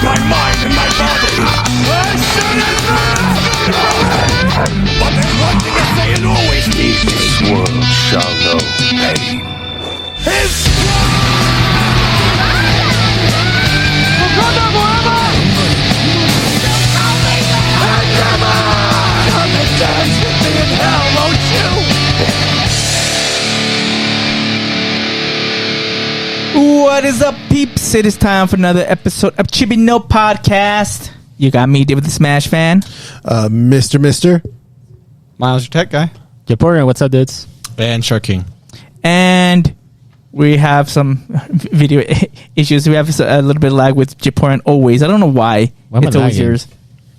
my mind and my body. But there's one thing I say and always need. This world shall know pain. His come and dance with me in hell, won't you? What is up, peeps? It is time for another episode of Chibi No Podcast. You got me, David the Smash Fan. Mr. Miles, your tech guy. Japorian, what's up, dudes? And Shark King. And we have some video issues. We have a little bit of lag with Japorian always. I don't know why. Why am I It's always lagging? yours.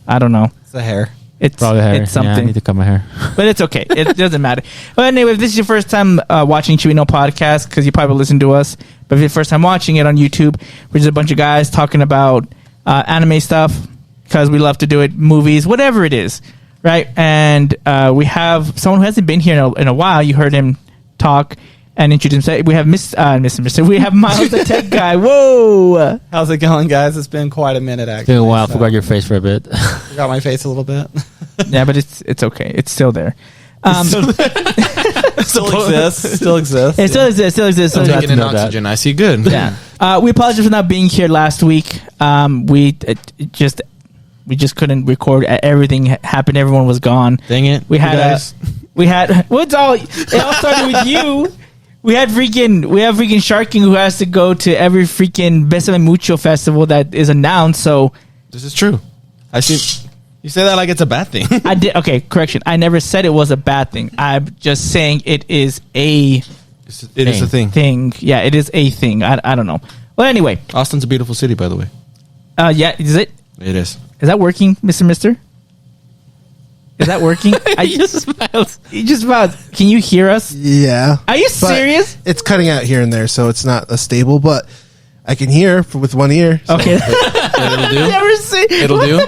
I don't know. It's the hair. It's Probably hair. It's something. Yeah, I need to cut my hair. But it's okay. It doesn't matter. But anyway, if this is your first time watching Chibi No Podcast, because you probably listen to us, but if it's your first time watching it on YouTube, we're just a bunch of guys talking about anime stuff, because we love to do it, movies, whatever it is, right? And we have someone who hasn't been here in a while. You heard him talk and introduce himself. We have Mr. We have Miles the Tech Guy. Whoa! How's it going, guys? It's been quite a minute, It's actually. been a while. Forgot your face for a bit. Forgot my face a little bit. Yeah, but it's okay. It's still there. Still exists. Still exists. It still exists. Still exists. I'm Still glad exists. to know that. I see good. Yeah. We apologize for not being here last week. We just couldn't record. Everything happened. Everyone was gone. Dang it. We had it all started with you. We have freaking Shark King, who has to go to every freaking Besame Mucho festival that is announced. So This is true. I see. You say that like it's a bad thing. I did. Okay, correction. I never said it was a bad thing. I'm just saying it is a It is a thing. thing. Yeah, it is a thing. I don't know. Well, anyway. Austin's a beautiful city, by the way. Yeah, is it? It is. Is that working, Mr. Mister? Is that working? He just smiles. You just about. Can you hear us? Yeah. Are you But serious? It's cutting out here and there, so it's not a stable, but I can hear with one ear. So. Okay. It'll do. Never see. It'll do.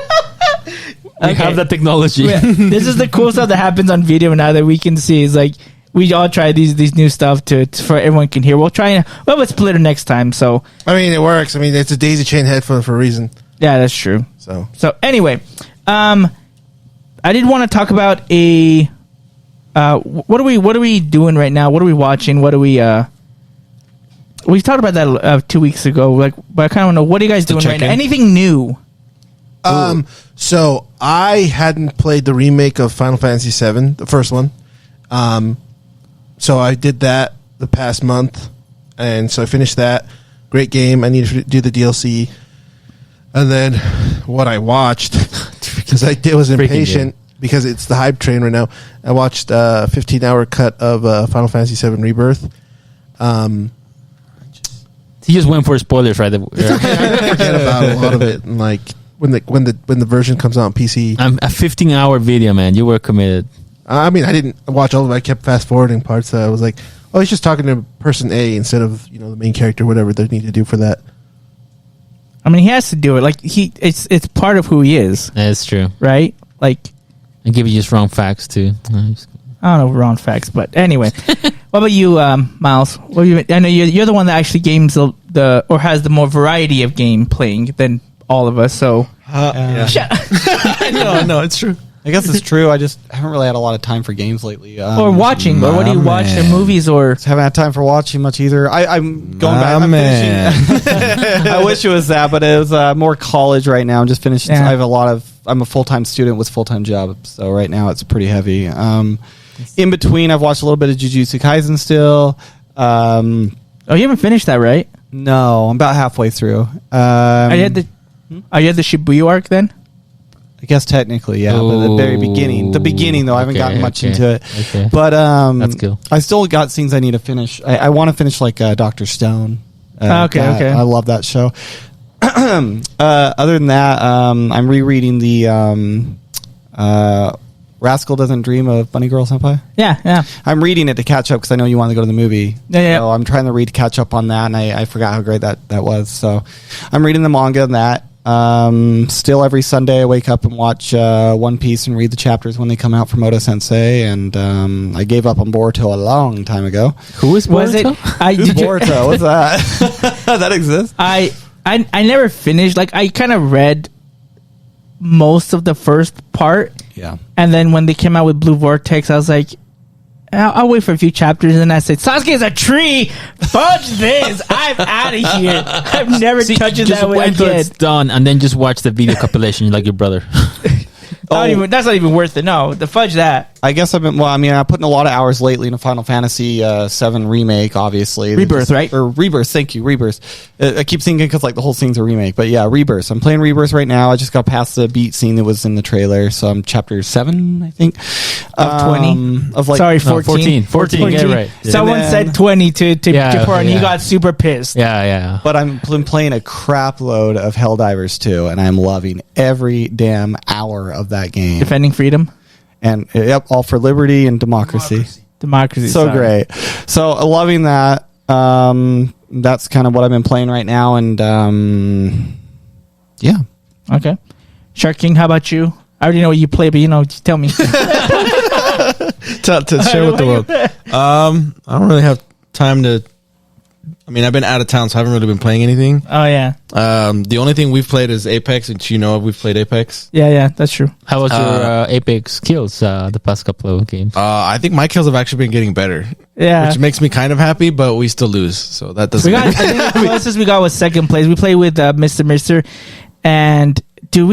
We have that technology. Yeah. This is the cool stuff that happens on video now that we can see. Is like we all try these new stuff to for everyone can hear. We'll try and we'll have a splitter next time. So I mean, it works. I mean, it's a daisy chain headphone for a reason. yeah, that's true. So So anyway, I did want to talk about a what are we doing right now? What are we watching? What are we talked about that 2 weeks ago. Like, but I kind of want to know, what are you guys doing right now? check-in. Anything new? so I hadn't played the remake of Final Fantasy VII, the first one. So I did that the past month, and so I finished that. Great game. I need to do the DLC. And then what I watched, because I was impatient, because it's the hype train right now. I watched a 15-hour cut of Final Fantasy VII Rebirth. He just went for spoilers right there. I forget about a lot of it, and like when the version comes out on PC. I'm a 15-hour video, man. You were committed. I mean, I didn't watch all of it. I kept fast forwarding parts. I was like, oh, he's just talking to person A instead of the main character, whatever they need to do for that. I mean, he has to do it. Like it's part of who he is, That's true. right? Like And give you just wrong facts, too. I don't know wrong facts, but anyway. What about you, Miles? I know you're the one that actually games the or has the more variety of game playing than all of us. So Yeah. No, it's true. I guess it's true. I just haven't really had a lot of time for games lately. or watching, or what do you watch? The movies or Haven't had time for watching much either. I'm going back. I'm finishing. I wish it was that, but it was more college right now. I'm just finishing. Yeah. I'm a full-time student with full-time job, so right now it's pretty heavy. In between, I've watched a little bit of Jujutsu Kaisen still. oh, you haven't finished that, right? No, I'm about halfway through. Are you at the Shibuya arc then? I guess technically, yeah, but the very beginning. The beginning, though, I haven't gotten much into it. Okay. But That's cool. I still got things I need to finish. I want to finish like Dr. Stone. Okay. I love that show. Other than that, I'm rereading the Rascal Doesn't Dream of Bunny Girl Senpai. Yeah. I'm reading it to catch up because I know you want to go to the movie. Yeah. So I'm trying to read to catch up on that, and I forgot how great that was. So I'm reading the manga and that. Still every Sunday I wake up and watch One Piece and read the chapters when they come out from Oda Sensei, and I gave up on Boruto a long time ago. Who is Was it? Boruto? Who's Boruto? What's that? That exists? I never finished. Like, I kind of read most of the first part. Yeah. And then when they came out with Blue Vortex, I was like, I'll wait for a few chapters. And I said, Sasuke's a tree. Fudge this. I'm out of here. I've never touched it that way wait until again. it's done and then just watch the video compilation like your brother. That's not even worth it. No, the fudge that. I guess I've been. Well, I mean, I've put in a lot of hours lately in Final Fantasy VII remake. Obviously, Rebirth, right? Or Rebirth. Thank you, Rebirth. I keep thinking because like the whole thing's a remake, but yeah, Rebirth. I'm playing Rebirth right now. I just got past the beat scene that was in the trailer, so I'm chapter 7, I think, Of 20? Of like, Sorry, No, 14. 14. Get it right. Yeah. Someone And said then- 20 to Yeah, pour, and you yeah. got super pissed. Yeah. But I'm playing a crap load of Helldivers 2, and I'm loving every damn hour of that game. Defending freedom. And yep, all for liberty and democracy. Democracy. So sorry. great. So loving that. That's kind of what I've been playing right now, and yeah. Okay. Shark King, how about you? I already know what you play, but just tell me. to share with the world. I don't really have time to. I mean, I've been out of town, so I haven't really been playing anything. Oh, yeah. The only thing we've played is Apex, and we've played Apex. Yeah, that's true. How was your Apex kills the past couple of games? I think my kills have actually been getting better, Yeah. which makes me kind of happy. But we still lose, so that doesn't. I think the closest we got was second place. We played with Mr. And, dude,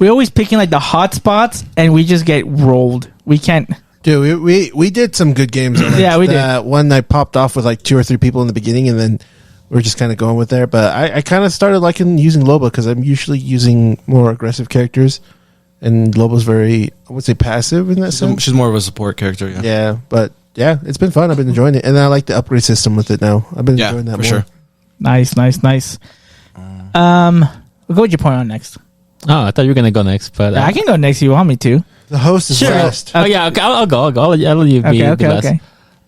we always picking like the hot spots, and we just get rolled. We can't. Dude, we did some good games. Like Yeah, we did. that one I popped off with like 2 or 3 people in the beginning, and then we're just kind of going with there. But I kind of started liking using Loba because I'm usually using more aggressive characters, and Loba's very, I would say, passive in that sense. She's more of a support character. Yeah, Yeah, but yeah, it's been fun. I've been enjoying it, and I like the upgrade system with it now. I've been enjoying that for more. sure. Nice. We'll go with your point on next. Oh, I thought you were gonna go next, but I can go next if you want me to. The host is last. Oh yeah, okay, I'll go. I'll let you be the last.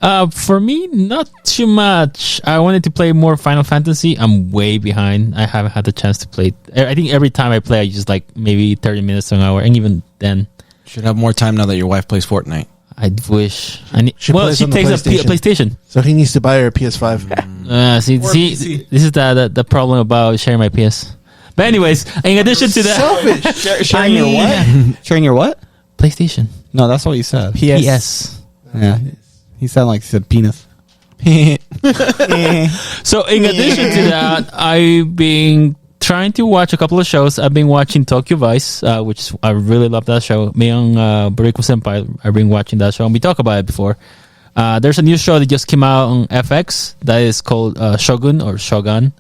Okay. For me, not too much. I wanted to play more Final Fantasy. I'm way behind. I haven't had the chance to play. I think every time I play, I just like maybe 30 minutes to an hour, and even then, Should have more time now that your wife plays Fortnite. I wish. I need. She Well, plays she on the takes a PlayStation. So he needs to buy her a PS5. See, PC. this is the problem about sharing my PS. But anyways, in addition to that, Selfish. Sharing your what? Sharing your what? PlayStation. No, that's what you said. PS. Yeah. He sounded like he said penis. So in addition to that, I've been trying to watch a couple of shows. I've been watching Tokyo Vice, which I really love that show. Me and Boriko Senpai, I've been watching that show, and we talked about it before. There's a new show that just came out on FX that is called Shogun or Shogun,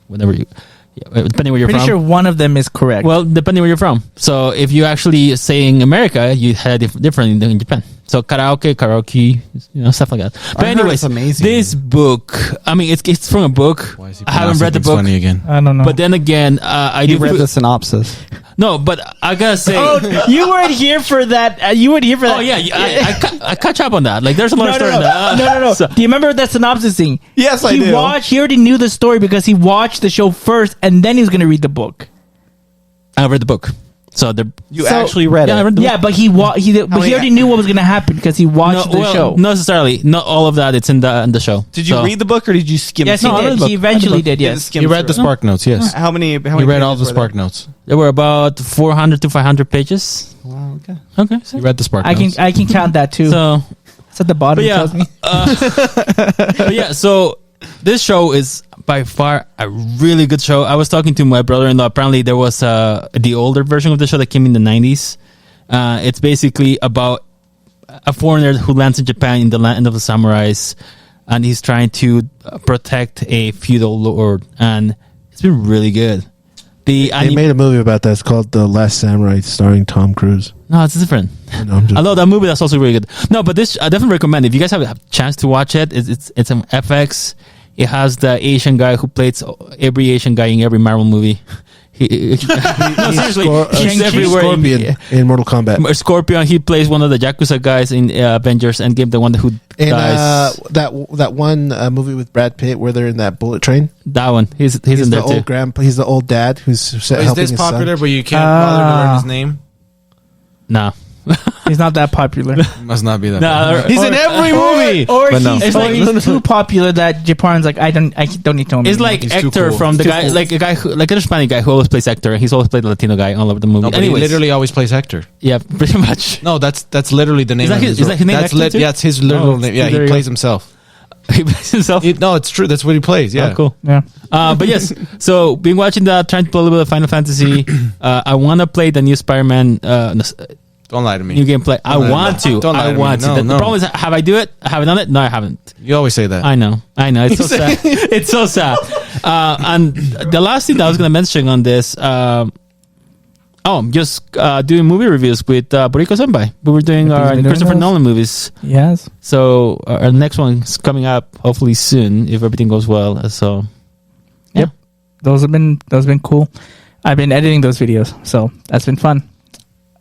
whenever you, depending where you're Pretty from. sure one of them is correct. Well, depending where you're from. So if you actually say in America, you had different than in Japan. So karaoke, stuff like that. But I heard anyways, it's amazing. this book, I mean, it's from a book. Why is he I haven't read the pronouncing things book. funny again? I don't know. But then again, I You do read the synopsis. No, but I gotta say, oh, you weren't here for that. You weren't here for that. oh yeah, I catch up on that. Like, there's a lot of story on that. No. So- Do you remember that synopsis thing? Yes, I he do. He already knew the story because he watched the show first, and then he was going to read the book. I read the book. So You So- actually read yeah, I it. read the Yeah, book. but he already knew what was going to happen because he watched the show. Not necessarily. Not all of that. It's in the show. Did you So- read the book or did you skim Yes, through he it? I read did. the He book. I read the eventually book. did. Yes. He read the Spark Notes. Yes, How many he read all the pages were Spark Notes. There were about 400 to 500 pages. there? Wow, okay. Okay. So, He read the Spark I Notes. can count that too. so It's at the bottom. But It tells me. but yeah, so this show is by far a really good show. I was talking to my brother-in-law. Apparently, there was the older version of the show that came in the 90s. It's basically about a foreigner who lands in Japan in the land of the samurais, and he's trying to protect a feudal lord. And it's been really good. They made a movie about that. It's called The Last Samurai, starring Tom Cruise. No, it's different. No, I'm just, Although that movie, that's also really good. No, but this I definitely recommend. If you guys have a chance to watch it, it's on FX. It has the Asian guy who plays every Asian guy in every Marvel movie. No, seriously, he's everywhere. Scorpion in Mortal Kombat. Scorpion. He plays one of the Yakuza guys in Avengers Endgame, the one who And dies. that one movie with Brad Pitt where they're in that bullet train. That one. He's in the there too. old grandpa. He's the old dad who's Is helping this his popular, son. but you can't bother to learn his name? Nah. He's not that popular. Must not be that. Nah, bad. He's in every movie. Or But no. he's, he's too popular that Japan's like, I don't need to know him It's anymore. like He's too Hector cool. from the Too guy, cool. like a guy, like a Hispanic guy who always plays Hector. He's always played the Latino guy all over the movie. No, but he Anyways, literally always plays Hector. yeah, pretty much. No, that's literally the name. that of his- his is that his name, That's Hector, too? yeah, it's his literal name. Yeah, there he you plays go. himself. He plays himself. No, it's true. That's what he plays. Yeah, Oh, cool. Yeah. But yes, so been watching that, trying to play a little bit of Final Fantasy. I want to play the new Spider-Man Don't lie to me. new gameplay. I Don't lie want to me. to. Don't lie I to me. want to. No, The no. problem is, have I do it? Have I done it? No, I haven't. You always say that. I know. It's so sad. It's so sad. And the last thing that I was going to mention on this, just doing movie reviews with Boricua Senpai. We were doing He's our been doing Christopher those? Nolan movies. Yes. So our next one's coming up hopefully soon if everything goes well. So Yep. Those have been cool. I've been editing those videos, so that's been fun.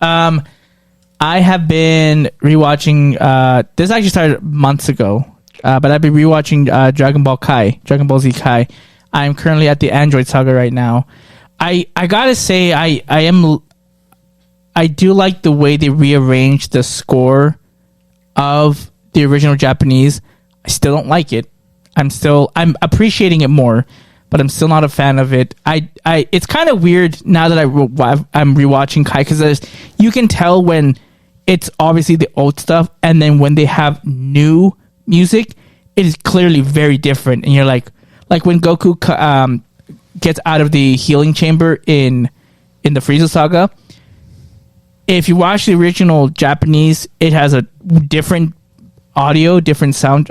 I have been rewatching. This actually started months ago, but I've been rewatching Dragon Ball Z Kai. I'm currently at the Android Saga right now. I gotta say, I do like the way they rearranged the score of the original Japanese. I still don't like it. I'm appreciating it more, but I'm still not a fan of it. It's kind of weird now that I'm rewatching Kai, because you can tell when it's obviously the old stuff, and then when they have new music, it is clearly very different. And you're like when Goku gets out of the healing chamber in the Frieza saga. If you watch the original Japanese, it has a different audio, different sound,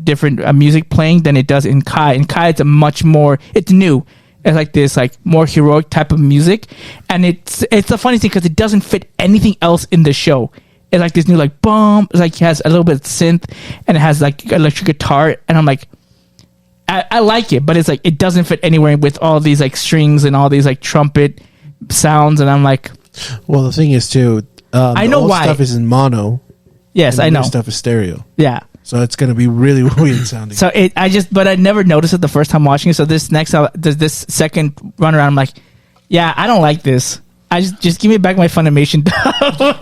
different music playing than it does in Kai. In Kai, it's it's new. It's like this, more heroic type of music, and it's the funny thing because it doesn't fit anything else in the show. It's like this new boom. It's like it has a little bit of synth, and it has electric guitar, and I'm like, I like it, but it's like it doesn't fit anywhere with all these strings and all these trumpet sounds, and I'm like, Well, the thing is too. I know the old why. stuff is in mono. yes, and the I new know, stuff is stereo. yeah. So it's going to be really weird sounding. So but I never noticed it the first time watching it. So this this second run around, I'm like, yeah, I don't like this. I just give me back my Funimation.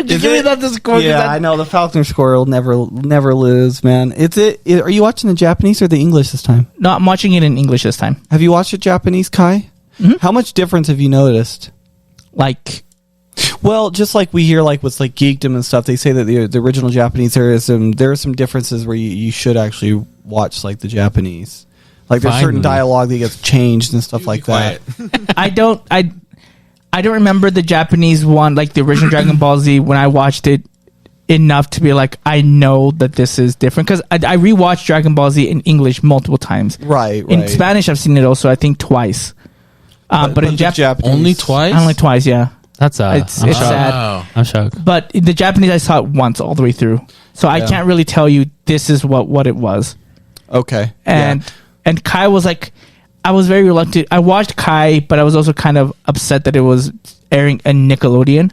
Just give me that score. Yeah, I know the Falconer score will never lose, man. Are you watching the Japanese or the English this time? No, I'm watching it in English this time. Have you watched the Japanese, Kai? Mhm. How much difference have you noticed? Well, just like we hear, with Geekdom and stuff, they say that the original Japanese there are some differences where you should actually watch the Japanese. There's certain Finally. dialogue that gets changed and stuff like that. I don't remember the Japanese one, the original Dragon Ball Z, when I watched it enough to be I know that this is different, because I rewatched Dragon Ball Z in English multiple times. Right. In Spanish, I've seen it also, I think, twice. But in the Japanese, Only twice. only twice, yeah. that's It's I'm shocked. sad. Wow. I'm shocked. But the Japanese, I saw it once all the way through, so I can't really tell you this is what it was. Okay. And Kai was I was very reluctant. I watched Kai, but I was also kind of upset that it was airing on Nickelodeon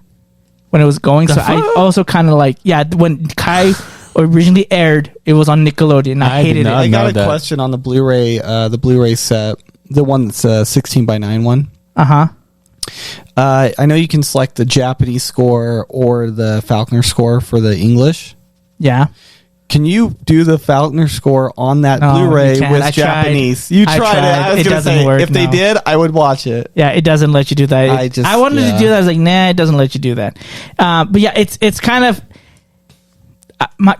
when it was going. So I also kind of when Kai originally aired, it was on Nickelodeon. I I hated did it. not I got know a that. question on the Blu-ray set, the one that's 16:9 one. Uh-huh. I know you can select the Japanese score or the Falconer score for the English. Yeah. Can you do the Falconer score on that No, Blu-ray you can't. with I tried. Japanese? You I tried it. tried. I was It gonna doesn't say, work, if they no. did, I would watch it. Yeah, it doesn't let you do that. I wanted to do that. I was like, nah, it doesn't let you do that. But yeah, it's kind of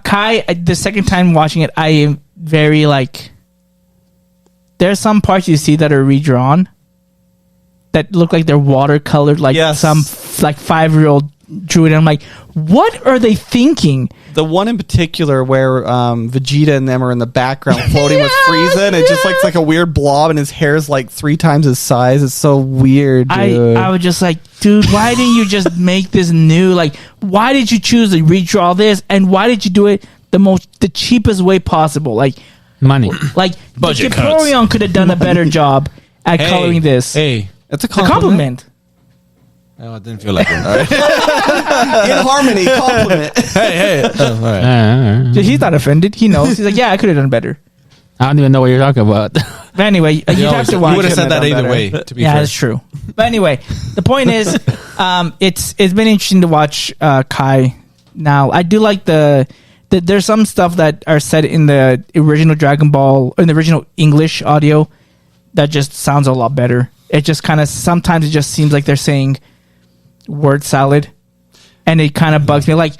Kai. The second time watching it, I am very there's some parts you see that are redrawn that look like they're watercolored, Yes. some 5-year-old drew it. I'm like, what are they thinking? The one in particular where Vegeta and them are in the background floating with Frieza, and it just looks like a weird blob, and his hair's 3 times his size. It's so weird, dude. I was just like, dude, why didn't you just make this new? Why did you choose to redraw this, and why did you do it the cheapest way possible? Money. Budget cuts. Torion could have done a better job at coloring this. Hey. It's a It's a compliment. Oh, I didn't feel like it. In harmony, compliment. hey. Oh, all right. He's not offended. He knows. He's like, yeah, I could have done better. I don't even know what you're talking about. But anyway, you have to You watch would have it. said that done either better. way, to be Yeah, fair. that's true. But anyway, the point is, it's been interesting to watch Kai now. I do like there's some stuff that are said in the original Dragon Ball, in the original English audio, that just sounds a lot better. It just kind of, sometimes it just seems like they're saying word salad, and it kind of bugs me. Like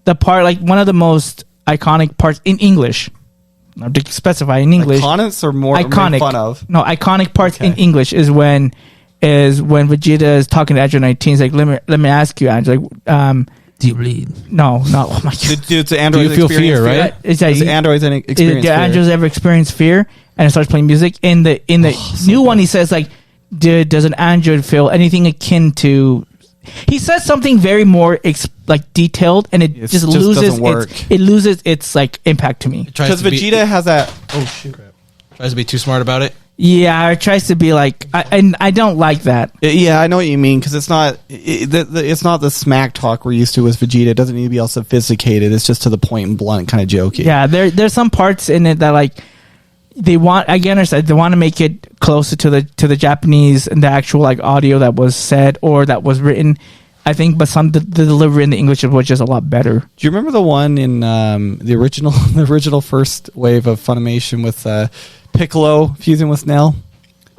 the part, like one of the most iconic parts in English, I have to specify in English. Iconics or more Iconic. made fun of? No, iconic parts in Okay. English is when Vegeta is talking to Android 19. He's like, let me ask you, Android. Like, Do you bleed? no, oh my god. It's Android. Do you feel fear, right? It's like, Does Androids experience do fear? Androids ever experience fear? And it starts playing music. In the new one, he says like, does an android feel anything akin to? He says something very more detailed, and it just loses doesn't work. it loses its like impact to me. Tries Because to be- Vegeta has that. Oh shoot! tries to be too smart about it. Yeah, it tries to be like, and I don't like that. Yeah, I know what you mean, because it's not it's not the smack talk we're used to with Vegeta. It doesn't need to be all sophisticated. It's just to the point and blunt, kind of jokey. Yeah, there's some parts in it that like they want. Again, they want to make it closer to the Japanese and the actual like audio that was said or that was written. I think, but the delivery in the English was just a lot better. Do you remember the one in the original first wave of Funimation with Piccolo fusing with Nell?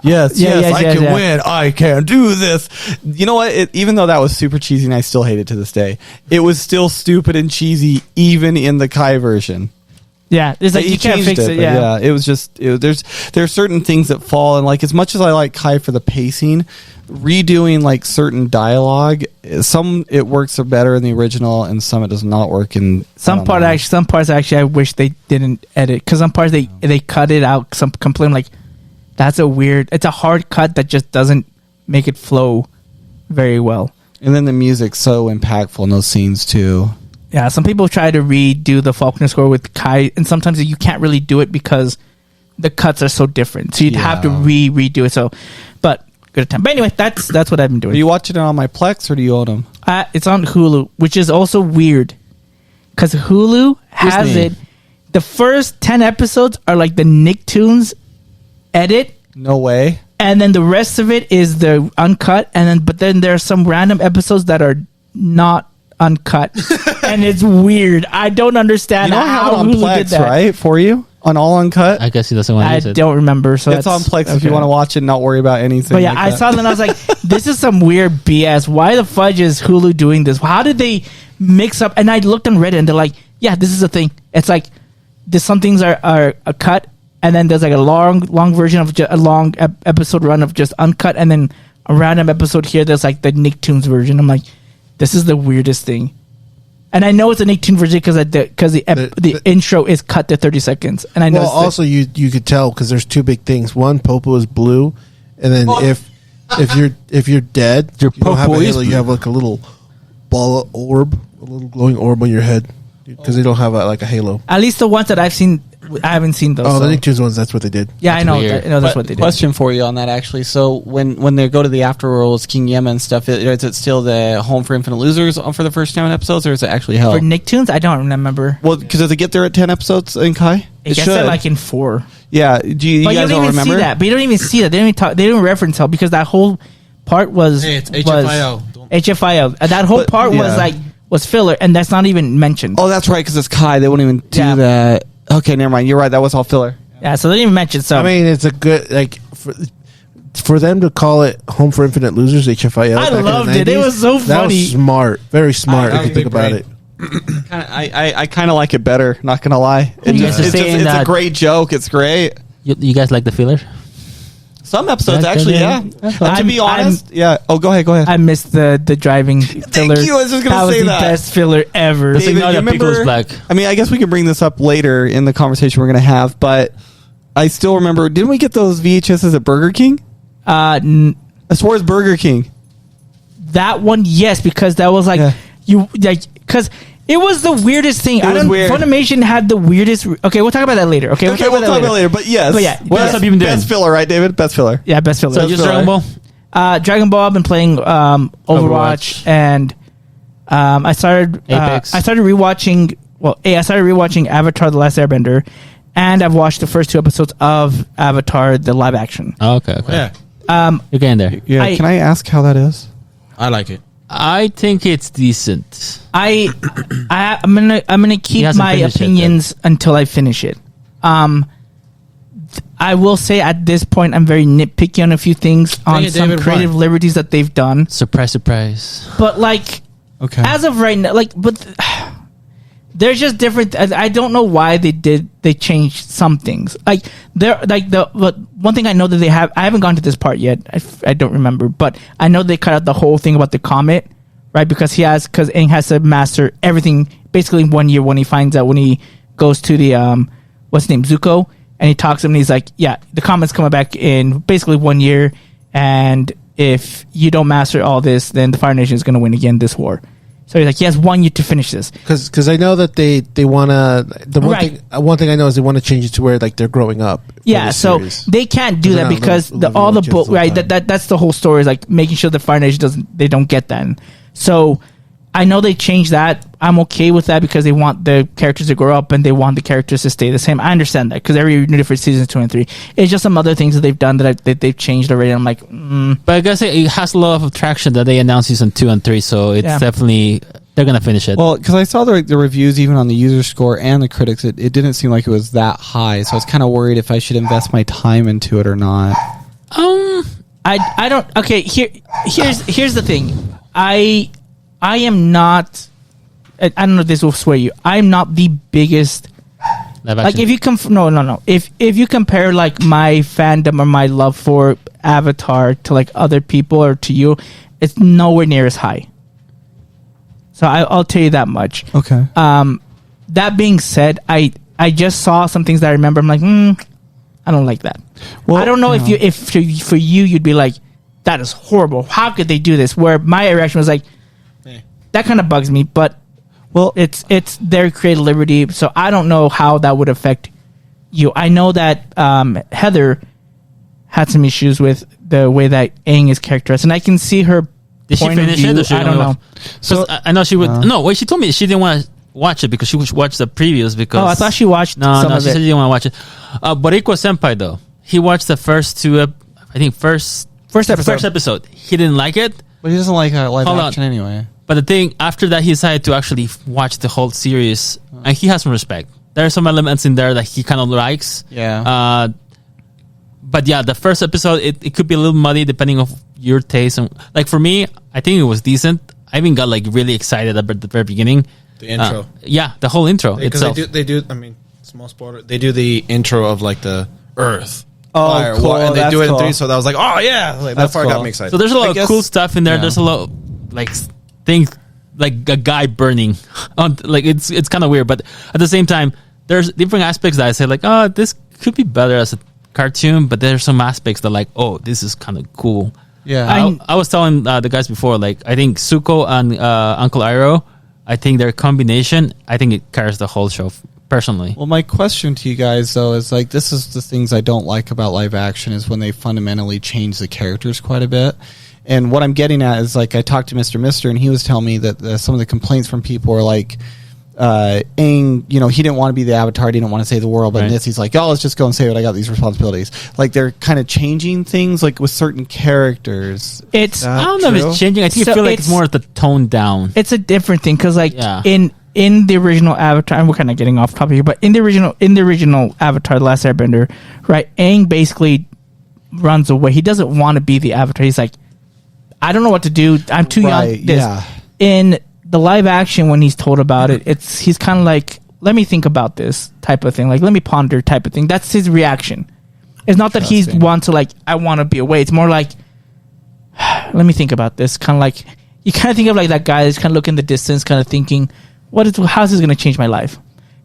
Yes, I can win. I can do this. You know what? Even though that was super cheesy, and I still hate it to this day, it was still stupid and cheesy, even in the Kai version. Yeah, it's like He you can't changed fix it. but Yeah. it was just there are certain things that fall, and like as much as I like Kai for the pacing, redoing like certain dialogue, some it works better in the original, and some it does not work in Some parts actually I wish they didn't edit, because some parts they cut it out. Some complain like it's a hard cut that just doesn't make it flow very well. And then the music's so impactful in those scenes too. Yeah, some people try to redo the Faulkner score with Kai, and sometimes you can't really do it because the cuts are so different. So you'd have to redo it. So, but good attempt. But anyway, that's what I've been doing. Are you watching it on my Plex or do you own them? It's on Hulu, which is also weird because Hulu has me. it. The first 10 episodes are like the Nicktoons edit, No way. and then the rest of it is the uncut, but then there are some random episodes that are not uncut, and it's weird. I don't understand You don't have how it on Hulu did Plex, that. right? For you on all uncut. I guess he doesn't want to I use it. don't remember. So It's on that's- Plex if you okay. want to watch it and not worry about anything. But yeah, like I that. saw that and I was like, this is some weird BS. Why the fudge is Hulu doing this? How did they mix up? And I looked on Reddit and they're like, yeah, this is a thing. It's like some things are a cut, and then there's like a long version of a long episode run of just uncut, and then a random episode here there's like the Nicktoons version. I'm like, this is the weirdest thing. And I know it's a Nicktoon version because the intro is cut to 30 seconds. And I know Well, also you could tell because there's two big things. One, Popo is blue, and then if you're dead, Your you don't have a Popo is halo. You blue. have like a little ball orb, a little glowing orb on your head because they don't have like a halo. at least the ones that I've seen, I haven't seen those. Oh, so- the Nicktoons ones. That's what they did. yeah, I know. weird. I know that's what they did. Question for you on that, actually. So when they go to the afterworlds, King Yema and stuff, is it still the Home for Infinite Losers for the first 10 episodes, or is it actually Hell? For Nicktoons, I don't remember. Well, because does it get there at 10 episodes in Kai? I guess they're like in 4. Yeah. Do you But you guys don't don't even remember? see that. But you don't even see that. They don't even talk. They don't reference Hell because that whole part was Hey, it's was HFIO. Don't- HFIO. That whole But, part yeah. was filler, and that's not even mentioned. Oh, that's right, because it's Kai. They won't even do Yeah. that. Okay, never mind. You're right. That was all filler. Yeah, so they didn't even mention. So I mean, it's a good like for them to call it Home for Infinite Losers (HFIO). I back in the loved it. It 90s, was so That funny. was smart, very smart. I If you got think big about brain. it. I kind of like it better. Not gonna lie. You guys are It's saying a that- great joke. It's great. You guys like the filler? Some episodes Yeah, actually, yeah. yeah. That's To be I'm- honest, yeah. Oh, go ahead. I missed the driving filler. you. I was just gonna that was say the that. best filler ever. David, David, know you that Piccolo's remember? black. I mean, I guess we can bring this up later in the conversation we're gonna have, but I still remember. Didn't we get those VHSs at Burger King? As far as Burger King, That one, yes, because that was like Yeah. because it was the weirdest thing. It was weird. Funimation had the weirdest. Okay, we'll talk about that later. Okay, we'll talk about it later. But yes, But yeah, What else have you been doing? Best filler, right, David? Best filler. Yeah, best filler. So just Dragon Ball? Dragon Ball. I've been playing Overwatch, Overwatch. and I started Apex. I started rewatching. Well, I started rewatching Avatar: The Last Airbender, and I've watched the first 2 episodes of Avatar: The Live Action. Oh, okay. Yeah, You're getting there. Yeah. I- Can I ask how that is? I like it. I think it's decent. I'm gonna keep my opinions until I finish it. I will say at this point I'm very nitpicky on a few things on some David, creative why? liberties that they've done. Surprise, surprise. But like, Okay. as of right now, like, but there's just different. I don't know why they changed some things. Like but one thing I know that they have. I haven't gone to this part yet. I don't remember, but I know they cut out the whole thing about the comet, right? Because Aang has to master everything basically in 1 year. When he finds out, when he goes to the what's his name, Zuko, and he talks to him, and he's like, yeah, the comet's coming back in basically 1 year, and if you don't master all this, then the Fire Nation is going to win again this war. So he's like, he has 1 year to finish this. Because I know that they want to. Right. One thing I know is they want to change it to where like they're growing up. for Yeah, the so series. they can't do They're that not because living all the with kids book, all the right? time. That's the whole story, is like making sure the Fire Nation they don't get that. And so I know they changed that. I'm okay with that because they want the characters to grow up and they want the characters to stay the same. I understand that because every different seasons 2 and 3. It's just some other things that they've done that they've changed already. I'm like, But I gotta say, it has a lot of traction that they announced season 2 and 3, so it's definitely they're gonna finish it. Well, because I saw the reviews even on the user score and the critics, it didn't seem like it was that high. So I was kind of worried if I should invest my time into it or not. I don't. Okay, here's the thing. I am not. I don't know if this will sway you. I'm not the biggest. Live Like action. if you no. If you compare like my fandom or my love for Avatar to like other people or to you, it's nowhere near as high. So I'll tell you that much. Okay. That being said, I just saw some things that I remember. I'm like, I don't like that. Well, I don't know if for you you'd be like, that is horrible. How could they do this? Where my reaction was like, that kind of bugs me. But well, it's their creative liberty, so I don't know how that would affect you. I know that Heather had some issues with the way that Aang is characterized, and I can see her Did she point of finish view. it? Or she I don't know. So I know she would. No, wait. She told me she didn't want to watch it because she would watch the previews. Because Oh, I thought she watched No, some no, of she it. said she didn't want to watch it. Boricua Senpai though, he watched the first two. I think first episode. He didn't like it. But he doesn't like live Hold on. action anyway. But the thing after that, he decided to actually watch the whole series, and he has some respect. There are some elements in there that he kind of likes. Yeah. But yeah, the first episode it could be a little muddy depending on your taste. And like for me, I think it was decent. I even got like really excited at the very beginning. The intro. Yeah, the whole intro Because itself. they do. I mean, small spoiler. They do the intro of like the Earth. Oh, fire, cool. and they That's do it in cool. 3. So that was like, oh yeah, like, that That's part got cool. me excited. So there's a lot of guess- cool stuff in there. yeah. There's a lot of, like things like a guy burning on, like it's kind of weird, but at the same time there's different aspects that I say like, oh, this could be better as a cartoon, but there's some aspects that like, oh, this is kind of cool. Yeah. I was telling the guys before, like I think Zuko and Uncle Iroh, I think their combination, I think it carries the whole show personally. Well, my question to you guys, though, is like, this is the things I don't like about live action is when they fundamentally change the characters quite a bit. And what I'm getting at is, like, I talked to Mr. and he was telling me that some of the complaints from people were like, Aang, you know, he didn't want to be the Avatar, he didn't want to save the world, but in Right. this, he's like, oh, let's just go and save it. I got these responsibilities. Like, they're kind of changing things, like, with certain characters. It's I don't know if true? it's changing. I think So I feel like it's- it's more of the tone down. it's a different thing because like Yeah. in the original Avatar, and we're kind of getting off topic here, but in the original Avatar, The Last Airbender, right? Aang basically runs away. He doesn't want to be the Avatar. He's like, I don't know what to do. I'm too Right, young. This. yeah. In the live action, when he's told about it, he's kind of like, let me think about this type of thing. Like, let me ponder type of thing. That's his reaction. It's not that he's Interesting. want to like, I want to be away. It's more like, let me think about this. Kind of like, you kind of think of like that guy that's kind of looking in the distance, kind of thinking, how's this going to change my life?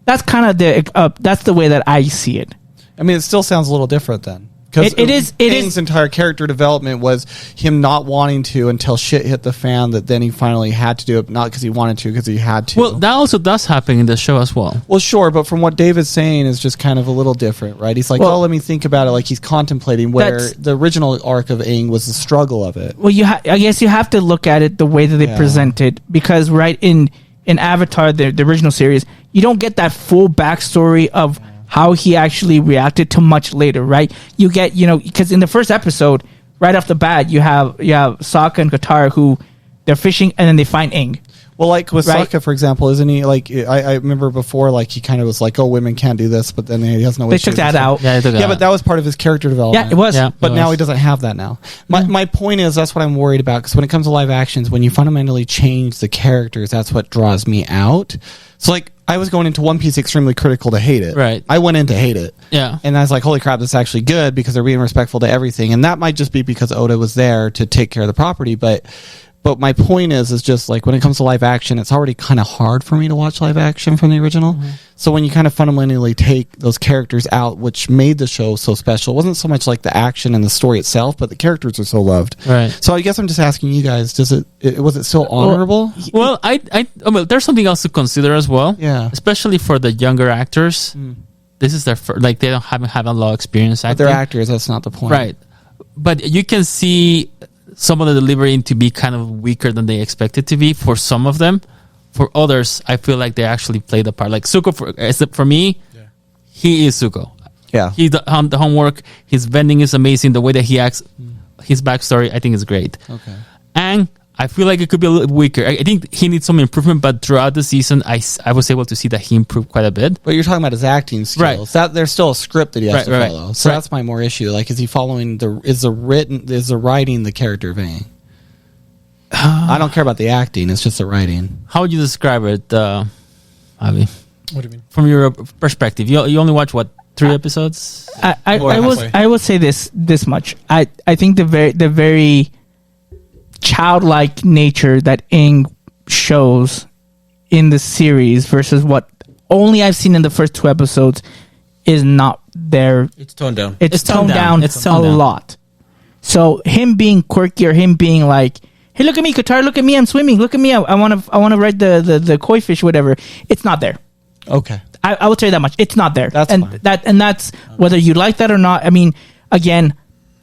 That's kind of that's the way that I see it. I mean, it still sounds a little different then. Because It is- Aang's entire character development was him not wanting to until shit hit the fan. That then he finally had to do it, not because he wanted to, because he had to. Well, that also does happen in the show as well. Well, sure, but from what David's saying is just kind of a little different, right? He's like, Well, oh, let me think about it. Like he's contemplating where that's- the original arc of Aang was the struggle of it. Well, I guess you have to look at it the way that they Yeah. present it, because right in Avatar, the original series, you don't get that full backstory of how he actually reacted to much later, right? You get, because in the first episode, right off the bat, you have Sokka and Katara who They're fishing, and then they find Aang. Well, like with Right. Sokka, for example, isn't he like? I remember before, like he kind of was like, "Oh, women can't do this," but then he has no. They issues took that and stuff. out. Yeah, I took Yeah, but that was part of his character development. Yeah, it was. Yeah. But It now was. he doesn't have that now. My point is that's what I'm worried about because when it comes to live actions, when you fundamentally change the characters, that's what draws me out. So like I was going into One Piece extremely critical to hate it. Right. I went in to hate it. Yeah. And I was like, holy crap, this is actually good because they're being respectful to everything. And that might just be because Oda was there to take care of the property, but my point is just like when it comes to live action, it's already kind of hard for me to watch live action from the original. So when you kind of fundamentally take those characters out, which made the show so special, it wasn't so much like the action and the story itself, but the characters are so loved. Right. So I guess I'm just asking you guys, was it still honorable? Well, well, there's something else to consider as well. Yeah. Especially for the younger actors. This is their like they haven't had a lot of experience But acting. they're actors, that's not the point. Right. But you can see some of the delivery to be kind of weaker than they expected to be for some of them. For others, I feel like they actually played the part. Like Zuko, for me, he is Zuko. Yeah. He the homework, his vending is amazing. The way that he acts, his backstory, I think is great. Okay. And I feel like it could be a little weaker. I think he needs some improvement, but throughout the season, I was able to see that he improved quite a bit. But you're talking about his acting skills. Right. That there's still a script that he has Right, to right. follow. So Right. that's my more issue. Like, is he following is the writing the character vein? I don't care about the acting. It's just the writing. How would you describe it, Avi? What do you mean? From your perspective? You only watch, what, 3 episodes? I will say this much. I think the very childlike nature that Aang shows in the series versus what only I've seen in the first 2 episodes is not there. It's toned down. It's toned down It's toned a down. lot. So him being quirky or him being like, "Hey, look at me, Qatar! Look at me, I'm swimming! Look at me, I want to ride the koi fish, whatever." It's not there. Okay. I will tell you that much. It's not there. That's and fine. that's whether you like that or not. I mean, again,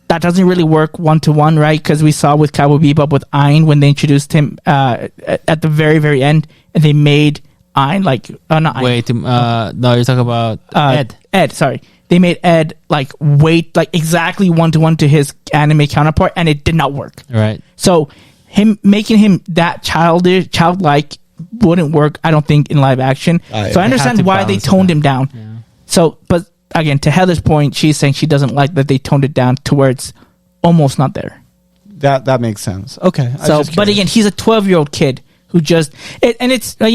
that doesn't really work 1-to-1, right? Because we saw with Cowboy Bebop with Ayn when they introduced him at the very, very end, and they made Ayn like not Ayn. Wait, no, you're talking about Ed. Ed, sorry. They made Ed like weight like exactly 1-to-1 to his anime counterpart, and it did not work. Right. So him making him that childlike wouldn't work, I don't think, in live action. So I they have understand to why they balance it toned out. him down. Yeah. So, but again, to Heather's point, she's saying she doesn't like that they toned it down to where it's almost not there. That makes sense. Okay. So, but again, he's a 12-year-old kid who just and it's I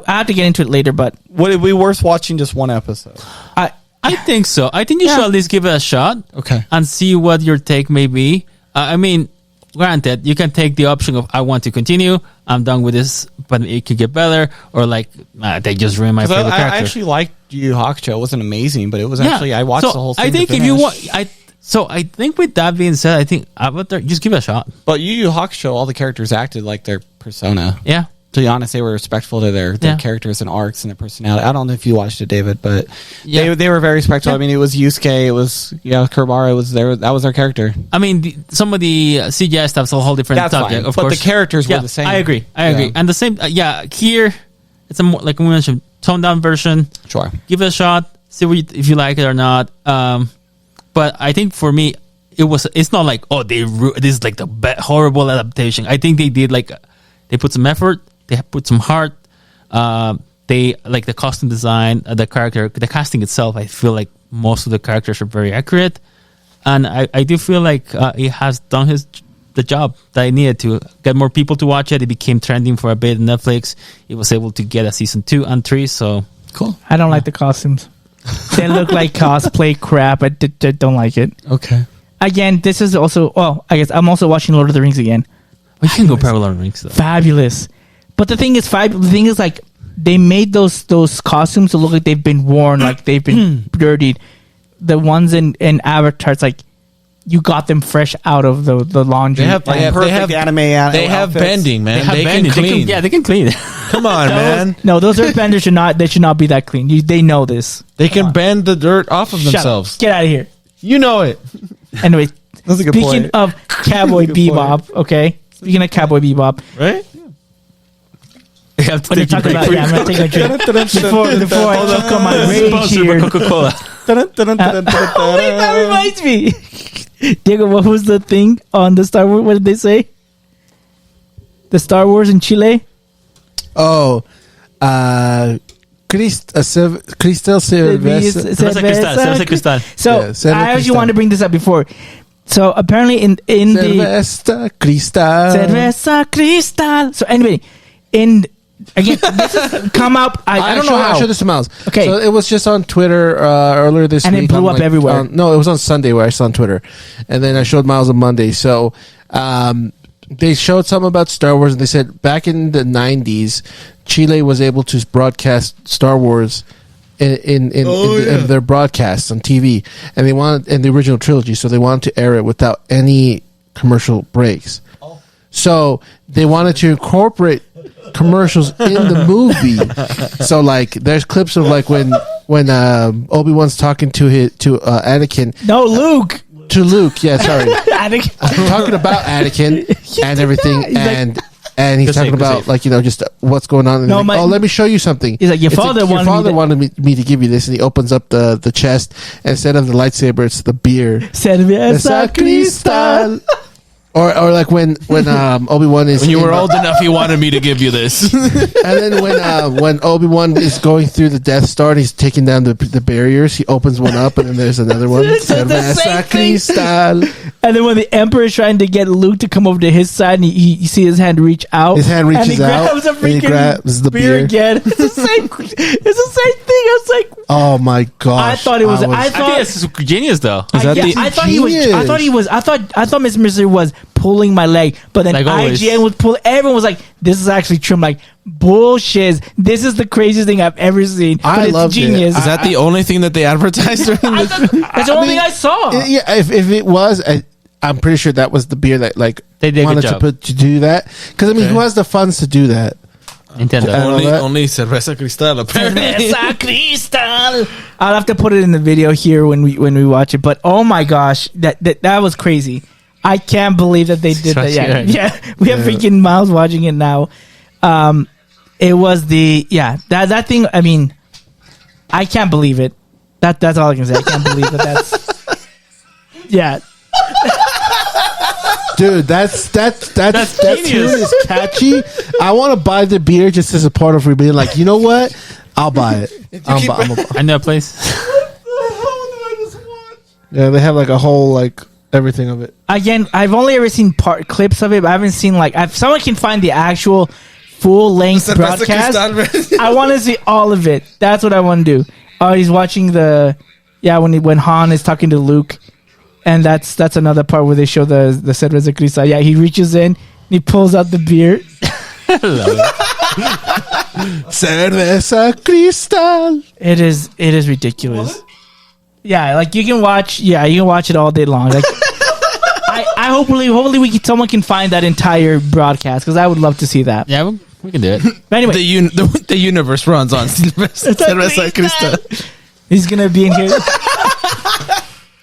have to get into it later, but would it be worth watching just one episode? I think so. I think you should at least give it a shot. Okay. And see what your take may be. I mean, granted, you can take the option of I want to continue, I'm done with this, but it could get better, or like they just ruined my favorite I character. actually liked Yu Yu Hakusho. It wasn't amazing, but it was actually I watched So the whole thing. I think to if you finish. want, I think with that being said, I think Avatar, just give it a shot. But Yu Yu Hakusho, all the characters acted like their persona. Yeah. To be honest, they were respectful to their Yeah. characters and arcs and their personality. I don't know if you watched it, David, but Yeah. they were very respectful. I mean, it was Yusuke, it was Kurabara, was there. That was their character. I mean, some of the CGI stuff's a whole different That's subject, fine. of But course. the characters were the same. I agree. Yeah. And the same, here, it's a more, like we mentioned, toned down version. Sure. Give it a shot. See if you like it or not. But I think for me, it's not like, oh, this is like the horrible adaptation. I think they did they put some effort, they put some heart. They like the costume design, the character, the casting itself. I feel like most of the characters are very accurate, and I do feel like it has done the job that I needed to get more people to watch it. It became trending for a bit on Netflix. It was able to get a season 2 and 3. So Cool. I don't like the costumes. They look like cosplay crap. I don't like it. Okay. Again, this is also I guess I'm also watching Lord of the Rings again. you can go parallel rings though. Fabulous. But the thing is like they made those costumes to look like they've been worn, like they've been dirtied. The ones in Avatar, it's like you got them fresh out of the laundry. They have Perfect anime. They have outfits. bending, man. They can bending. clean. They can clean. Come on, man. No, those earthbenders should not be that clean. They know this. They can bend the dirt off of Shut up. themselves. Get out of here. You know it. Anyway, That's a good speaking point. of Cowboy Bebop, okay? Speaking of Cowboy Bebop, Right? You have to when you're take talking a break. about, I'm not taking a drink. Before I choke on my rage Sponsored here. by Coca-Cola. Oh, wait, that reminds me. Diego, what was the thing on the Star Wars? What did they say? the Star Wars in Chile? Oh, Cristal Cerveza. Cerveza Cristal. So Yeah, Cerveza I actually Cristal. wanted to bring this up before. So apparently in the Cerveza Cristal. Cerveza Cristal. So anyway, again, this has come up. I don't know how. I showed this to Miles. Okay. So it was just on Twitter earlier this And it week. blew up everywhere. No, it was on Sunday where I saw on Twitter. And then I showed Miles on Monday. So they showed something about Star Wars, and they said back in the 90s, Chile was able to broadcast Star Wars in their broadcasts on TV. And they wanted, in the original trilogy, so they wanted to air it without any commercial breaks. So they wanted to incorporate commercials in the movie. So like there's clips of like when Obi-Wan's talking to Anakin. No, Luke. To Luke, yeah, sorry. Anakin. Talking about Anakin and everything, He's like- and he's Good talking save, good about save. like just what's going on. And No, he's like, my- let me show you something. He's like, your It's father wanted me me to give you this, and he opens up the chest, and instead of the lightsaber, it's the beer. Cerveza Cristal. Or like when Obi-Wan is When you in were the- old enough, he wanted me to give you this. and then when Obi-Wan is going through the Death Star and he's taking down the barriers, he opens one up and then there's another one. It's the same Cerveza thing. Cristal. And then when the Emperor is trying to get Luke to come over to his side, and you see his hand reach out. His hand and reaches he out, grabs a and he freaking grabs the beer. again. It's the same. It's the same thing. I was like, Oh my gosh! I thought it was. I I think thought. it's genius though. Is that yeah, the- I thought he was. I genius. thought he was. I thought Mr. Mystery was pulling my leg, but then Like always. IGN was pulling. Everyone was like, "This is actually true." I'm like, bullshit. This is the craziest thing I've ever seen. I But it's loved it. genius. Is that the only thing that they advertised during I this? thought- that's the only thing I saw. Yeah, if it was, I'm pretty sure that was the beer that like They did a wanted good to job. to do that. Because I mean, Okay. who has the funds to do that? Nintendo. I don't know that. Only Cerveza Cristal, apparently. Cerveza Cristal. I'll have to put it in the video here when we watch it. But oh my gosh, that was crazy. I can't believe that they did that. Yeah, yeah. We have freaking Miles watching it now. It was that thing. I mean, I can't believe it. That's all I can say. I can't believe that. That's yeah. Dude, that tune genius. is catchy. I want to buy the beer just as a part of being like, you know what? I'll buy it. I'm I know a place. yeah, they have like a whole like everything of it. Again, I've only ever seen clips of it, but I haven't seen like if someone can find the actual full length broadcast. I want to see all of it. That's what I want to do. Oh, he's watching when Han is talking to Luke, and that's another part where they show the Cerveza Cristal. Yeah, he reaches in, and he pulls out the beer. Cerveza Cristal. It is ridiculous. Yeah, like you can watch it all day long. Like I hopefully someone can find that entire broadcast because I would love to see that. Yeah, we can do it. But anyway, The universe runs on Cerveza Cristal. he's gonna be in here.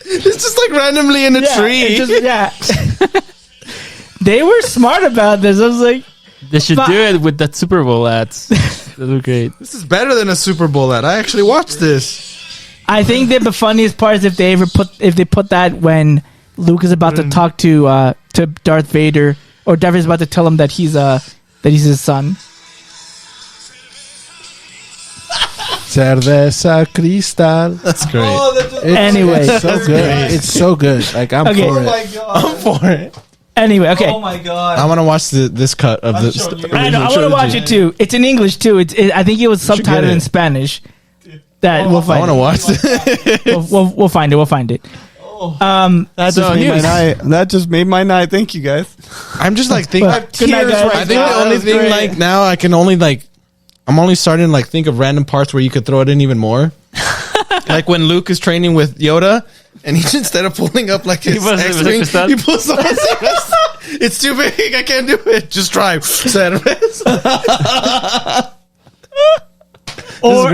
It's just like randomly in a tree. They were smart about this. I was like, They should do it with that Super Bowl ads. That look great. This is better than a Super Bowl ad. I actually watched this. I think that the funniest part is if they put that when Luke is about to talk to Darth Vader, or Darth is about to tell him that he's his son. Cerveza Cristal. That's great. Anyway. It's so good. It's so good. Like I'm Okay. for it. I'm for it. Anyway, okay. my god! I want to watch this cut of the I know. I want to watch it too. It's in English too. I think it was should get subtitled it. in Spanish. That we'll I find. want to watch it. We'll find it. We'll find it. That just made my night. That just made my night. Thank you guys. I'm just like thinking. Good night, guys. I think the only thing like now I can only like I'm only starting to like think of random parts where you could throw it in even more. Like when Luke is training with Yoda, and he instead of pulling up like his pulls X the wing, crystal. he pulls up. It's too big. I can't do it. Just try. Or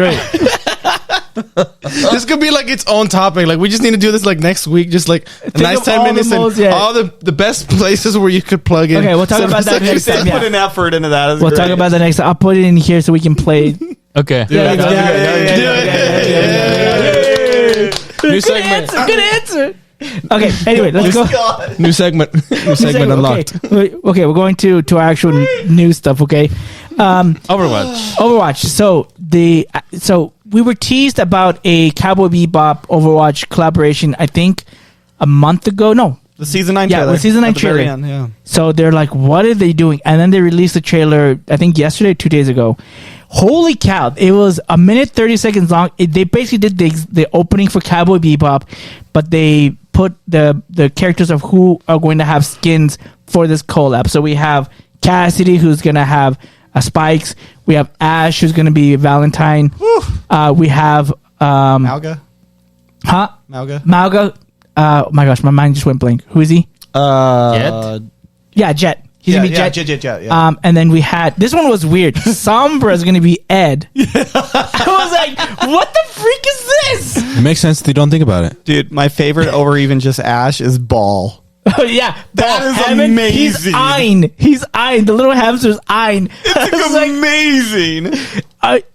This could be like its own topic. Like we just need to do this like next week. Just like a nice of 10 all the minutes and most- yeah. all the best places where you could plug in. Okay, we'll talk about that next time. Put Yeah. an effort into that. We'll talk about the next. I'll put it in here so we can play. Okay. There you go. New segment. Good answer. Okay. Anyway, let's go. New segment. New segment unlocked. Okay, we're going to our actual news stuff. Okay. Overwatch. So we were teased about a Cowboy Bebop Overwatch collaboration. I think a month ago. No. The season 9 Yeah, trailer. the season 9 at the very trailer. end, yeah. So they're like, what are they doing? And then they released the trailer, I think yesterday or 2 days ago. Holy cow. It was a minute, 30 seconds long. They basically did the opening for Cowboy Bebop, but they put the characters of who are going to have skins for this collab. So we have Cassidy, who's going to have Spikes. We have Ash, who's going to be Valentine. We have... Mauga? Huh? Mauga? Oh my gosh, my mind just went blank. Who is he? Jet? Yeah, Jet. He's gonna be Jet. Yeah. And then we had this one was weird. Sombra's gonna be Ed. I was like, what the freak is this? It makes sense if you don't think about it. Dude, my favorite over even just Ash is Ball. Oh yeah, That is Hammond, amazing. He's Ein. The little hamster's Ein. It's amazing. But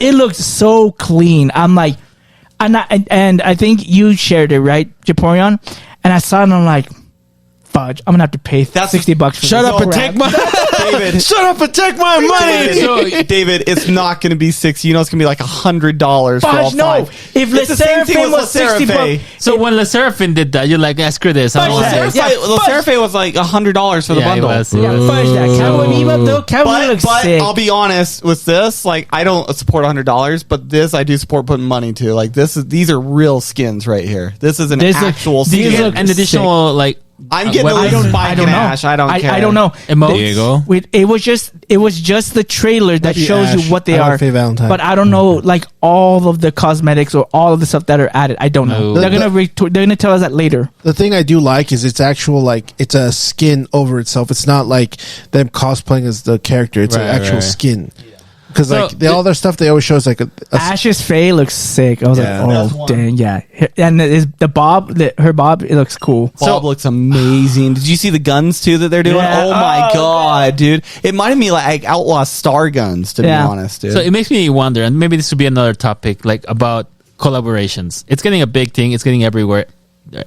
it looks so clean. I'm like, and I think you shared it, right, Japorion? And I saw it and I'm like, fudge, I'm gonna have to pay $60 for Shut this. up and take my David. Shut up and take my money. David, it's not going to be 60. You know, it's going to be like $100 for all Fudge, no. five. If It's the same thing LeSeraphim with was $60, So when LeSeraphim did that, you're like, screw this. I don't want this. LeSeraphim was like $100 for the Yeah, it bundle. was. yeah, fudge that. Cowboy Bebop though, Cowboy looks But sick. I'll be honest with this. Like, I don't support $100, but this I do support putting money to. Like, these are real skins right here. This is an actual these skin. look An additional, like, I'm getting weapon. a little Spike and Ash. I don't care. I don't know. emotes. There you go. It was just the trailer that Maybe shows Ash. you what they I are. would say Valentine. But I don't know, like all of the cosmetics or all of the stuff that are added. I don't know. No. They're gonna tell us that later. The thing I do like is it's actual, like, it's a skin over itself. It's not like them cosplaying as the character. It's an Right, actual right. skin. Because So, all their stuff they always show is like a Ash's Faye looks sick. I was Yeah. like, oh dang, yeah. And her bob, it looks cool. Bob looks amazing. Did you see the guns too that they're doing? Yeah. Oh my Oh, god, dude! It reminded me like Outlaw Star guns, to Yeah. be honest, dude. So it makes me wonder, and maybe this would be another topic, like about collaborations. It's getting a big thing. It's getting everywhere.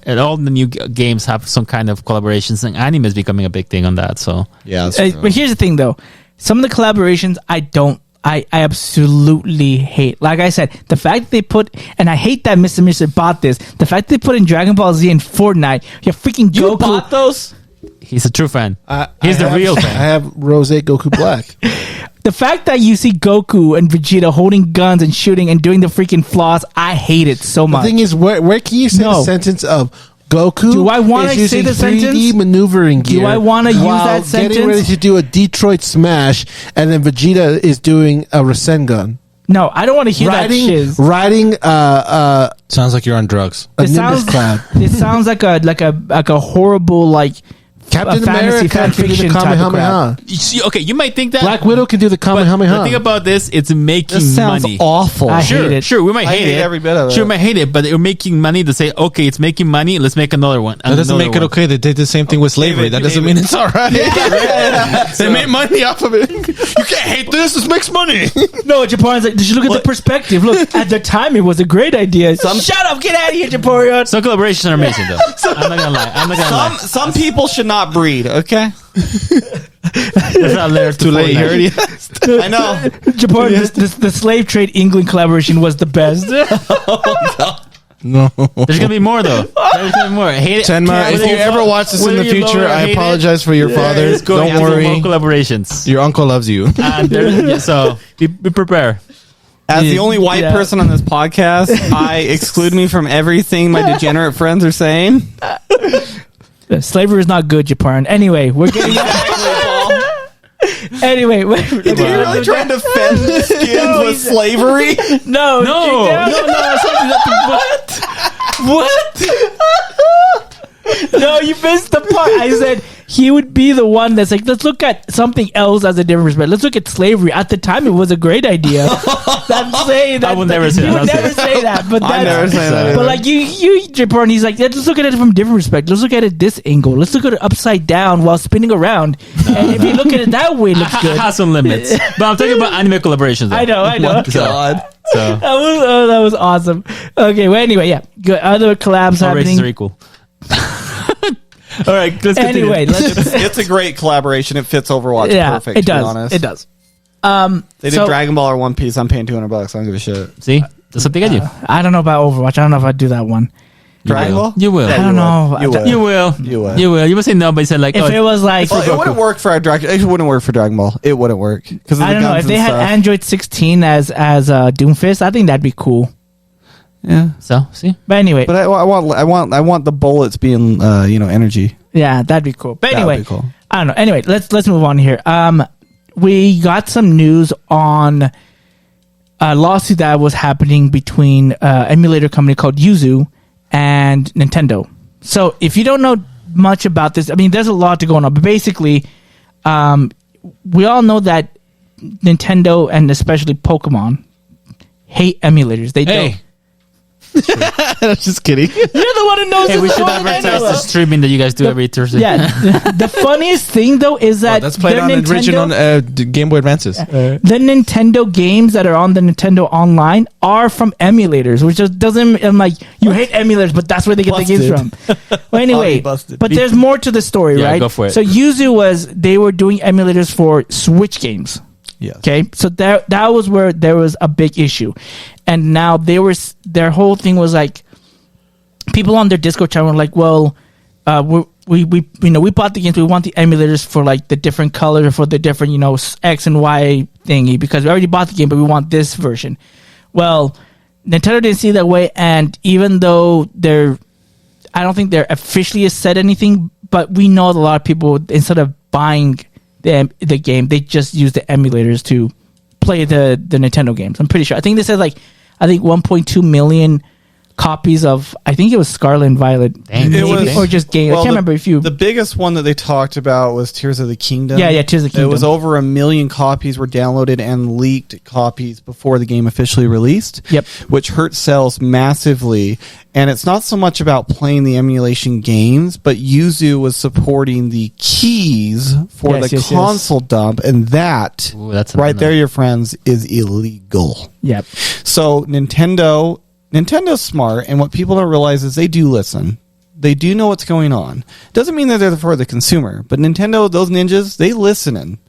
And all the new games have some kind of collaborations, and anime is becoming a big thing on that. So yeah, that's true. But here's the thing, though. Some of the collaborations I absolutely hate. Like I said, the fact that they put, and I hate that Mr. bought this. The fact that they put in Dragon Ball Z and Fortnite, you freaking Goku. bought those? he's a true fan. He's I the have- real I fan. have Rose Goku Black. The fact that you see Goku and Vegeta holding guns and shooting and doing the freaking floss, I hate it so The much. thing is, where can you say No. the sentence of Goku? Do I wanna is say using the 3D sentence? maneuvering gear? Do I wanna use while that getting sentence? ready to do a Detroit smash, and then Vegeta is doing a Rasengan. No, I don't want to hear that shiz. Riding Sounds like you're on drugs. a It Nimbus sounds cloud. it sounds like a horrible like Captain a fantasy America fan can do the fiction type of Kamehameha. You see, okay, you might think that. Black Widow can do the but Kamehameha. the thing about this, it's making This sounds money. awful. I Sure, hate it. sure, we might I hate hate it. every bit of it. Sure, we might hate it, but they're making money to say, okay, it's making money. Let's make another one. That doesn't make it okay. They did the same thing with slavery. That doesn't mean it's all right. They made money off of it. You can't hate this. This makes money. No, Japan's like, did you look at the perspective? Look, at the time, it was a great idea. Shut up, get out of here, Japorion. Some collaborations are amazing, though. I'm not gonna lie. I'm not gonna lie. Some people should not breed. Okay, It's not there Too late. You already. I know. Japorion, the slave trade England collaboration was the best. No. There's gonna be more, though. There's gonna be more. Hate it. Tenma, if you ever watch this in the future, I apologize for your father. It's going Don't to worry. more collaborations. Your uncle loves you. And so be prepared. As the only white Yeah. person on this podcast, I exclude me from everything my degenerate friends are saying. Slavery is not good, Japan. Anyway, we're getting anyway. Did you really try and defend skins with slavery? No, No. What? No, you missed the part. I said he would be the one that's like, let's look at something else as a different perspective. Let's look at slavery. At the time, it was a great idea. That's saying that. I would never say you that. would never say that. But I never say that. But like you, Japan, he's like, let's look at it from a different perspective. Let's look at it this angle. Let's look at it upside down while spinning around. And if you look at it that way, it looks good. Has some limits. But I'm talking about anime collaborations. Though. I know. God. So That was awesome. Okay, well, anyway, yeah, good. Other collabs all races happening. are equal. All right, let's continue. Anyway, It's a great collaboration. It fits Overwatch perfect. it To be does. honest. It does. They did Dragon Ball or One Piece. I'm paying $200. I don't give a shit. See, that's what they got you. I don't know about Overwatch. I don't know if I'd do that one. Dragon Ball? You will. I don't know. You will. You will. You will. You will. You would say no, but you said like, If it was like, Well, it wouldn't work for Dragon. It wouldn't work for Dragon Ball. It wouldn't work because I don't know if they had Android 16 as Doomfist. I think that'd be cool. Yeah. So see, But anyway, But I want the bullets being energy. yeah, that'd be cool. But That anyway, would be cool. I don't know. Anyway, let's move on here. We got some news on a lawsuit that was happening between emulator company called Yuzu and Nintendo. So if you don't know much about this, I mean, there's a lot to go on. But basically, we all know that Nintendo and especially Pokemon hate emulators. They don't. Just kidding. You're the one who knows. hey, we this should more than advertise anyone. the streaming that you guys do every Thursday. Yeah. The funniest thing though is that That's played the on Nintendo, original Game Boy Advances. the Nintendo games that are on the Nintendo Online are from emulators, which just doesn't. I'm like, you hate emulators, but that's where they get the games from. Well, anyway, busted. but there's more to the story, Yeah, right? go for it. So Yuzu they were doing emulators for Switch games. Yes. Okay, so that was where there was a big issue, and now their whole thing was like, people on their Discord channel were like, well, we bought the games, we want the emulators for like the different colors or for the different X and Y thingy because we already bought the game, but we want this version. Well, Nintendo didn't see it that way, and even though I don't think they're officially said anything, but we know that a lot of people, instead of buying the game, they just use the emulators to play the Nintendo games. I'm pretty sure. I think they said 1.2 million copies of, I think it was Scarlet and Violet, Dang. maybe, It was- or just game. I can't remember if you. The biggest one that they talked about was Tears of the Kingdom. Yeah, Tears of the Kingdom. It was over 1 million copies were downloaded and leaked copies before the game officially released. Yep. Which hurt sales massively. And it's not so much about playing the emulation games, but Yuzu was supporting the keys for Yes. console dump, and that Ooh, that's right something there, your friends, is illegal. Yep. So Nintendo's smart, and what people don't realize is they do listen. They do know what's going on. Doesn't mean that they're for the consumer, but Nintendo, those ninjas, they listening.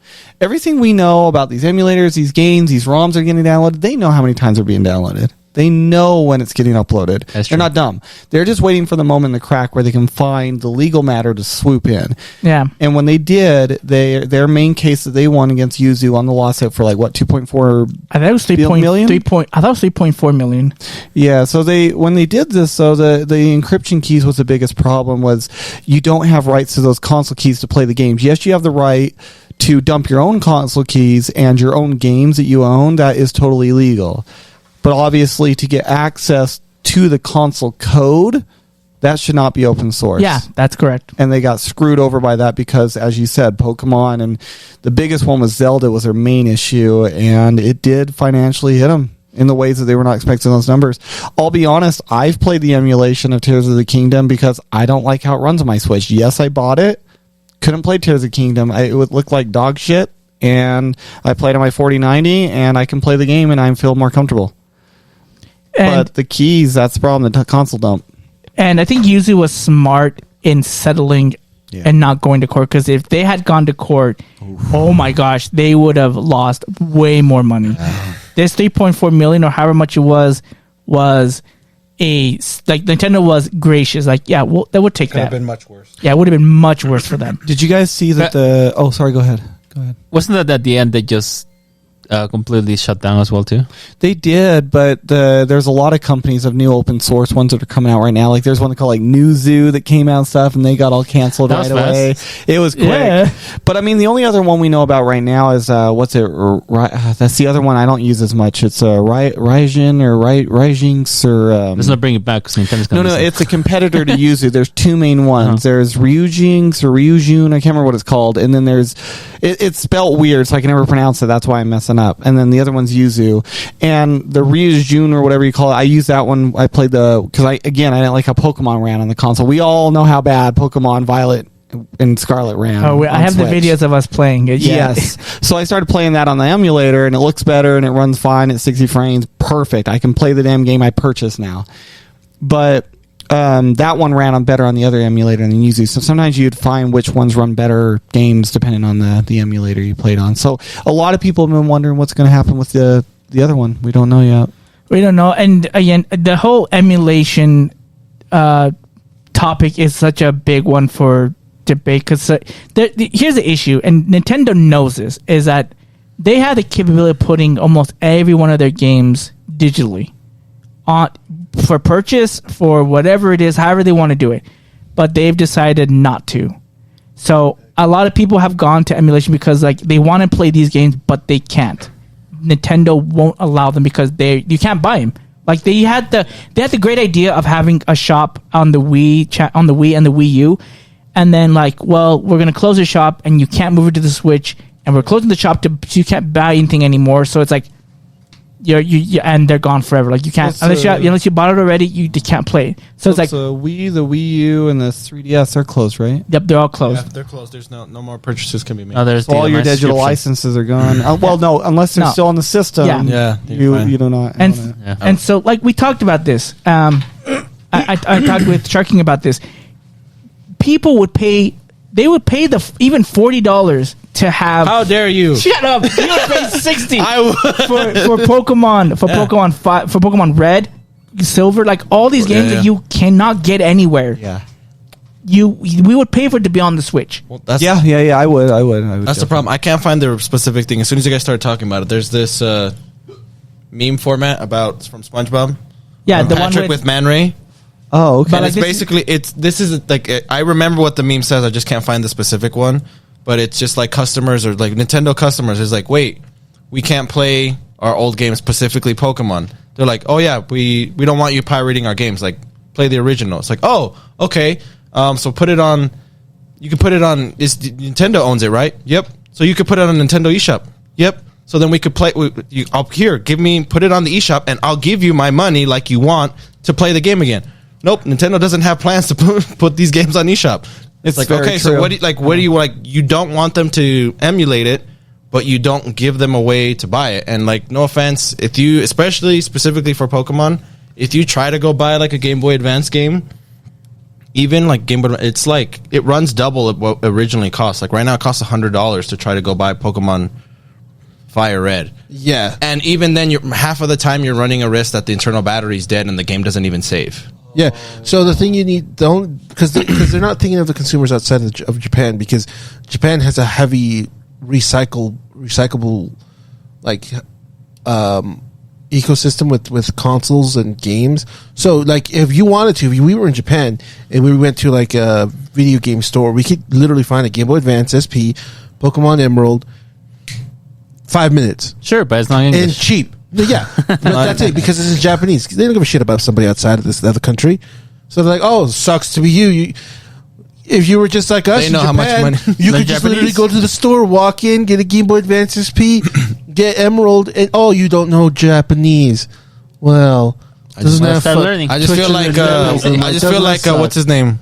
Everything we know about these emulators, these games, these ROMs are getting downloaded, they know how many times they're being downloaded. They know when it's getting uploaded. That's They're true. not dumb. They're just waiting for the moment in the crack where they can find the legal matter to swoop in. Yeah. And when they did, their main case that they won against Yuzu on the lawsuit for 2.4 I thought it was million? 3.4 million. Yeah, so when they did this, so the encryption keys was the biggest problem. Was you don't have rights to those console keys to play the games. Yes, you have the right to dump your own console keys and your own games that you own. That is totally legal. But obviously, to get access to the console code, that should not be open source. Yeah, that's correct. And they got screwed over by that because, as you said, Pokemon and the biggest one was Zelda was their main issue, and it did financially hit them in the ways that they were not expecting those numbers. I'll be honest, I've played the emulation of Tears of the Kingdom because I don't like how it runs on my Switch. Yes, I bought it. Couldn't play Tears of the Kingdom. It would look like dog shit, and I played on my 4090, and I can play the game, and I feel more comfortable. And, But the keys, that's the problem, the console dump. and I think Yuzu was smart in settling and not going to court, because if they had gone to court, oh my gosh, they would have lost way more money. This 3.4 million or however much it was Nintendo was gracious. Yeah, well, they would take Could have that. been much worse. Yeah, it would have been much worse for them. Did you guys see that oh, sorry, go ahead. Wasn't that at the end they just completely shut down as well too? They did, but there's a lot of companies of new open source ones that are coming out right now. Like there's one called Yuzu that came out and stuff, and they got all canceled That was right away. It was quick. Yeah. But I mean, the only other one we know about right now is what's it? That's the other one I don't use as much. It's Raijin or Raijinx or. Let's not bring it back because Nintendo's No, gonna listen. it's a competitor to Yuzu. There's two main ones. There's Ryujinx or Ryujun. I can't remember what it's called. And then there's it's spelled weird, so I can never pronounce it. That's why I'm messing up. And then the other one's Yuzu. And the Ryujun or whatever you call it, I use that one. I played because I didn't like how Pokemon ran on the console. We all know how bad Pokemon Violet and Scarlet ran. I have the videos of us playing it. Yeah. Yes. So I started playing that on the emulator, and it looks better, and it runs fine at 60 frames. Perfect. I can play the damn game I purchased now. But that one ran on better on the other emulator than Yuzu. So sometimes you'd find which ones run better games depending on the emulator you played on. So a lot of people have been wondering what's going to happen with the other one. We don't know yet. We don't know. And again, the whole emulation topic is such a big one for debate because here's the issue, and Nintendo knows this, is that they have the capability of putting almost every one of their games digitally on for purchase, for whatever it is, however they want to do it. But they've decided not to. So a lot of people have gone to emulation because like they want to play these games, but they can't. Nintendo won't allow them because you can't buy them. Like they had the great idea of having a shop on the Wii and the Wii U, and then like, well, we're gonna close the shop and you can't move it to the Switch, and we're closing the shop so you can't buy anything anymore. So it's like you and they're gone forever. Like you can't unless you bought it already, you can't play it. So it's like the Wii U, and the 3DS, they're closed, right? Yep, they're all closed. Yeah, they're closed. There's no more purchases can be made. Oh, there's So all your digital subscription. licenses are gone. Well, no, unless they're No. still on the system. Yeah. You do not. And own it. Yeah. and so like we talked about this. I talked with Sharking about this. People would pay. They would pay even $40 to have. How dare you? Shut up! You would pay $60 I would. for Pokemon for Pokemon Red, Silver, like all these games Yeah. that you cannot get anywhere. Yeah. We would pay for it to be on the Switch. Well, that's Yeah. I would. That's the problem. I can't find the specific thing. As soon as you guys started talking about it, there's this meme format from SpongeBob. Yeah, the Patrick one with Man Ray. Oh, okay. But And like it's this basically this is like I remember what the meme says. I just can't find the specific one. But it's just like customers or like Nintendo customers is like, wait, we can't play our old games, specifically Pokemon. They're like, oh yeah, we don't want you pirating our games. Like, play the original. It's like, oh, okay. So put it on. You can put it on. Nintendo owns it, right? Yep. So you could put it on Nintendo eShop. Yep. So then we could play. Put it on the eShop, and I'll give you my money like you want to play the game again. Nope, Nintendo doesn't have plans to put these games on eShop. It's like, very okay, true. so what do you like? You don't want them to emulate it, but you don't give them a way to buy it. And like, no offense, if you, especially specifically for Pokemon, if you try to go buy like a Game Boy Advance game, even like Game Boy, it's like it runs double of what originally cost. Like right now, it costs $100 to try to go buy Pokemon Fire Red. Yeah. And even then, half of the time you're running a risk that the internal battery is dead and the game doesn't even save. Yeah. So the thing you need because they're not thinking of the consumers outside of Japan, because Japan has a heavy recyclable like ecosystem with consoles and games. So like if you wanted to, if we were in Japan and we went to like a video game store, we could literally find a Game Boy Advance SP, Pokemon Emerald, 5 minutes. Sure, but it's not English. And cheap. Yeah, but that's it, because this is Japanese. They don't give a shit about somebody outside of this other country. So they're like, "Oh, sucks to be you." If you were just like us, They in know how much Japan, money- you The could just literally Japanese? go to the store, walk in, get a Game Boy Advance SP, get Emerald, and you don't know Japanese. Well, doesn't that start fuck- learning. I just feel Twitching like their nose and doesn't that suck? what's his name?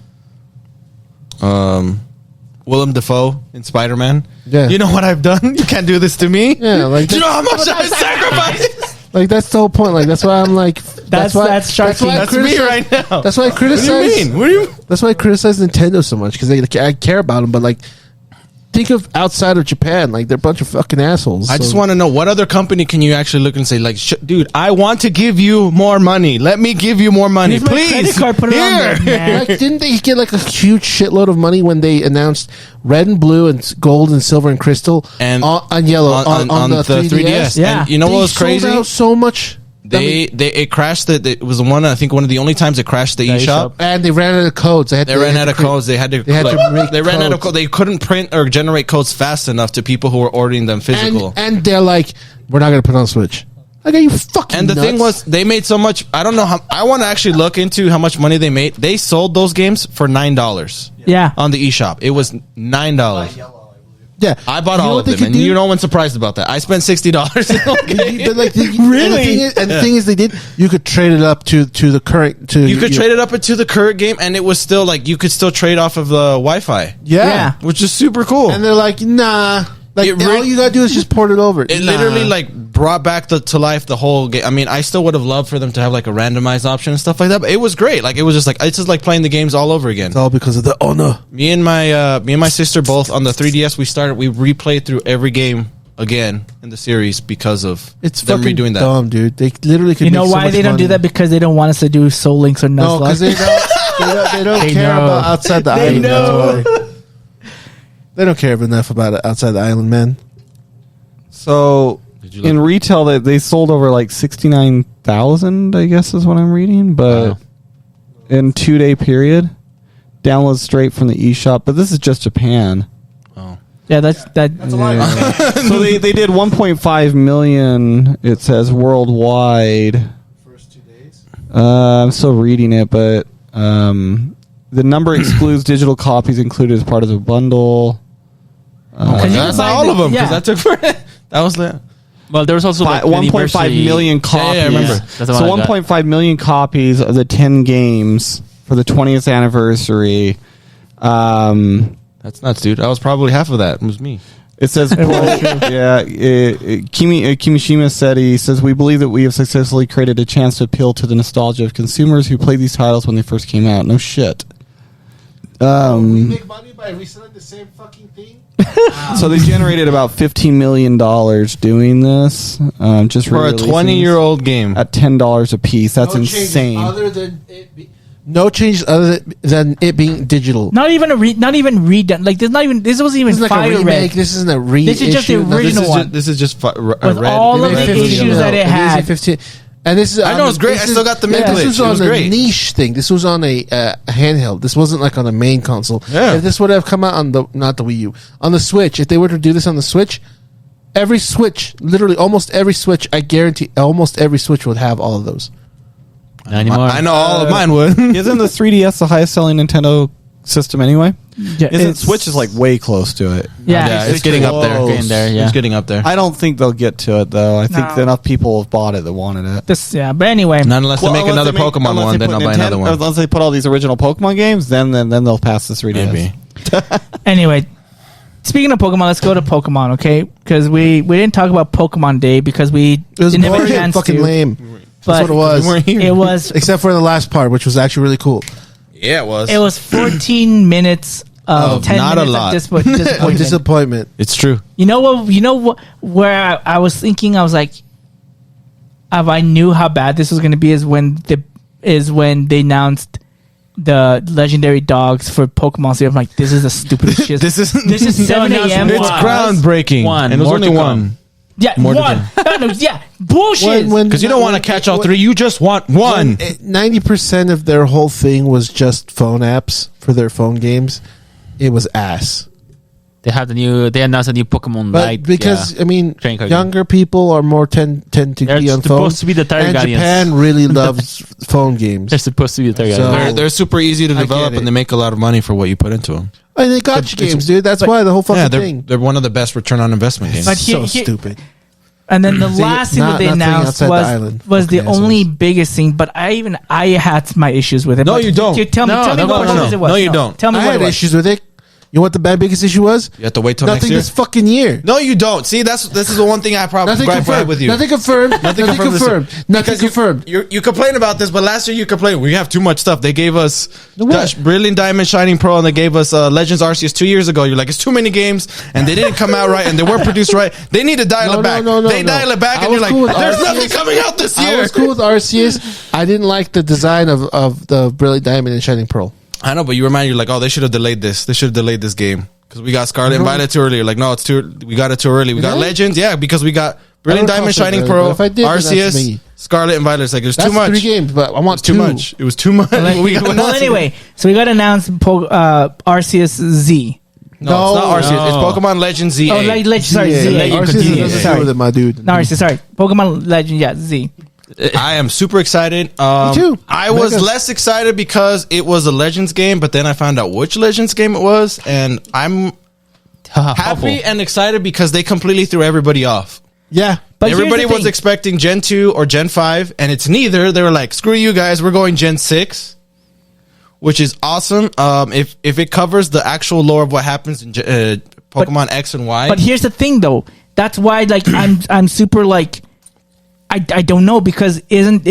Willem Dafoe in Spider-Man. Yeah. You know what I've done? You can't do this to me. Yeah, like Do you know how much I sacrificed? like that's the whole point. Like that's why I'm like That's Shark King. That's me right now. That's why I What do criticize. you mean? What do you? That's why I criticize Nintendo so much, because I care about them, but like, think of outside of Japan, like they're a bunch of fucking assholes. I just So- want to know, what other company can you actually look and say, like, dude, I want to give you more money. Let me give you more money, Here's my please. credit card, put it on there, man. Like, didn't they get like a huge shitload of money when they announced red and blue and gold and silver and crystal And on yellow on the 3DS? Yeah. And you know They what was crazy? sold out so much. It crashed. It was one of the only times it crashed the eShop. And they ran out of codes. They Ran out of codes. They had to. They had to make They ran out of codes. codes. They couldn't print or generate codes fast enough to people who were ordering them physical. And they're like, we're not going to put it on Switch. Like, are you fucking And the nuts? thing was, they made so much. I don't know how. I want to actually look into how much money they made. They sold those games for $9 Yeah. on the eShop. It was $9. yeah, I bought You know all what of they them, could and do? no one's surprised about that. I spent $60. But like, Really? And the thing is, they did. You could trade it up to the current. You could trade it up into the current game, and it was still like you could still trade off of the Wi-Fi, Yeah. Yeah. which is super cool. And they're like, nah. Like all you gotta do is just port it over. It literally like brought back to life the whole game. I mean, I still would have loved for them to have like a randomized option and stuff like that. But it was great. Like it was just like it's just like playing the games all over again. It's all because of the honor. Me and my sister both on the 3DS. We replayed through every game again in the series because of It's them fucking redoing that. dumb, dude. They literally could. You know make so why much they don't money. do that? Because they don't want us to do Soul Links or No, because Nuzlocke. they don't They care know. about outside the They island. know. That's why. They don't care enough about it outside the island, man. So you look- in retail, they sold over like 69,000, I guess is what I'm reading. But Wow. in 2-day period, downloads straight from the eShop. But this is just Japan. Yeah, that's a lot. So they did 1.5 million. It says worldwide. First 2 days. I'm still reading it, but the number excludes digital copies included as part of the bundle. Because you That's can not buy all the- of them because yeah. that took for that was the. Well, there was also like 1.5 million copies. Yeah, I remember. That's the So one I got. 1.5 million copies of the 10 games for the 20th anniversary. That's nuts, dude. I was probably half of that. It was me. It says, Kimishima said, he says, we believe that we have successfully created a chance to appeal to the nostalgia of consumers who played these titles when they first came out. No shit. We make money by reselling the same fucking thing. So they generated about $15 million doing this. Just For a re-releasing 20-year-old game. at $10 a piece. That's insane. Other than no changes other than it being digital. Not even redone. Like there's not even this wasn't even This is like a Fire remake. Red. This isn't a reissue. This is just the original one. This is just a With red. all of They the made 15 issues that it mil. had. 15. And this is I know, it's great. I still got the mid This glitch. was It on was a great. niche thing. This was on a handheld. This wasn't like on a main console. Yeah. If this would have come out on not the Wii U, on the Switch, if they were to do this on the Switch, every Switch, literally almost every Switch, I guarantee almost every Switch would have all of those. Not anymore. I know all of mine would. Isn't the 3DS the highest selling Nintendo system anyway? Yeah, Isn't it's- Switch is like way close to it? Yeah. Yeah, it's getting up there. Close. Getting there, yeah. It's getting up there. I don't think they'll get to it though. I think No. enough people have bought it that wanted it. This but anyway. Not unless they make Unless another they make- Pokemon unless one, they then put I'll buy another one. Unless they put all these original Pokemon games, then they'll pass this 3DS. Maybe. Anyway, speaking of Pokemon, let's go to Pokemon, okay? Because we didn't talk about Pokemon Day because we It was didn't have a boring and chance fucking to. lame. But That's what it was. We weren't here. It was Except for the last part, which was actually really cool. Yeah, it was. it was 14 minutes of Of 10 not a minutes lot. of disappointment. Disappointment. It's true. You know what? Where I was thinking, I was like, if I knew how bad this was going to be, is when they announced the legendary dogs for Pokemon. So I'm like, this is the stupidest shit. This is 7 a.m. It's for us. groundbreaking. One. And it was More only to one. come. Yeah, More to one. No, yeah, bullshit. Because you don't want to catch all three. You just want one. 90% of their whole thing was just phone apps for their phone games. It was ass. They announced a new Pokemon But Light. because I mean, Train card younger people are more tend to They're be on supposed phones. to be the target and audience. Japan really loves phone games. they're supposed to be the target. So- audience. They're super easy to I develop get it. and they make a lot of money for what you put into them. And they gotcha games, dude. That's why the whole fucking Yeah, thing. they're one of the best return on investment games. But so here- stupid. And then the last thing that they nothing announced outside the island. was the Okay, only assholes. biggest thing. But I had my issues with it. No, But you don't. Tell me No, what no. it was. No, you don't. Tell me I what it had was. issues with it. You know what the biggest issue was? You have to wait till Nothing next year. this fucking year. No, you don't. See, this is the one thing I probably Nothing gripe I confirmed. with you. Nothing confirmed. Nothing confirmed. Nothing Because you- confirmed. You complain about this, but last year you complained we have too much stuff. They gave us What? Brilliant Diamond Shining Pearl, and they gave us Legends Arceus 2 years ago. You're like, it's too many games, and they didn't come out right, and they weren't produced right. They need to dial it back. They dial it back, I and you're was like, cool with there's Arceus. nothing coming out this I year. was cool with Arceus. I didn't like the design of the Brilliant Diamond and Shining Pearl. I know, but you remind you like, oh, they should have delayed this. They should have delayed this game because we got Scarlet and Violet too early. You're like, no, it's too. We got it too early. We got Really? Legends, yeah, because we got Brilliant I don't Diamond, know if Shining it's Pearl, early, but if I did, then that's Arceus, me. Scarlet and Violet. It's like it was That's too much. 3 games, but I want It's too much. It was too much. We got Well, nothing. anyway, so we got announced Arceus Z. No, it's not Arceus. It's Pokemon Legends ZA. Oh, sorry, Z. Legend Arceus continues. doesn't do Sorry. with it, my dude. No, Arceus, sorry. Pokemon Legend, yeah, Z. I am super excited. Me too. I was Mega. less excited because it was a Legends game, but then I found out which Legends game it was, and I'm happy and excited because they completely threw everybody off. Yeah. But here's Everybody the was thing. expecting Gen 2 or Gen 5, and it's neither. They were like, screw you guys, we're going Gen 6, which is awesome. If it covers the actual lore of what happens in Pokemon X and Y. But here's the thing, though. That's why, like, I'm super like, I don't know, because didn't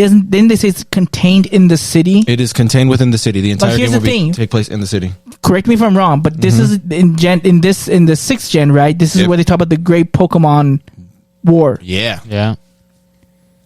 they say it's contained in the city? It is contained within the city. The entire here's game will the thing. take place in the city. Correct me if I'm wrong, but this is in the 6th gen, right? This is Yep. where they talk about the Great Pokemon War. Yeah. Yeah.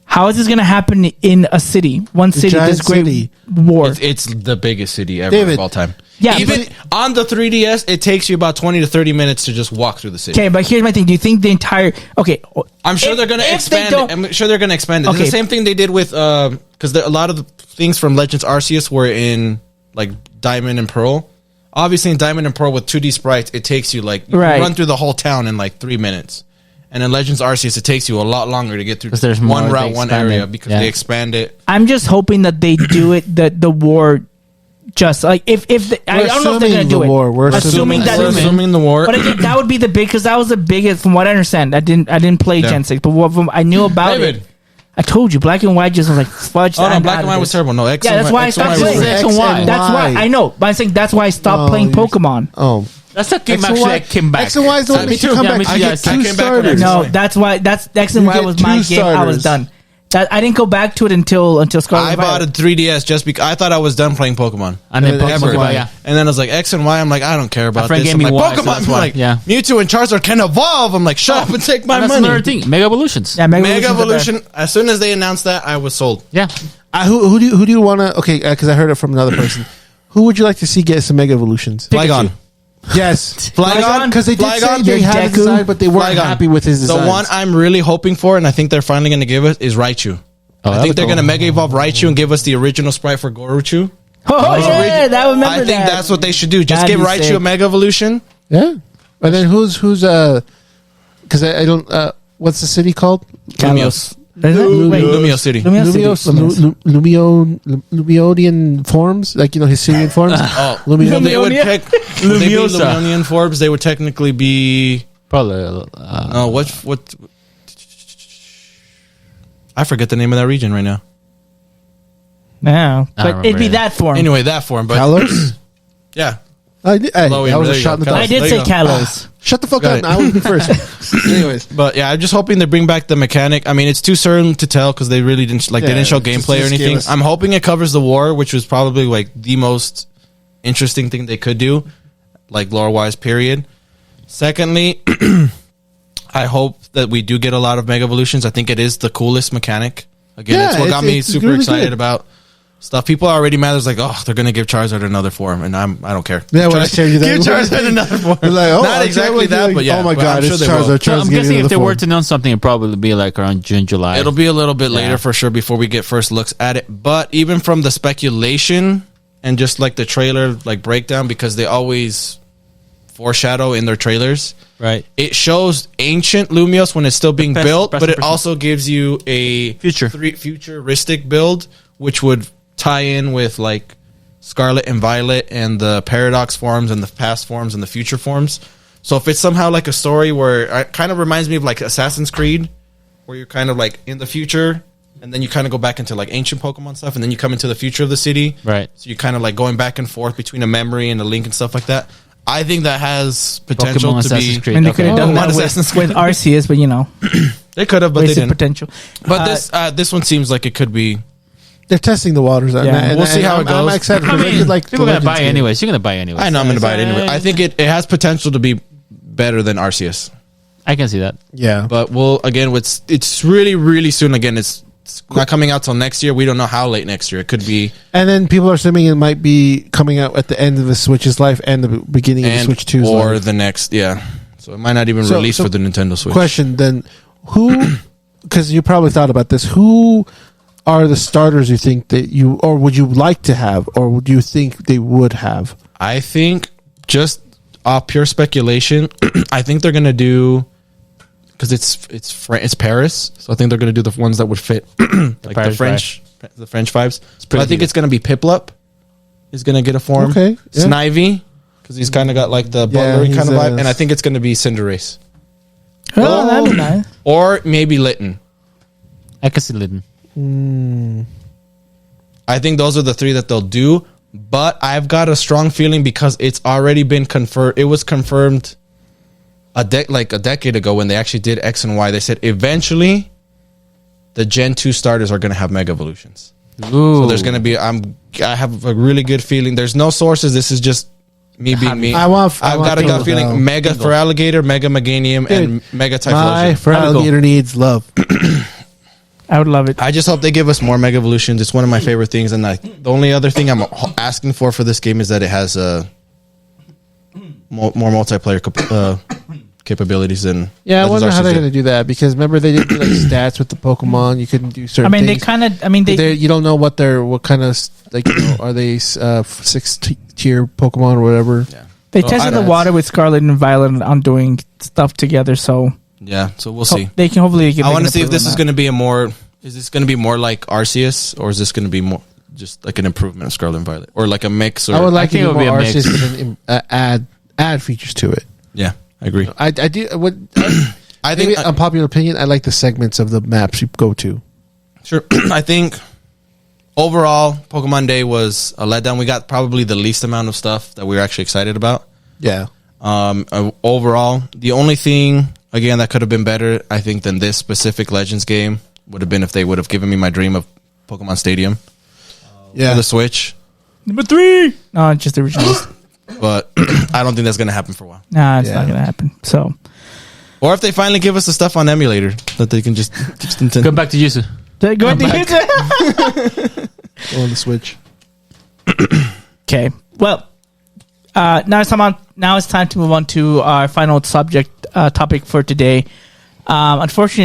How is this going to happen in a city? One city, giant this great city. war. It's the biggest city ever David. of all time. Yeah, Even but- on the 3DS, it takes you about 20 to 30 minutes to just walk through the city. Okay, but here's my thing. Do you think the entire... Okay. I'm sure if- they're going to if they expand don't- it. I'm sure they're going to expand it. It's Okay. the same thing they did with... Because a lot of the things from Legends Arceus were in, like, Diamond and Pearl. Obviously, in Diamond and Pearl with 2D sprites, it takes you, like... You Right. can run through the whole town in, like, 3 minutes. And in Legends Arceus, it takes you a lot longer to get through 'Cause there's one more, route, they one expand area, it. because Yeah. they expand it. I'm just hoping that they do it, the war... Just like if I don't know if they're gonna assuming do the it. war. We're assuming that. We're assuming the war. But again, that would be the big, because that was the biggest. From what I understand, I didn't play Yeah. Gen 6, but what from I knew about David. it. I told you, Black and White just was like fudge. Oh, no, I'm Black out and of White was this. terrible. No, X Yeah, and that's Y- why I X and stopped Y playing. was- X and Y. That's why I know, but I'm saying that's why I stopped playing Pokemon. Oh, That's the game X and actually Y that came back. X and Y is the one Me that makes you too. come Yeah, back. me too. I Yeah, get I two came back on starters. X and No, Y. that's why X and You Y get was my two game. I was starters. done. That I didn't go back to it until Scarlet. I bought a 3DS just because I thought I was done playing Pokemon. And then And then Pokemon, X, yeah. And then I was like, X and Y. I'm like, I don't care about friend this. gave I'm me like, Y, so Pokemon. that's I'm why, like, yeah. Mewtwo and Charizard can evolve. I'm like, shut up and take my And that's money. another thing. Mega Evolutions. Yeah, Mega Mega Evolution's the best. Evolution. As soon as they announced that, I was sold. Yeah. Who do you want to? Okay, because I heard it from another person. Who would you like to see get some Mega Evolutions? Flygon. Yes, Flygon. because they did say Flygon. they had a Deku. design, but they weren't Flygon. happy with his design. The one I'm really hoping for, and I think they're finally going to give us, is Raichu. Oh, I that'd think be they're cool. going to Mega Evolve Raichu and give us the original sprite for Goruchu. Oh yeah, that remember I think that. that's what they should do. Just That'd give be Raichu sick. a Mega Evolution. Yeah, and then who's because I don't what's the city called? Kalos. Wait, Lumio City. Lumionian forms, like his Syrian forms. Oh, Lumio- they would Lumionia? pick. Would they be Lumiosa. Lumionian Forbes? They would technically be. Probably. What? I forget the name of that region right now. No, I but don't it'd be remember that form. Anyway, that form, but Kalos. yeah. I did. Hey, Low that was there a you shot in the go. dark. I did There say you go. Kalos. Shut the fuck Got up! it. Now I would be first. Anyways, But yeah, I'm just hoping they bring back the mechanic. I mean, it's too soon to tell because they really didn't they Yeah, didn't show just gameplay or give anything. us- I'm hoping it covers the war, which was probably like the most interesting thing they could do, like lore wise. Period. Secondly, I hope that we do get a lot of Mega Evolutions. I think it is the coolest mechanic. Again, Yeah, it's what got me it's super really excited good. about stuff. People are already mad. It's like, oh, they're gonna give Charizard another form, and I don't care. yeah, when I tell you that, Give Charizard another form. They're like, oh, Not I exactly can't wait that, to- but yeah. Oh my but god, I'm sure it's they will. Charizard. I'm Charizard's guessing getting if they another were form. to announce something, it'd probably be like around June, July. It'll be a little bit later Yeah. for sure before we get first looks at it. But even from the speculation and just like the trailer like breakdown, because they always foreshadow in their trailers, right. it shows ancient Lumios when it's still being Best- built, best but it impression. also gives you a futuristic build, which would tie in with like Scarlet and Violet and the Paradox forms and the past forms and the future forms. So if it's somehow like a story where it kind of reminds me of like Assassin's Creed, where you're kind of like in the future and then you kind of go back into like ancient Pokemon stuff and then you come into the future of the city. Right. So you're kind of like going back and forth between a memory and a link and stuff like that. I think that has potential Pokemon to Assassin's be. Creed. And they Okay. could have done Pokemon that Assassin's with Arceus, but They could have, but they wasted didn't. potential. But this one seems like it could be. They're testing the waters. Yeah. We'll see how it I'm goes. excited. I because I mean, did like people the are gonna buy it Legends game. anyways. You're gonna buy it anyways. I know I'm going to buy it anyway. I think it has potential to be better than Arceus. I can see that. Yeah, But it's really, really soon. Again, it's not coming out till next year. We don't know how late next year. It could be. and then people are assuming it might be coming out at the end of the Switch's life and the beginning of the Switch 2's or life. the next, yeah. So it might not even So- release so for the Nintendo Switch. Question then, who? Because you probably thought about this. Who are the starters you think that you, or would you like to have, or would you think they would have? I think just off pure speculation, I think they're gonna do because it's Paris, so I think they're gonna do the ones that would fit like the Paris French vibes. So pretty I think good. it's gonna be Piplup is gonna get a form. Okay, yeah. Snivy because he's kind of got like the Yeah, butlery he's kind of a- vibe, and I think it's gonna be Cinderace Oh, that'd be nice. or maybe Litten. I can see Litten. I think those are the three that they'll do. But I've got a strong feeling because it's already been confirmed. It was confirmed a decade ago when they actually did X and Y, they said eventually the Gen 2 starters are going to have Mega Evolutions. Ooh. So there's going to be, I have a really good feeling. There's no sources. This is just me being me. I've got a gut feeling. Mega for Alligator, Mega Meganium, and Mega Typhlosion. For Alligator needs love. I would love it. I just hope they give us more Mega Evolutions. It's one of my favorite things. And the only other thing I'm asking for this game is that it has more multiplayer capabilities than. Yeah, I Legends wonder how Arceus they're did. going to do that, because remember they did like stats with the Pokemon. You couldn't do certain. I mean, things. they kind of. I mean, they. You don't know what kind of like are they 6-tier Pokemon or whatever. Yeah. They tested the water with Scarlet and Violet on doing stuff together, so Yeah, so we'll see. they can hopefully. I want to see if this is going to be is this going to be more like Arceus, or is this going to be more just like an improvement of Scarlet and Violet, or like a mix? Or I would like think to it would be more a mix. Arceus and add features to it. Yeah, I agree. I do. I Maybe think unpopular opinion. I like the segments of the maps you go to. sure. I think overall, Pokemon Day was a letdown. We got probably the least amount of stuff that we were actually excited about. Yeah. Overall, the only thing again that could have been better, I think, than this specific Legends game would have been if they would have given me my dream of Pokemon Stadium for Yeah. the Switch. number 3. No, just the originals. But I don't think that's going to happen for a while. Nah, it's Yeah. not gonna happen. So Or if they finally give us the stuff on emulator that they can just Go back to Yuzu. go ahead. On the Switch. Okay. Well, now it's time to move on to our final topic for today. Unfortunately,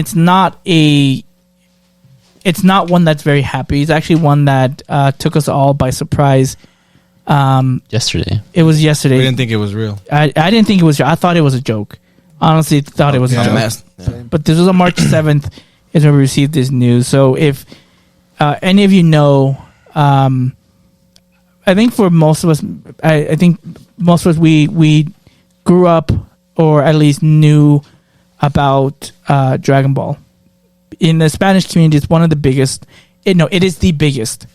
it's not one that's very happy. It's actually one that took us all by surprise. Yesterday. It was yesterday. We didn't think it was real. I didn't think it was. I thought it was a joke. Honestly, thought it was a joke. But this was on March 7th is when we received this news. So if any of you know, I think for most of us, I think most of us, we grew up or at least knew about Dragon Ball. In the Spanish community, it's one of the biggest. It is the biggest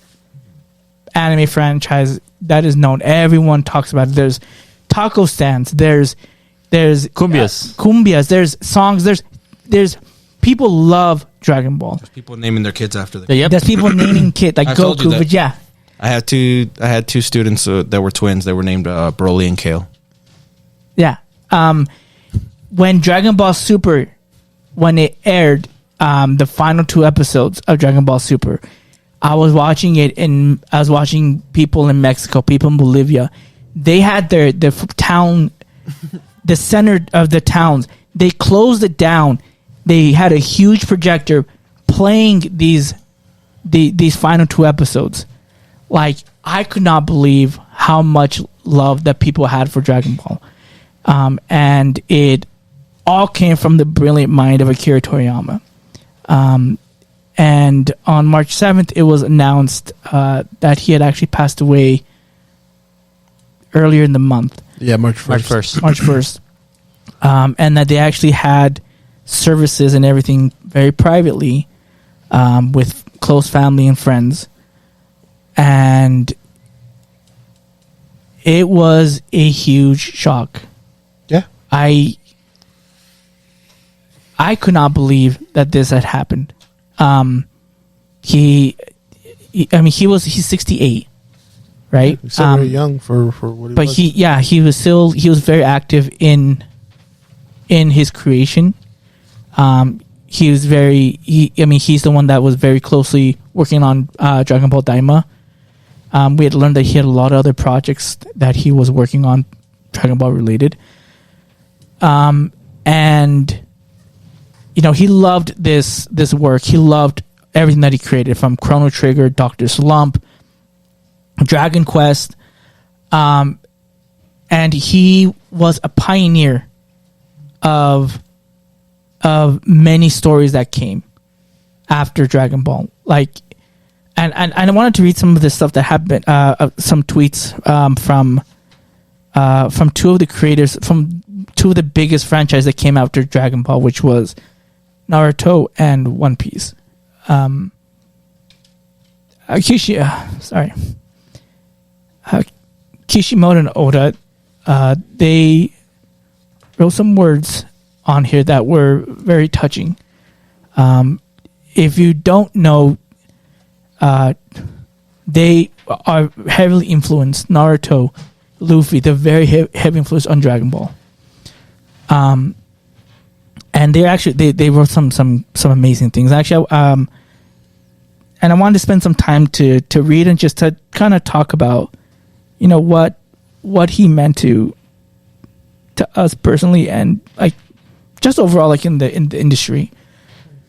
anime franchise that is known. Everyone talks about it. There's taco stands. There's cumbias. There's songs. There's people love Dragon Ball. People naming their kids after them. Yep. There's people naming kids like I've told you Goku. that. But yeah, I had two students that were twins. They were named Broly and Kale. yeah. When Dragon Ball Super, when it aired, the final 2 episodes of Dragon Ball Super, I was watching it, and I was watching people in Mexico, people in Bolivia. They had their town, the center of the towns. They closed it down. They had a huge projector playing these final 2 episodes. Like, I could not believe how much love that people had for Dragon Ball, and it all came from the brilliant mind of Akira Toriyama. And on March 7th, it was announced that he had actually passed away earlier in the month. Yeah, March 1st. March 1st. March 1st. And that they actually had services and everything very privately with close family and friends. And it was a huge shock. Yeah. I could not believe that this had happened. He's 68, right? He's still very young for what he But was. he was very active in his creation. He's the one that was very closely working on Dragon Ball Daima. We had learned that he had a lot of other projects that he was working on, Dragon Ball related. And he loved this work. He loved everything that he created, from Chrono Trigger, Dr. Slump, Dragon Quest. And he was a pioneer of many stories that came after Dragon Ball. Like, and I wanted to read some of the stuff that happened, some tweets from 2 of the creators, from 2 of the biggest franchises that came after Dragon Ball, which was Naruto and One Piece. Kishimoto and Oda, they wrote some words on here that were very touching. If you don't know, they are heavily influenced. Naruto, Luffy, they're very heavy influence on Dragon Ball. And they wrote some amazing things. Actually, and I wanted to spend some time to read and just to kind of talk about, what he meant to us personally and like just overall like in the industry.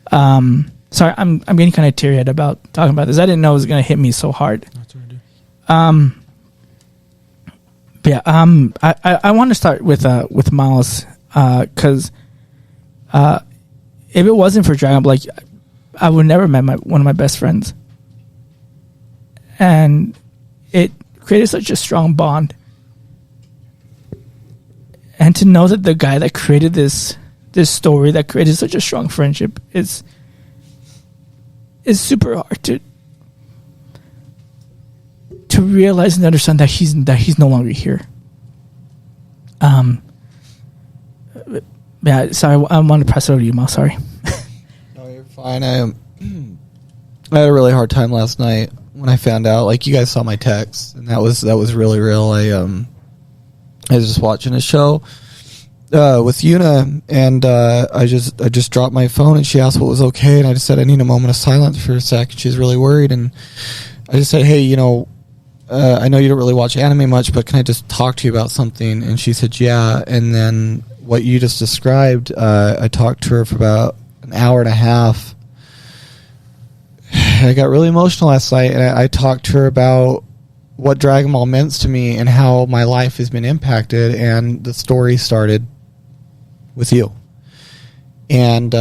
Sorry, I'm getting kind of teary-eyed about talking about this. I didn't know it was going to hit me so hard. That's what I do. But yeah, I want to start with Miles because if it wasn't for Dragon Ball, like I would never met one of my best friends, and it created such a strong bond. And to know that the guy that created this story, that created such a strong friendship, is super hard to realize and understand that he's no longer here. Yeah, sorry, I want to pass it over to you, Mal. Sorry. No, you're fine. I had a really hard time last night when I found out. Like, you guys saw my text, and that was really real. I was just watching a show with Yuna, and I just dropped my phone, and she asked what was okay, and I just said I need a moment of silence for a sec. She's really worried, and I just said, hey, I know you don't really watch anime much, but can I just talk to you about something? And she said, yeah. And then what you just described, I talked to her for about an hour and a half. I got really emotional last night, and I talked to her about what Dragon Ball meant to me and how my life has been impacted, and the story started with you. And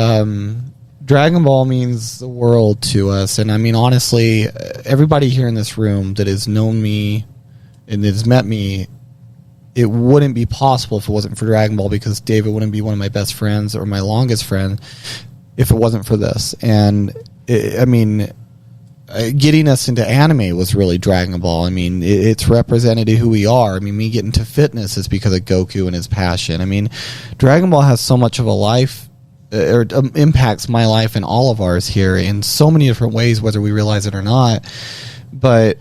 Dragon Ball means the world to us, and I mean, honestly, everybody here in this room that has known me and that has met me, it wouldn't be possible if it wasn't for Dragon Ball, because David wouldn't be one of my best friends or my longest friend if it wasn't for this. And getting us into anime was really Dragon Ball. I mean, it's represented who we are. I mean, me getting to fitness is because of Goku and his passion. I mean, Dragon Ball has so much of a life, or impacts my life and all of ours here in so many different ways, whether we realize it or not. But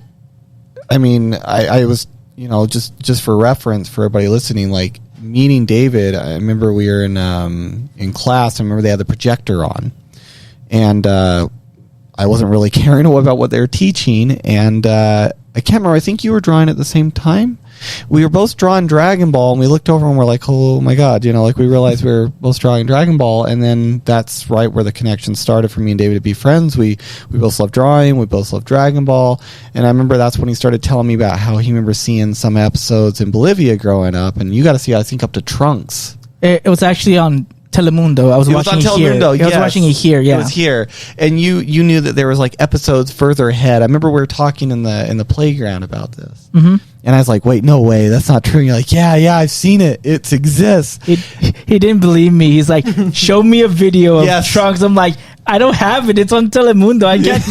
I mean, I was, just for reference for everybody listening, like meeting David, I remember we were in class. I remember they had the projector on, and I wasn't really caring about what they were teaching, and I can't remember. I think you were drawing at the same time. We were both drawing Dragon Ball, and we looked over and we're like, oh my god, like we realized we were both drawing Dragon Ball, and then that's right where the connection started for me and David to be friends. We both love drawing, we both love Dragon Ball, and I remember that's when he started telling me about how he remembers seeing some episodes in Bolivia growing up, and you got to see, I think, up to Trunks. It was actually on Telemundo. I was watching it here. I was watching it here. Yeah, it was here, and you knew that there was like episodes further ahead. I remember we were talking in the playground about this, and I was like, "Wait, no way, that's not true." And you're like, "Yeah, I've seen it. It exists." He didn't believe me. He's like, "Show me a video of Trunks." I'm like, "I don't have it. It's on Telemundo. I get."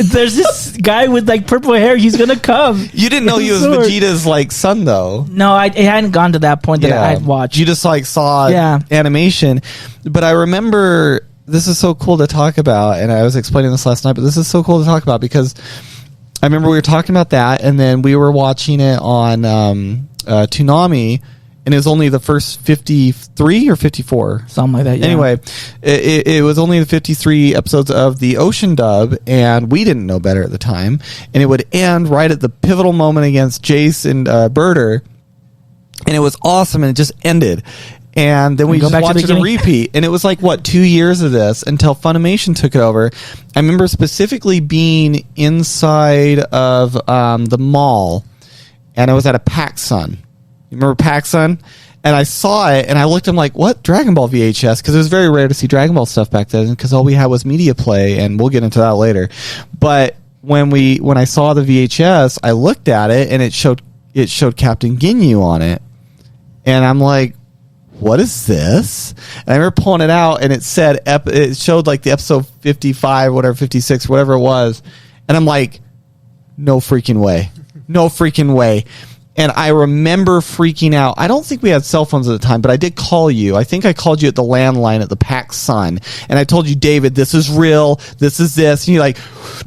There's this guy with like purple hair. He's gonna come. You didn't know he was Vegeta's like son, though. No, it hadn't gone to that point that I had watched. You just like saw animation. But I remember, this is so cool to talk about, and I was explaining this last night. But this is so cool to talk about because I remember we were talking about that, and then we were watching it on Toonami. And it was only the first 53 or 54. Something like that, yeah. Anyway, it was only the 53 episodes of the Ocean dub, and we didn't know better at the time. And it would end right at the pivotal moment against Jace and Birder. And it was awesome, and it just ended. And then we just watched it on repeat. And it was like, 2 years of this until Funimation took it over. I remember specifically being inside of the mall, and I was at a PacSun. You remember PacSun? And I saw it, and I looked at him like, what? Dragon Ball VHS? Because it was very rare to see Dragon Ball stuff back then, because all we had was Media Play, and we'll get into that later. But when I saw the VHS, I looked at it, and it showed Captain Ginyu on it. And I'm like, what is this? And I remember pulling it out, and it said, it showed like the episode 55, whatever, 56, whatever it was. And I'm like, no freaking way. No freaking way. And I remember freaking out. I don't think we had cell phones at the time, but I did call you. I think I called you at the landline at the PAX Sun. And I told you, David, this is real. This is this. And you're like,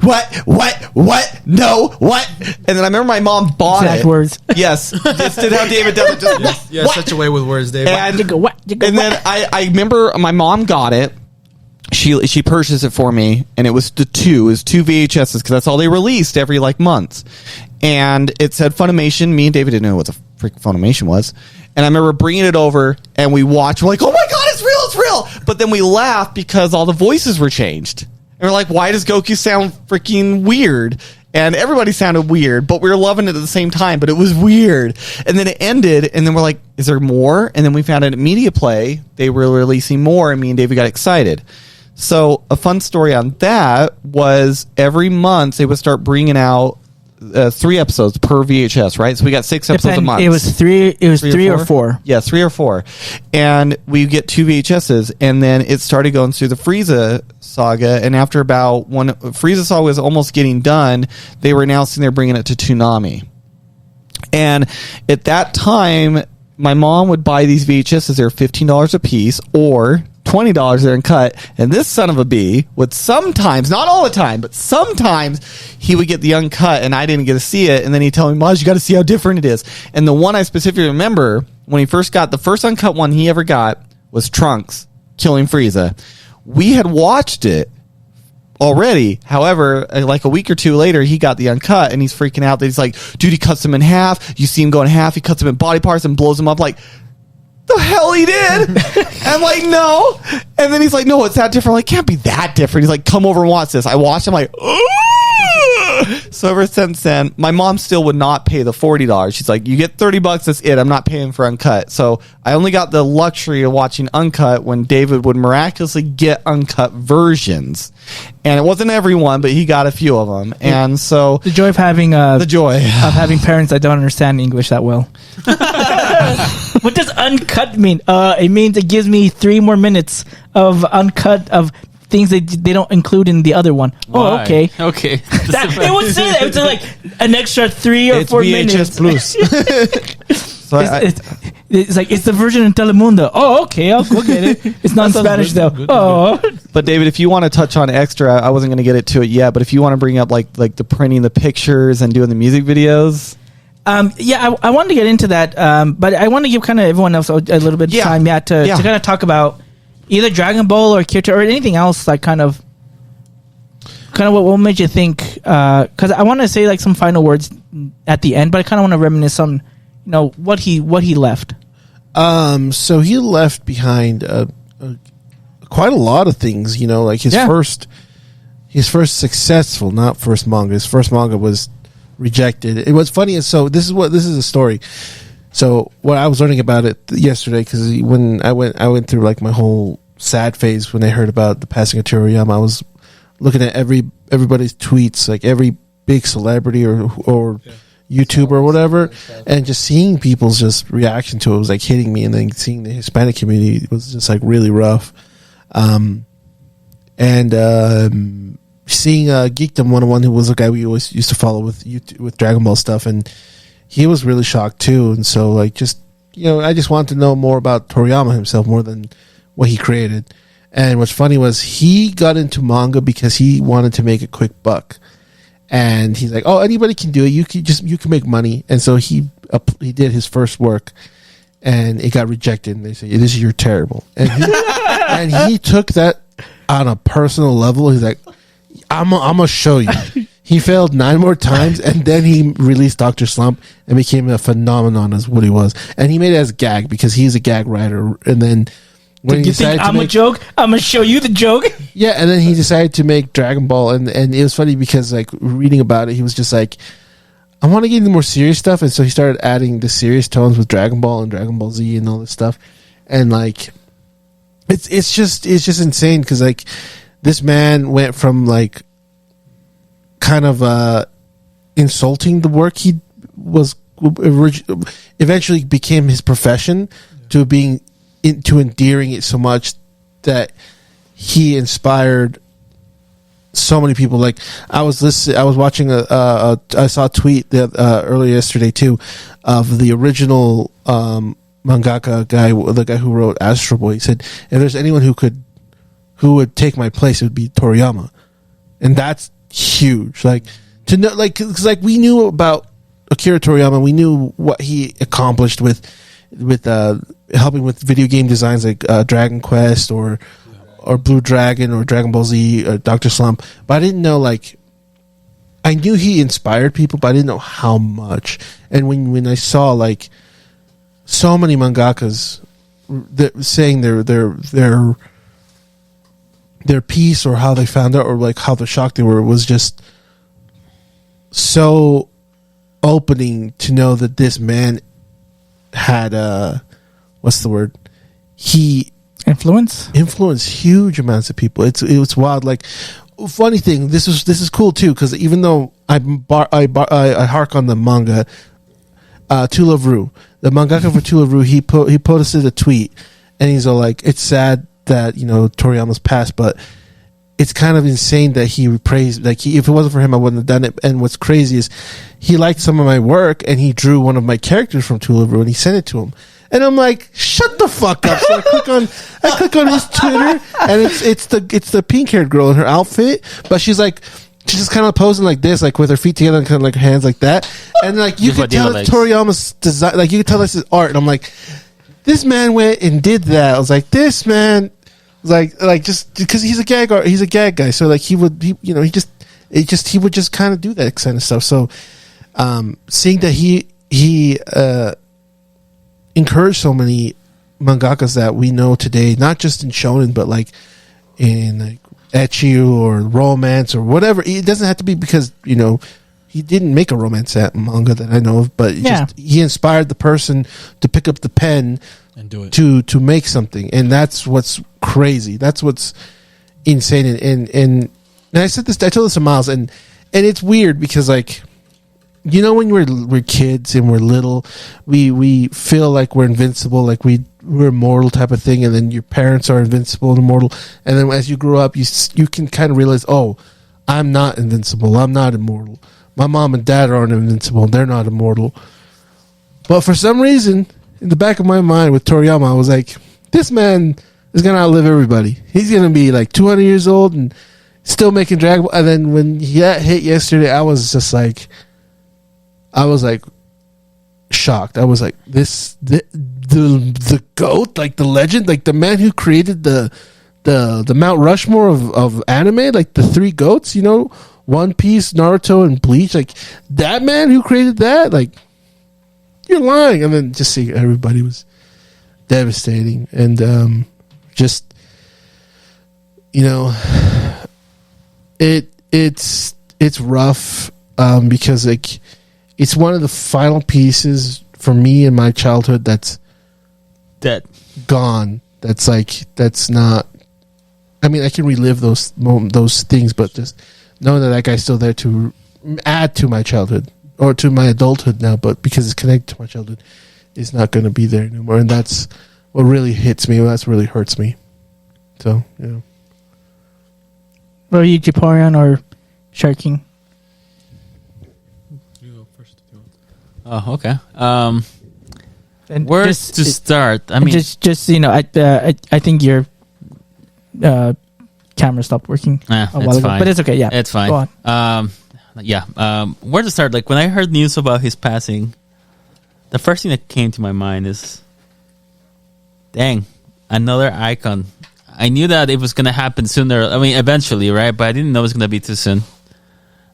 what? No, what? And then I remember my mom bought Exact it. words. Yes. Just did how David does it. Just, Yeah, what? such a way with words, Dave. And, You go, what? You go, and then what? I remember my mom got it. She purchased it for me, and it was two VHSs because that's all they released every like months. And it said Funimation. Me and David didn't know what the freak Funimation was. And I remember bringing it over, and we watched. We're like, oh my god, it's real! But then we laughed because all the voices were changed. And we're like, why does Goku sound freaking weird? And everybody sounded weird, but we were loving it at the same time. But it was weird. And then it ended, and then we're like, is there more? And then we found out at Media Play they were releasing more, and me and David got excited. So a fun story on that was every month they would start bringing out 3 episodes per VHS, right? So we got 6 episodes a month. It was three. It was three or four. Yeah, 3 or 4. And we get 2 VHSs, and then it started going through the Frieza saga. And after about when Frieza saga was almost getting done, they were announcing they're bringing it to Toonami. And at that time, my mom would buy these VHSs. They're $15 a piece, or $20 they're in cut. And this son of a bee would sometimes, not all the time, but sometimes he would get the uncut, and I didn't get to see it. And then he'd tell me, Maj, you got to see how different it is. And the one I specifically remember when he first got the first uncut one he ever got was Trunks killing Frieza. We had watched it already. However, like a week or 2 later, he got the uncut, and he's freaking out that he's like, dude, he cuts him in half. You see him go in half. He cuts him in body parts and blows him up. Like, the hell he did? I'm like, no. And then he's like, no, it's that different. I'm like, can't be that different. He's like, come over and watch this. I watched him like, ugh! So ever since then, my mom still would not pay the $40. She's like, you get $30, that's it. I'm not paying for uncut. So I only got the luxury of watching uncut when David would miraculously get uncut versions. And it wasn't everyone, but he got a few of them. And so The joy of having the joy of having parents that don't understand English that well. What does uncut mean? It means it gives me 3 more minutes of uncut of things that they don't include in the other one. Why? Oh, okay. Okay. They would say that. It's like an extra 3 or 4 minutes. Plus. So It's like, it's the version in Telemundo. Oh, okay. I'll go get it. It's not in Spanish, though. Oh. But David, if you want to touch on extra, I wasn't going to get it to it yet, but if you want to bring up like the printing the pictures and doing the music videos. Yeah, I wanted to get into that, but I want to give kind of everyone else a little bit of time, to kind of talk about either Dragon Ball or Akira or anything else, like kind of what made you think? Because I want to say like some final words at the end, but I kind of want to reminisce on what he left. So he left behind quite a lot of things. Like his first successful, not first manga. His first manga was rejected. It was funny. So this is a story. So what I was learning about it yesterday, because when I went through like my whole sad phase when I heard about the passing of Toriyama. I was looking at everybody's tweets, like every big celebrity or YouTuber or whatever, and just seeing people's just reaction to it was like hitting me, and then seeing the Hispanic community was just like really rough. Seeing Geekdom 101, who was a guy we always used to follow with Dragon Ball stuff, and he was really shocked too. And so like just I just wanted to know more about Toriyama himself more than what he created. And what's funny was he got into manga because he wanted to make a quick buck. And he's like, "Oh, anybody can do it. You can make money." And so he did his first work, and it got rejected. And they said, "This is you're terrible." And he took that on a personal level. He's like, "I'm gonna show you." He failed 9 more times, and then he released Dr. Slump and became a phenomenon as what he was. And he made it as a gag because he's a gag writer. And then when you think I'm a joke? I'm gonna show you the joke. Yeah, and then he decided to make Dragon Ball, and it was funny because like reading about it, he was just like, I want to get into more serious stuff, and so he started adding the serious tones with Dragon Ball and Dragon Ball Z and all this stuff, and like, it's just insane because like this man went from like kind of insulting the work he was eventually became his profession to being to endearing it so much that he inspired so many people. Like I was watching I saw a tweet that earlier yesterday too, of the original mangaka guy, the guy who wrote Astro Boy. He said, if there's anyone who would take my place, it would be Toriyama, and that's huge. Like to know, like, because like we knew about Akira Toriyama, we knew what he accomplished with helping with video game designs like Dragon Quest or Blue Dragon or Dragon Ball Z or Dr. Slump, but I didn't know, like, I knew he inspired people, but I didn't know how much. And when I saw like so many mangakas saying their piece or how they found out or like how the shock they were, was just so opening to know that this man had what's the word? He influenced huge amounts of people. It was wild. Like, funny thing, this is cool too, because even though I hark on the manga, To Love Ru, the mangaka for To Love Ru, he posted a tweet, and he's all like, it's sad that, you know, Toriyama's passed, but it's kind of insane that he praised, like, if it wasn't for him, I wouldn't have done it. And what's crazy is he liked some of my work, and he drew one of my characters from To Love Ru, and he sent it to him. And I'm like, shut the fuck up. So I click on his Twitter, and it's the pink haired girl in her outfit, but she's just kind of posing like this, like with her feet together and kind of like her hands like that. And like you could tell it's Toriyama's design, like you could tell this is art. And I'm like, this man went and did that. I was like, this man was like just because he's a gag guy. So like he would just kind of do that kind of stuff. So seeing that he encouraged so many mangakas that we know today, not just in shonen, but like in like ecchi or romance or whatever. It doesn't have to be because, you know, he didn't make a romance manga that I know of, but he inspired the person to pick up the pen and do it, to make something. And that's what's crazy. That's what's insane. And I told this to Miles, and it's weird because, like, you know, when we're kids and we're little, we feel like we're invincible, like we're immortal type of thing, and then your parents are invincible and immortal, and then as you grow up, you can kind of realize, oh, I'm not invincible, I'm not immortal. My mom and dad aren't invincible, they're not immortal. But for some reason, in the back of my mind with Toriyama, I was like, this man is gonna outlive everybody. He's gonna be like 200 years old and still making Dragon Ball. And then when that hit yesterday, I was shocked. I was like, the GOAT, like the legend, like the man who created the Mount Rushmore of anime, like the three GOATs, you know, One Piece, Naruto, and Bleach, like that man who created that, like, you're lying. And then just seeing everybody was devastating. And just, you know, it's rough because like it's one of the final pieces for me in my childhood that's dead, gone. That's not. I mean, I can relive those things, but just knowing that guy's still there to add to my childhood or to my adulthood now, but because it's connected to my childhood, is not going to be there anymore, and that's what really hits me. That's what really hurts me. So, you know. What are you, Japorian or Shark King? Oh, okay. And where to just start? I mean, just you know, I think your camera stopped working a while ago, fine. but it's okay. Yeah, it's fine. Go on. Where to start? Like when I heard news about his passing, the first thing that came to my mind is, dang, another icon. I knew that it was gonna happen sooner. I mean, eventually, right? But I didn't know it was gonna be too soon.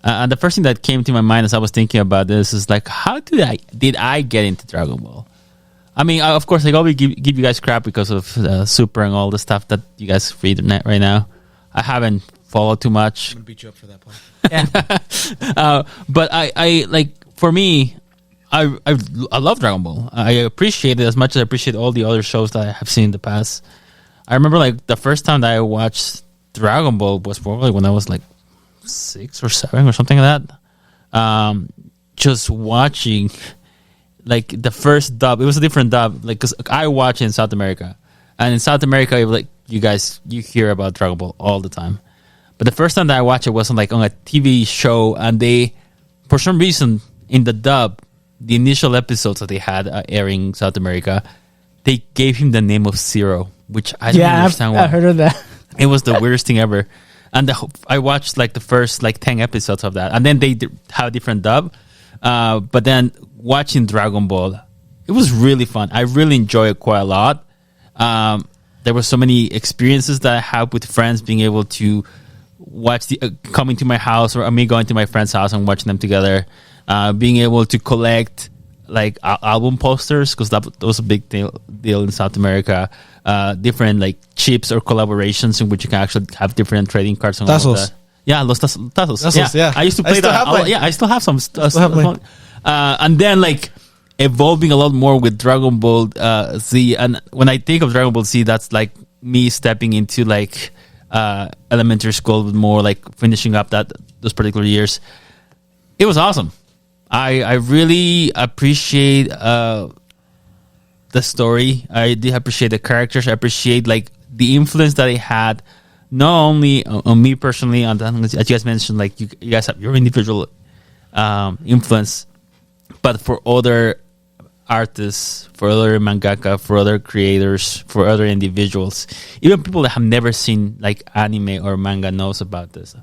And the first thing that came to my mind as I was thinking about this is like, how did I get into Dragon Ball? I mean, of course, like, I'll give you guys crap because of Super and all the stuff that you guys read right now. I haven't followed too much. I'm gonna beat you up for that point. Yeah. But I like, for me, I love Dragon Ball. I appreciate it as much as I appreciate all the other shows that I have seen in the past. I remember like the first time that I watched Dragon Ball was probably when I was like 6 or 7 or something like that. Just watching like the first dub. It was a different dub, like, because I watch in South America, and in South America, like, you hear about Dragon Ball all the time. But the first time that I watched it was on like on a TV show, and they, for some reason, in the dub, the initial episodes that they had airing in South America, they gave him the name of Zero, which I don't understand why. I heard of that. It was the weirdest thing ever. And I watched like the first like 10 episodes of that, and then they have a different dub. But then watching Dragon Ball, it was really fun. I really enjoyed it quite a lot. There were so many experiences that I had with friends, being able to watch coming to my house, or me going to my friend's house and watching them together. Being able to collect like album posters, because that was a big deal in South America. Different like chips or collaborations in which you can actually have different trading cards and all of that. Yeah, los tazos. Yeah. I used to play that. I still have some. And then like evolving a lot more with Dragon Ball Z. And when I think of Dragon Ball Z, that's like me stepping into like elementary school with more like finishing up those particular years. It was awesome. I really appreciate the story. I did appreciate the characters. I appreciate like the influence that it had, not only on me personally, as you guys mentioned, like you guys have your individual influence, but for other artists, for other mangaka, for other creators, for other individuals, even people that have never seen like anime or manga knows about this.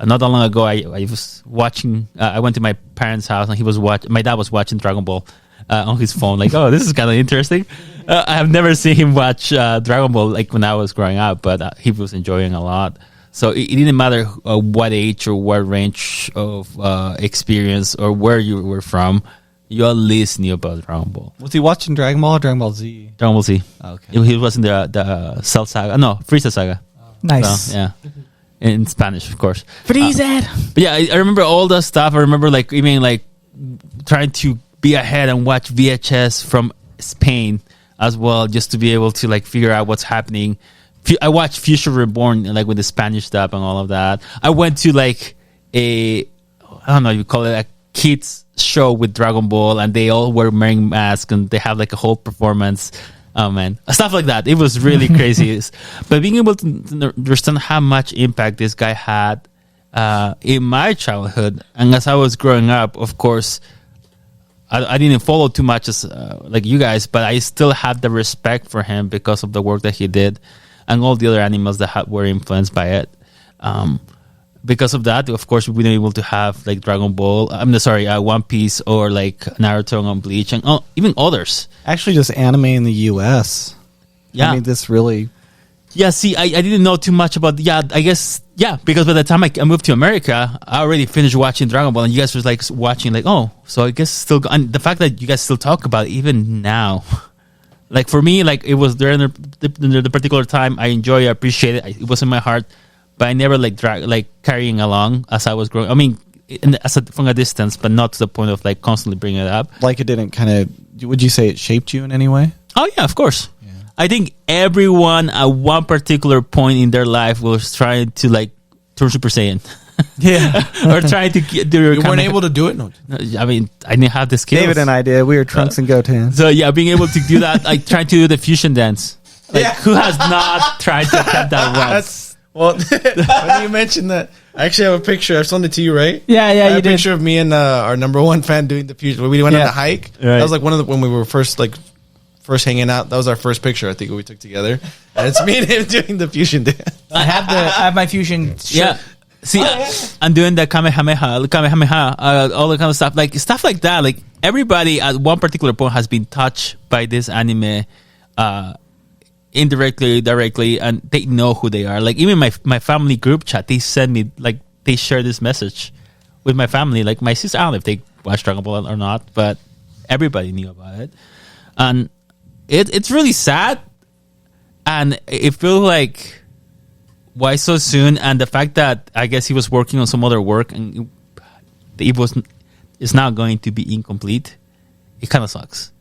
Not that long ago, I was watching. I went to my parents' house, and my dad was watching Dragon Ball on his phone. Like, oh, this is kind of interesting. I have never seen him watch Dragon Ball like when I was growing up, but he was enjoying a lot. So it didn't matter what age or what range of experience or where you were from. You at least knew about Dragon Ball. Was he watching Dragon Ball or Dragon Ball Z? Dragon Ball Z. Oh, okay. He was in the Cell Saga. No, Frieza Saga. Nice. So, yeah. In Spanish, of course. Frieza. But yeah, I remember all the stuff. I remember like even like trying to be ahead and watch VHS from Spain as well, just to be able to like figure out what's happening. I watched Future Reborn like with the Spanish stuff and all of that. I went to like I don't know, you call it a kids show with Dragon Ball, and they all were wearing masks and they have like a whole performance. Oh man, stuff like that. It was really crazy. But being able to understand how much impact this guy had in my childhood, and as I was growing up, of course, I didn't follow too much as like you guys, but I still had the respect for him because of the work that he did, and all the other animals that were influenced by it. Because of that, of course, we've been able to have like Dragon Ball. One Piece, or like Naruto and Bleach, and even others. Actually, just anime in the U.S. Yeah, I mean, this really. Yeah, see, I didn't know too much about. Yeah, I guess because by the time I moved to America, I already finished watching Dragon Ball, and you guys were like watching, like, oh, so I guess still. And the fact that you guys still talk about it even now, like for me, like it was during the particular time. I appreciate it. It was in my heart. But I never carrying along as I was growing. I mean, from a distance, but not to the point of like constantly bringing it up. Like it didn't kind of. Would you say it shaped you in any way? Oh yeah, of course. Yeah. I think everyone at one particular point in their life was trying to like turn Super Saiyan. Yeah, or trying to get. You weren't able to do it. No, I mean, I didn't have the skills. David and I did. We were Trunks and Goten. So yeah, being able to do that, like trying to do the fusion dance. Like who has not tried to attempt that once? Well, when you mentioned that, I actually have a picture. I've sent it to you, right? Yeah, I have you a did. picture of me and our number one fan doing the fusion. We went on the hike. Right. That was like when we were first hanging out. That was our first picture, I think, we took together. And it's me and him doing the fusion dance. I have my fusion shirt. Yeah. See, I'm doing the Kamehameha, all the kind of stuff. Like stuff like that. Like everybody at one particular point has been touched by this anime, indirectly, directly, and they know who they are. Like even my family group chat, they send me like they share this message with my family. Like my sister, I don't know if they watch Dragon Ball or not, but everybody knew about it, and it's really sad, and it feels like why so soon. And the fact that I guess he was working on some other work and it's not going to be incomplete. It kind of sucks.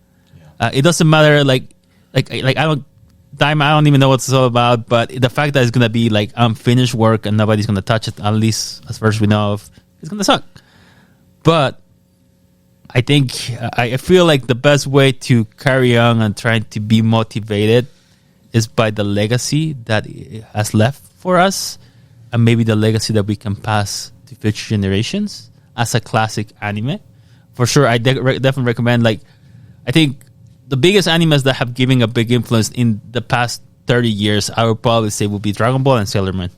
Yeah. It doesn't matter. Like I don't even know what it's all about, but the fact that it's gonna be like unfinished work and nobody's gonna touch it, at least as far as we know of, it's gonna suck. But I think I feel like the best way to carry on and try to be motivated is by the legacy that it has left for us, and maybe the legacy that we can pass to future generations as a classic anime. For sure, I definitely recommend. Like, I think the biggest animes that have given a big influence in the past 30 years, I would probably say would be Dragon Ball and Sailor Moon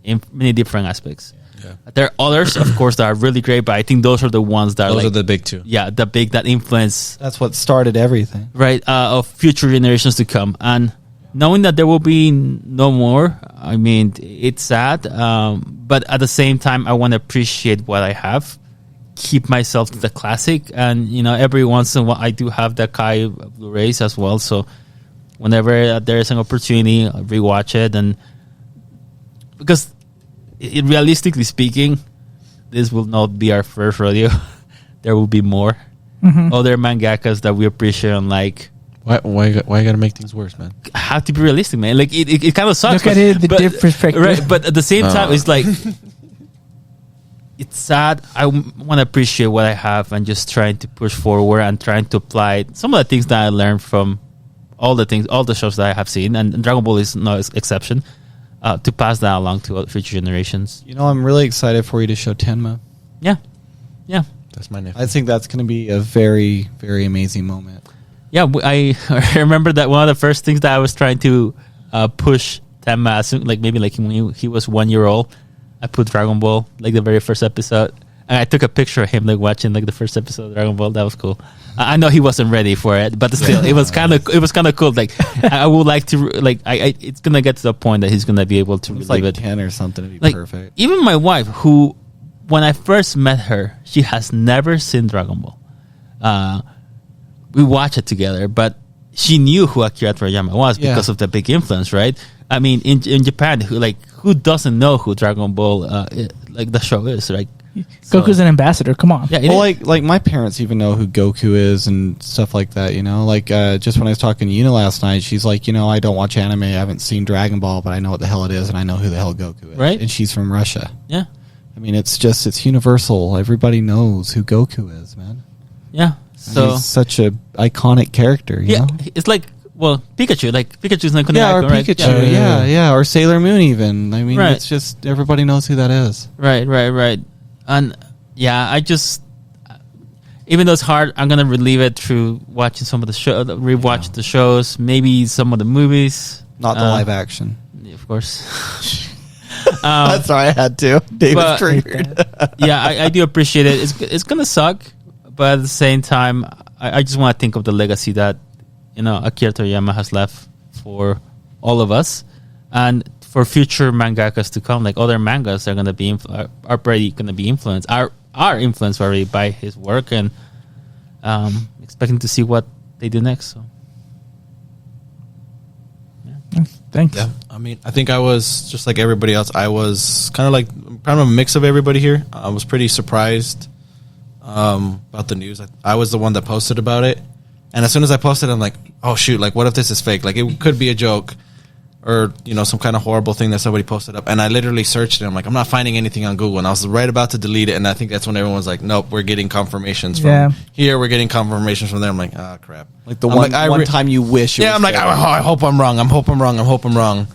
in many different aspects. Yeah. There are others, of course, that are really great, but I think those are the ones that Those are are the big two. Yeah, that influence, That's what started everything. right, of future generations to come. And knowing that there will be no more, I mean, it's sad, but at the same time, I want to appreciate what I have, keep myself to the classic, and every once in a while I do have the Kai Blu-rays as well, so whenever there is an opportunity, I'll rewatch it. And because realistically speaking, this will not be our first rodeo. There will be more other mangakas that we appreciate and like. Why you gotta make things worse, man? I have to be realistic, man. Like it kind of sucks. Look at it, the different perspective. Right, but at the same time, it's like it's sad. I want to appreciate what I have and just trying to push forward and trying to apply some of the things that I learned from all the shows that I have seen, and Dragon Ball is no exception. To pass that along to future generations. I'm really excited for you to show Tenma. Yeah. That's my nephew. I think that's going to be a very, very amazing moment. Yeah, I remember that one of the first things that I was trying to push Tenma, maybe when he was 1 year old, I put Dragon Ball, like the very first episode. And I took a picture of him like watching like the first episode of Dragon Ball. That was cool. I know he wasn't ready for it, but still, it was kind of cool. Like I would like to it's gonna get to the point that he's gonna be able to It's relive like it. 10 or something. It'd be Like perfect. even my wife, who when I first met her, she has never seen Dragon Ball. We watched it together, but she knew who Akira Toriyama was because of the big influence, right? I mean, in Japan, who doesn't know who Dragon Ball like the show is, right? Goku's an ambassador. Come on. Yeah, it Well, is. like my parents even know who Goku is and stuff like that. Like just when I was talking to Yuna last night, she's like, I don't watch anime. I haven't seen Dragon Ball, but I know what the hell it is, and I know who the hell Goku is. Right. And she's from Russia. Yeah, I mean, it's universal. Everybody knows who Goku is, man. yeah. And So he's such a iconic character. You know? it's like Pikachu. Like Pikachu's not gonna Yeah, or right? Pikachu. Yeah, or Sailor Moon. Even. I mean, Right. it's just everybody knows who that is. Right. And yeah, I just even though it's hard, I'm gonna relieve it through watching some of the show, rewatch the shows, maybe some of the movies, Not the live action. of course. That's why I had to. David but- triggered. Yeah, I do appreciate it. It's gonna suck, but at the same time, I just want to think of the legacy that Akira Toriyama has left for all of us, and for future mangakas to come. Like other mangas are gonna be are already gonna be influenced. Are influenced already by his work, and expecting to see what they do next. So. Thanks. Yeah, I mean, I think I was just like everybody else. I was kind of a mix of everybody here. I was pretty surprised about the news. I was the one that posted about it, and as soon as I posted, I'm like, oh shoot, like what if this is fake? Like it could be a joke, or some kind of horrible thing that somebody posted up. And I literally searched it. I'm like, I'm not finding anything on Google, and I was right about to delete it. And I think that's when everyone's like, nope, we're getting confirmations from here. We're getting confirmations from there. I'm like, ah, crap. Like the I'm one, like, one time you wish. It Yeah, was I'm like, fake. I hope I'm wrong. I hope I'm wrong.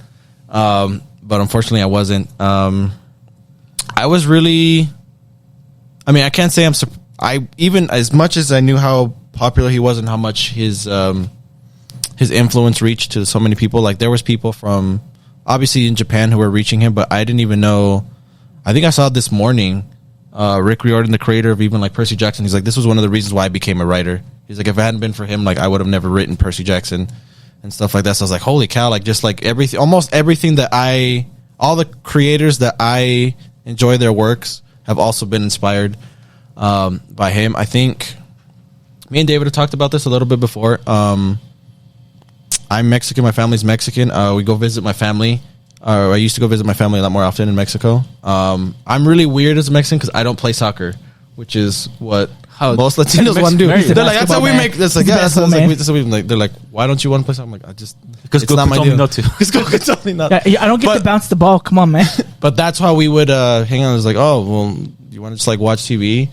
But unfortunately, I wasn't. I was really. I mean, I can't say I even as much as I knew how popular he was and how much his influence reached to so many people. Like there was people from obviously in Japan who were reaching him, but I didn't even know. I think I saw this morning. Rick Riordan, the creator of even like Percy Jackson, he's like, this was one of the reasons why I became a writer. He's like, if it hadn't been for him, like I would have never written Percy Jackson and stuff like that. So I was like, holy cow, like just like everything, almost everything that all the creators that I enjoy their works have also been inspired by him. I think me and David have talked about this a little bit before. I'm Mexican. My family's Mexican. We go visit my family. I used to go visit my family a lot more often in Mexico. I'm really weird as a Mexican because I don't play soccer, which is what most Latinos want to do. He's a They're like, that's how we basketball make. That's like, man. yeah, He's that's a like, basketball that's what we like. They're like, why don't you want to play soccer? I'm like, Because it's not my told me deal. not to. Because Goku told me not. Yeah, I don't get But- to bounce the ball. Come on, man. But that's how we would hang out. It was like, oh, well, you want to just like watch TV?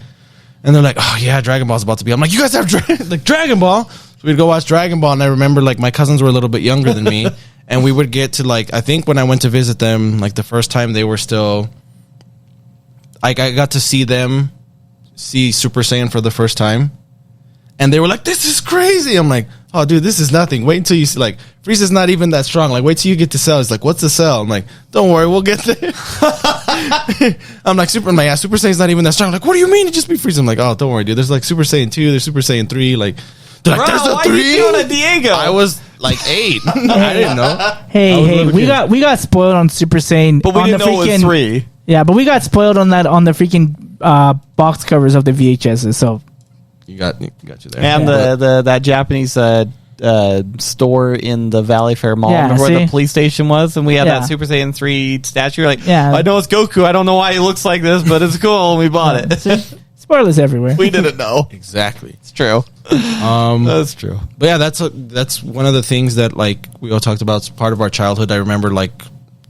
And they're like, oh yeah, Dragon Ball's about to be. I'm like, you guys have like Dragon Ball. So we'd go watch Dragon Ball, and I remember like my cousins were a little bit younger than me, And we would get to like, I think when I went to visit them, like the first time they were still, like I got to see them see Super Saiyan for the first time. And they were like, this is crazy. I'm like, oh, dude, this is nothing. Wait until you see, like, Frieza's not even that strong. Like, wait till you get to Cell. He's like, what's the Cell? I'm like, don't worry, we'll get there. I'm like, Super Saiyan's not even that strong. I'm like, what do you mean? It just be Frieza. I'm like, oh, don't worry, dude. There's like Super Saiyan 2, there's Super Saiyan 3. Like, they're like, there's a 3? Diego? I was like 8. I didn't know. Hey, we got spoiled on Super Saiyan, But we on didn't the know it was 3. Yeah, but we got spoiled on that on the freaking box covers of the VHSs. So You got you there. And that Japanese store in the Valley Fair Mall, Yeah, where see? the police station was, and we had Yeah. that Super Saiyan 3 statue. You're like, Yeah. I know it's Goku. I don't know why he looks like this, but it's cool, and we bought it. See? Spoilers everywhere. We didn't know. Exactly. It's true. That's true. But yeah, that's one of the things that like we all talked about. It's part of our childhood. I remember like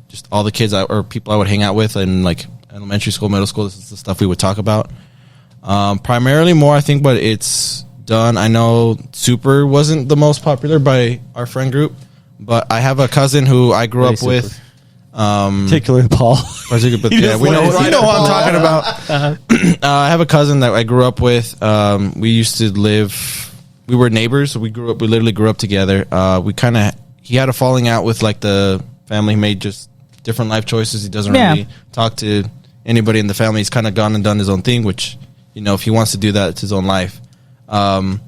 just all the kids or people I would hang out with in like elementary school, middle school. This is the stuff we would talk about. Primarily more, I think, but it's done. I know Super wasn't the most popular by our friend group, but I have a cousin who I grew up with. Particularly Paul. Yeah, we know what I'm talking about. I have a cousin that I grew up with. We used to live. We were neighbors. So we literally grew up together. He had a falling out with like the family. He made just different life choices. He doesn't really talk to anybody in the family. He's kind of gone and done his own thing, which, you know, if he wants to do that, it's his own life. And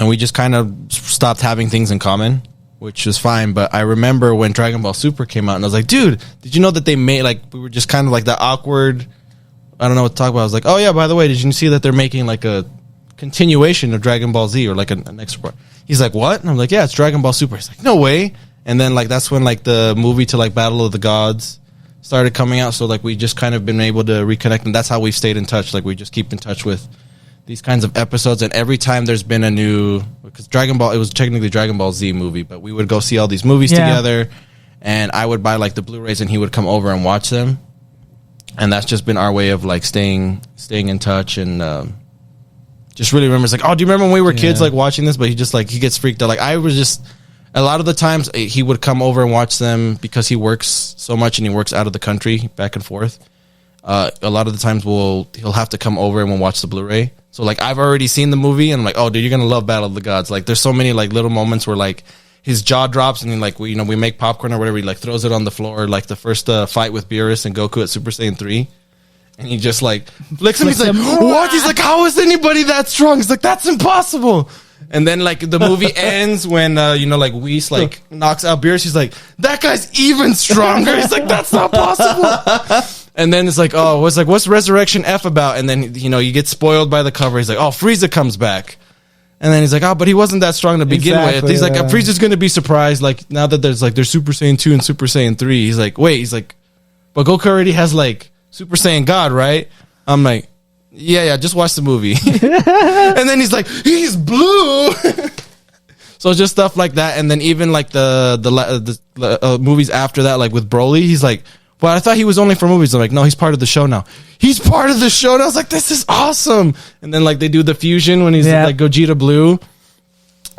we just kind of stopped having things in common, which was fine. But I remember when Dragon Ball Super came out, and I was like, dude, did you know that they made, like, we were just kind of like that awkward, I don't know what to talk about. I was like, oh yeah, by the way, did you see that they're making like a continuation of Dragon Ball Z or like an extra part? He's like, what? And I'm like, yeah, it's Dragon Ball Super. He's like, no way. And then like that's when like the movie to like Battle of the Gods started coming out. So like we just kind of been able to reconnect, and that's how we've stayed in touch. Like we just keep in touch with these kinds of episodes, and every time there's been a new, because Dragon Ball, it was technically Dragon Ball Z movie, but we would go see all these movies together, and I would buy like the Blu-rays and he would come over and watch them. And that's just been our way of like staying in touch, and just really remembers like, oh, do you remember when we were kids like watching this? But he gets freaked out. Like I was just, a lot of the times he would come over and watch them because he works so much and he works out of the country back and forth. A lot of the times he'll have to come over and we'll watch the Blu-ray. So like I've already seen the movie and I'm like, oh dude, you're gonna love Battle of the Gods. Like there's so many like little moments where like his jaw drops and then like we make popcorn or whatever, he like throws it on the floor, like the first fight with Beerus and Goku at Super Saiyan 3. And he just like flicks him. He's like, what? He's like, how is anybody that strong? He's like, that's impossible. And then like the movie ends when like Whis like knocks out Beerus. He's like, that guy's even stronger. He's like, that's not possible. And then it's like, oh, what's Resurrection F about? And then you get spoiled by the cover. He's like, oh, Frieza comes back. And then he's like, oh, but he wasn't that strong to begin with. He's like, Frieza's going to be surprised. Like now that there's Super Saiyan 2 and Super Saiyan 3. He's like, wait. He's like, but Goku already has like Super Saiyan God, right? I'm like, yeah, just watch the movie. And then he's like, he's blue. So just stuff like that. And then even like the movies after that, like with Broly, he's like, well, I thought he was only for movies. I'm like, no, he's part of the show now. He's part of the show now. I was like, this is awesome. And then like they do the fusion when he's like Gogeta Blue.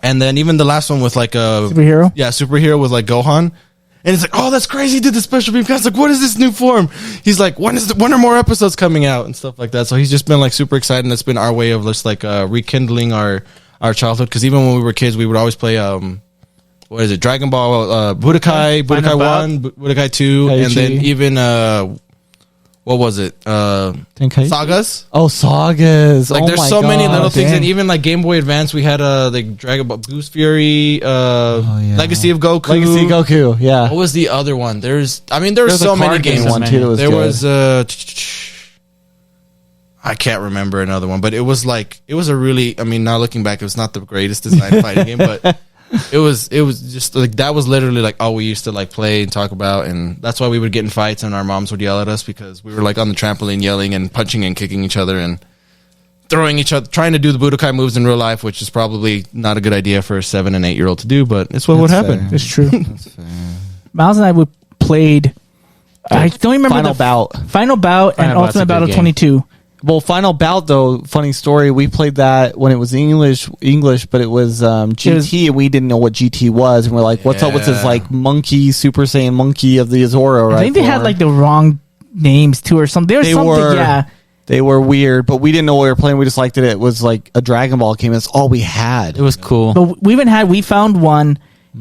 And then even the last one with like a superhero. Yeah, superhero with like Gohan. And it's like, oh, that's crazy. He did the special beam. Guys, like, what is this new form? He's like, when are more episodes coming out and stuff like that. So he's just been like super excited. And it's been our way of just like rekindling our childhood. Because even when we were kids, we would always play what is it? Dragon Ball, Budokai 1, Budokai 2, Kaiichi. and then even what was it? Tenkaichi? Sagas. Oh, Sagas. Like there's so many little things, and even like Game Boy Advance, we had like Dragon Ball Goose Fury, Legacy of Goku. Legacy Goku, yeah. What was the other one? There was so many games. One too. That was there good. was I can't remember another one, but it was a really, I mean, now looking back, it was not the greatest design fighting game, but it was just like, that was literally like all we used to like play and talk about. And that's why we would get in fights and our moms would yell at us because we were like on the trampoline yelling and punching and kicking each other and throwing each other, trying to do the Budokai moves in real life, which is probably not a good idea for a 7 and 8 year old to do, but it's what would happen. It's true. That's fair. Miles and I played. I don't remember Final Bout. Final Bout and Final Bout's a Ultimate good Battle game. 22. Well, Final Bout though, funny story. We played that when it was English, but it was GT, and we didn't know what GT was, and we're like, "What's up with this like monkey, Super Saiyan monkey of the Azora?" Right? I think they had like the wrong names too, or something. They were, yeah. They were weird, but we didn't know what we were playing. We just liked it. It was like a Dragon Ball game. That's all we had. It was cool. But we found one.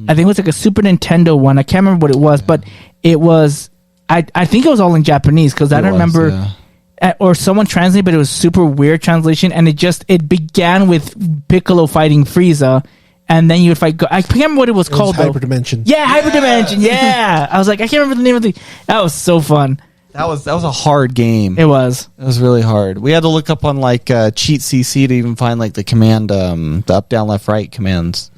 I think it was like a Super Nintendo one. I can't remember what it was, but it was. I think it was all in Japanese because I don't remember. Yeah. Or someone translated, but it was super weird translation, and it began with Piccolo fighting Frieza, and then you would fight. I can't remember what it was called. Hyperdimension. Yeah, Hyperdimension. Yeah, I was like, I can't remember the name of the. That was so fun. That was a hard game. It was. It was really hard. We had to look up on like Cheat CC to even find like the command, the up, down, left, right commands.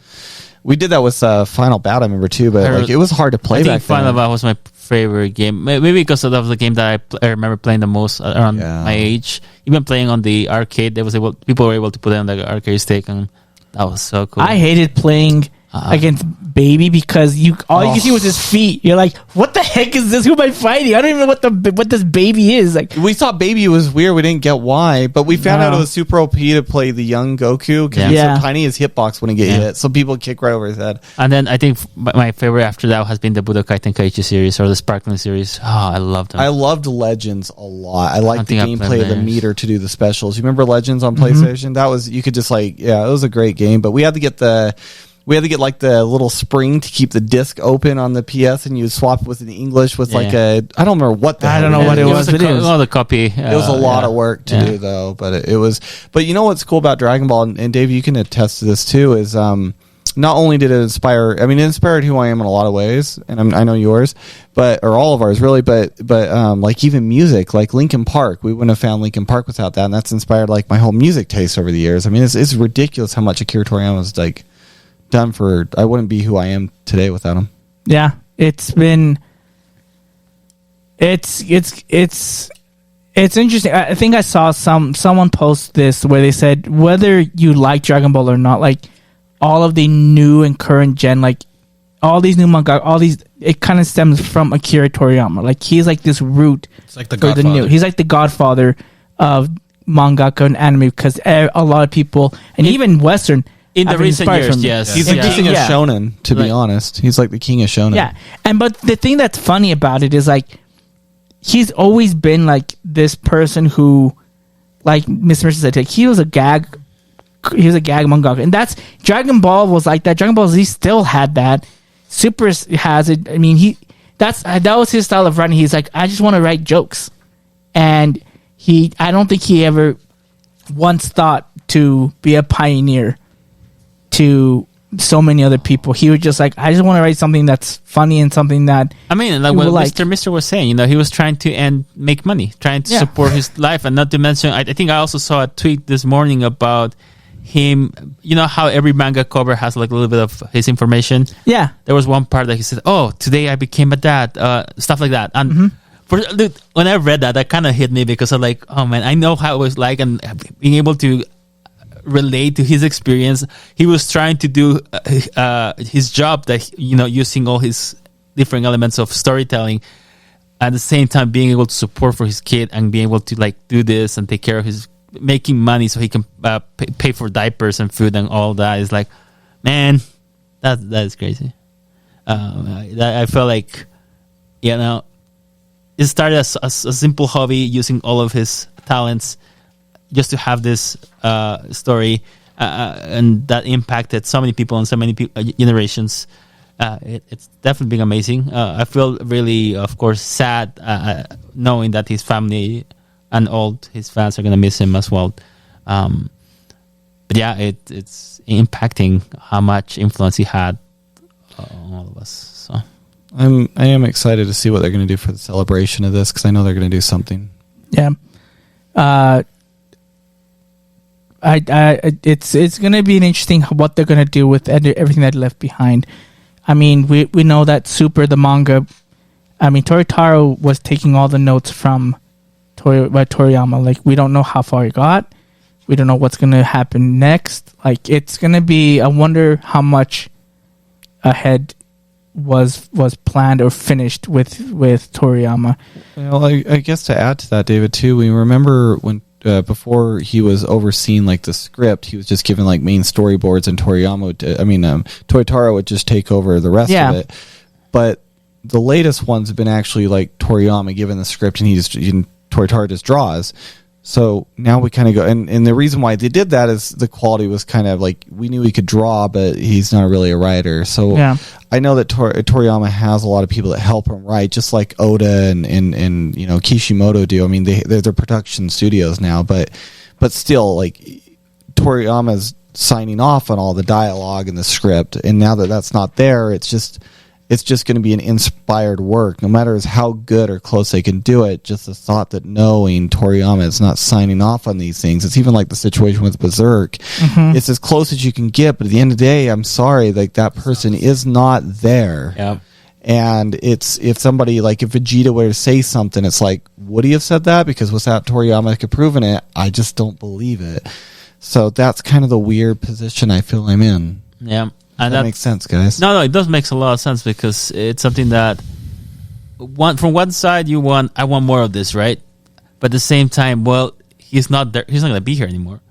We did that with Final Bout, I remember too, but like it was hard to play I back think Final then. Bout was my favorite game. Maybe because that was the game that I remember playing the most around my age. Even playing on the arcade, people were able to put it on the arcade stick, and that was so cool. I hated playing against Baby because all you could see was his feet. You're like, what the heck is this? Who am I fighting? I don't even know what this Baby is. Like, We thought Baby was weird. We didn't get why, but we found out it was super OP to play the young Goku because he's so tiny his hitbox wouldn't get hit, so people kick right over his head. And then I think my favorite after that has been the Budokai Tenkaichi series or the Sparkling series. Oh, I loved them. I loved Legends a lot. I liked the think I gameplay played of the theirs. meter to do the specials. You remember Legends on PlayStation? That was, you could just like, it was a great game, but we had to get like the little spring to keep the disc open on the PS, and you would swap with the English with like I don't remember what the I don't know what it was. It was the copy. It was a lot of work to do though, but it was. But you know what's cool about Dragon Ball, and Dave, you can attest to this too, is not only did it inspire, I mean, it inspired who I am in a lot of ways, and I know yours, or all of ours really, but like even music, like Linkin Park, we wouldn't have found Linkin Park without that, and that's inspired like my whole music taste over the years. I mean, it's ridiculous how much Akira Toriyama's like done for. I wouldn't be who I am today without him. Yeah, it's been. It's interesting. I think I saw someone post this where they said whether you like Dragon Ball or not, like all of the new and current gen, like all these new manga, it kind of stems from Akira Toriyama. Like he's like this root. It's like the for the Godfather. He's like the godfather of mangaka and anime because a lot of people and even Western. In the have been recent inspired years, from- yes. He's the king of Yeah. shonen, to be Like- honest. He's like the king of shonen. Yeah, but the thing that's funny about it is like he's always been like this person who, like Mr. Mercer said, like, he was a gag mangaka, and that's Dragon Ball was like that. Dragon Ball Z still had that. Super has it. I mean, that was his style of writing. He's like, I just want to write jokes, and I don't think he ever once thought to be a pioneer to so many other people. He was just like, I just want to write something that's funny and something that I mean, like people what like. Mr. was saying, he was trying to make money, trying to Yeah. support his life, and not to mention, I think I also saw a tweet this morning about him. You know how every manga cover has like a little bit of his information. Yeah, There was one part that he said, "Oh, today I became a dad," stuff like that. And when I read that kind of hit me because I'm like, oh man, I know how it was like, and being able to relate to his experience. He was trying to do his job that using all his different elements of storytelling, at the same time being able to support for his kid and being able to like do this and take care of his making money so he can pay for diapers and food and all that. Is like, man, that is crazy. I feel like it started as a simple hobby using all of his talents just to have this story, and that impacted so many people and so many generations. It's definitely been amazing. I feel really, of course, sad knowing that his family and all his fans are going to miss him as well. But yeah, it's impacting how much influence he had on all of us. So I am excited to see what they're going to do for the celebration of this because I know they're going to do something. yeah. It's going to be an interesting what they're going to do with everything that left behind. I mean, we know that Super, the manga, I mean, Toritaro was taking all the notes from Toriyama. Like, we don't know how far he got. We don't know what's going to happen next. Like, it's going to be, I wonder how much ahead was planned or finished with Toriyama. Well, I guess to add to that, David, too, we remember when before he was overseeing like the script, he was just given like main storyboards, and Toyotaro would just take over the rest of it. But the latest ones have been actually like Toriyama given the script, and Toyotaro just draws. So now we kind of go, and the reason why they did that is the quality was kind of like, we knew he could draw, but he's not really a writer. So I know that Toriyama has a lot of people that help him write, just like Oda and Kishimoto do. I mean, they're production studios now, but still, like, Toriyama's signing off on all the dialogue and the script, and now that that's not there, it's just going to be an inspired work, no matter how good or close they can do it. Just the thought that knowing Toriyama is not signing off on these things. It's even like the situation with Berserk. It's as close as you can get, but at the end of the day, I'm sorry, like, that person is not there. Yeah. And it's, if somebody, like, if Vegeta were to say something, it's like, would he have said that? Because without Toriyama approving it, I just don't believe it. So that's kind of the weird position I feel I'm in. Yeah. And that makes sense, guys. No, it does make a lot of sense, because it's something that from one side I want more of this, right? But at the same time, well, he's not there. He's not going to be here anymore.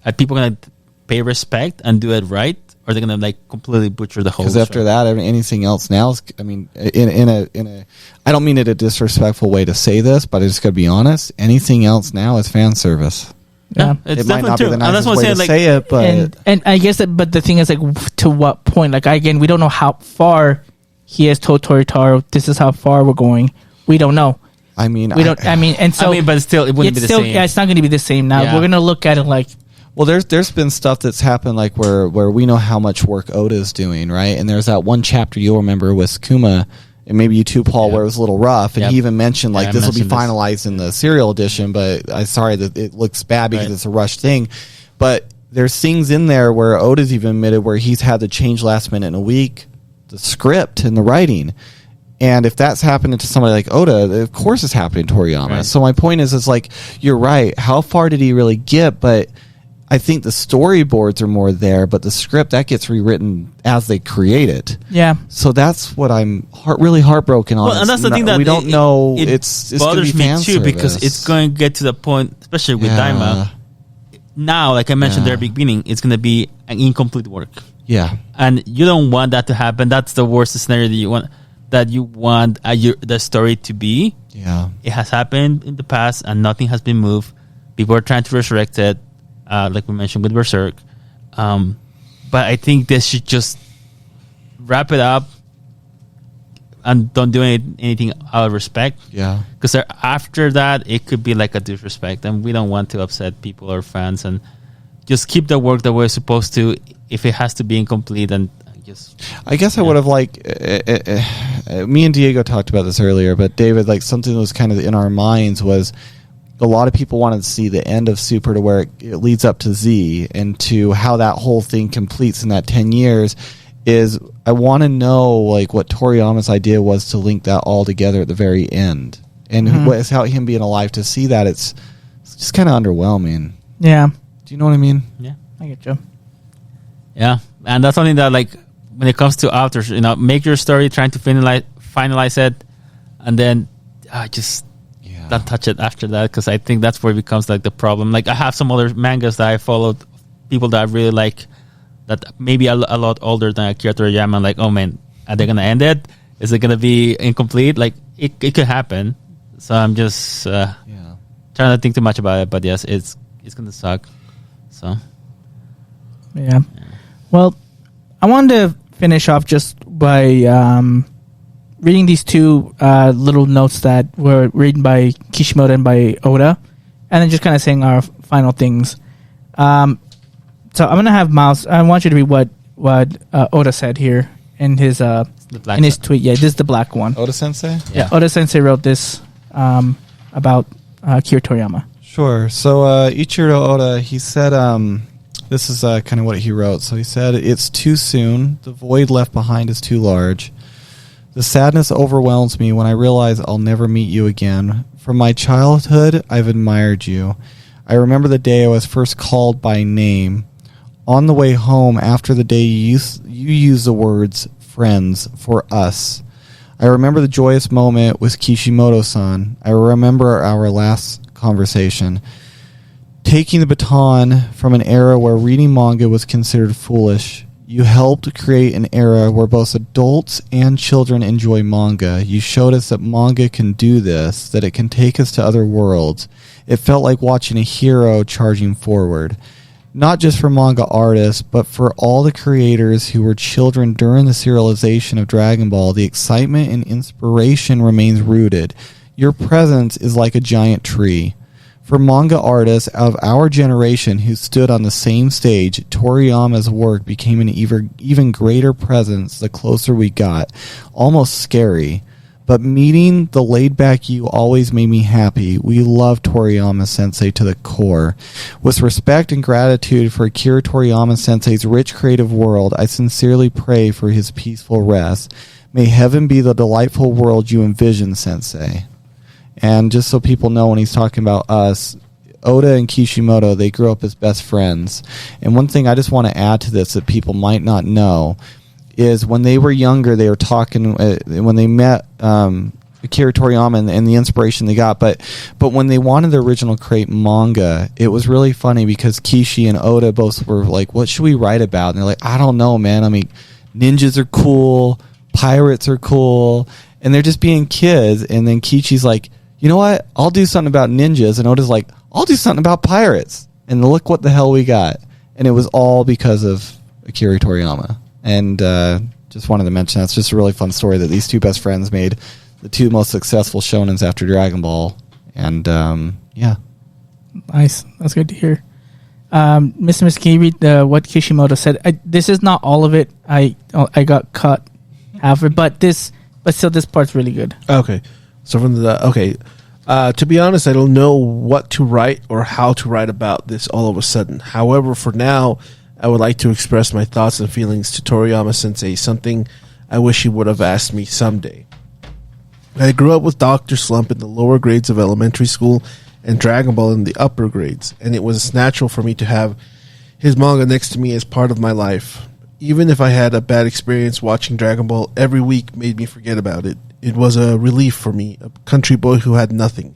Are people going to pay respect and do it right, or they're going to like completely butcher the whole? Because after that, anything else now is, I mean, in a I don't mean it a disrespectful way to say this, but I just got to be honest. Anything else now is fan service. Yeah, it's it might not true. be the And that's nicest what I'm way saying, to like, say it, but and I guess that, but the thing is, like, to what point? Like, again, we don't know how far he has told Toyotaro, this is how far we're going. We don't know. I mean, We don't. I mean, and so but still, it wouldn't be the same. Yeah, it's not going to be the same. Now we're going to look at it like, well, there's been stuff that's happened, like where we know how much work Oda's doing, right? And there's that one chapter you'll remember with Kuma, and maybe you too, Paul, where it was a little rough, and he even mentioned, like, this will be finalized in the serial edition, but I'm sorry that it looks bad because it's a rushed thing. But there's things in there where Oda's even admitted where he's had to change last minute in a week the script and the writing. And if that's happening to somebody like Oda, of course it's happening to Toriyama. Right. So my point is, it's like, you're right. How far did he really get? But I think the storyboards are more there, but the script, that gets rewritten as they create it. yeah. So that's what I'm really heartbroken on. Well, and that's the thing that we don't know. It's bothers gonna be me fan too, service. because it's going to get to the point, especially with Daima. Now, like I mentioned at the beginning, it's going to be an incomplete work, Yeah. and you don't want that to happen. That's the worst scenario that you want. The story to be. Yeah. It has happened in the past, and nothing has been moved. People are trying to resurrect it, like we mentioned with Berserk. But I think they should just wrap it up and don't do anything out of respect. Yeah. Because after that, it could be like a disrespect, and we don't want to upset people or fans. And just keep the work that we're supposed to. If it has to be incomplete, and just I guess I would have liked. Me and Diego talked about this earlier, but David, like, something that was kind of in our minds was a lot of people wanted to see the end of Super to where it leads up to Z, and to how that whole thing completes in that 10 years. Is I want to know, like, what Toriyama's idea was to link that all together at the very end, and without him being alive to see that, it's just kind of underwhelming. Yeah. Do you know what I mean? yeah. I get you. Yeah, and that's something that, like, when it comes to authors, make your story, trying to finalize it, and then just don't touch it after that, because I think that's where it becomes, like, the problem. Like, I have some other mangas that I followed, people that I really like, that maybe a lot older than Akira Toriyama. I'm like, oh man, are they gonna end it? Is it gonna be incomplete? Like, it could happen. So I'm just trying to think too much about it. But yes, it's gonna suck. So Yeah. Well, I wanted to finish off just by reading these two little notes that were written by Kishimoto and by Oda, and then just kind of saying our final things. So I'm gonna have Miles. I want you to read what Oda said here in his tweet. Yeah, this is the black one. Oda Sensei? Yeah, Oda Sensei wrote this about Akira Toriyama. Sure. So Ichiro Oda, he said, this is kind of what he wrote. So he said, "It's too soon. The void left behind is too large. The sadness overwhelms me when I realize I'll never meet you again. From my childhood, I've admired you. I remember the day I was first called by name. On the way home after the day you used the words, friends, for us. I remember the joyous moment with Kishimoto-san. I remember our last conversation. Taking the baton from an era where reading manga was considered foolish, you helped create an era where both adults and children enjoy manga. You showed us that manga can do this, that it can take us to other worlds. It felt like watching a hero charging forward. Not just for manga artists, but for all the creators who were children during the serialization of Dragon Ball, the excitement and inspiration remains rooted. Your presence is like a giant tree. For manga artists of our generation who stood on the same stage, Toriyama's work became an even greater presence the closer we got. Almost scary. But meeting the laid-back you always made me happy. We love Toriyama Sensei to the core. With respect and gratitude for Akira Toriyama Sensei's rich creative world, I sincerely pray for his peaceful rest. May heaven be the delightful world you envision, Sensei. And just so people know, when he's talking about us, Oda and Kishimoto, they grew up as best friends. And one thing I just want to add to this that people might not know is when they were younger, they were talking, when they met Akira Toriyama and the inspiration they got. But when they wanted to original create manga, it was really funny because Kishi and Oda both were like, what should we write about? And they're like, I don't know, man. I mean, ninjas are cool, pirates are cool, and they're just being kids. And then Kishi's like, you know what? I'll do something about ninjas. And Oda's like, I'll do something about pirates. And look what the hell we got. And it was all because of Akira Toriyama. And just wanted to mention that's just a really fun story that these two best friends made the two most successful shonens after Dragon Ball. And yeah. Nice. That's good to hear. Mr. Can you read what Kishimoto said? This is not all of it. I got cut half of it, but still this part's really good. Okay. So to be honest, I don't know what to write or how to write about this all of a sudden. However, for now, I would like to express my thoughts and feelings to Toriyama Sensei, something I wish he would have asked me someday. I grew up with Dr. Slump in the lower grades of elementary school and Dragon Ball in the upper grades, and it was natural for me to have his manga next to me as part of my life. Even if I had a bad experience watching Dragon Ball every week made me forget about it. It was a relief for me, a country boy who had nothing,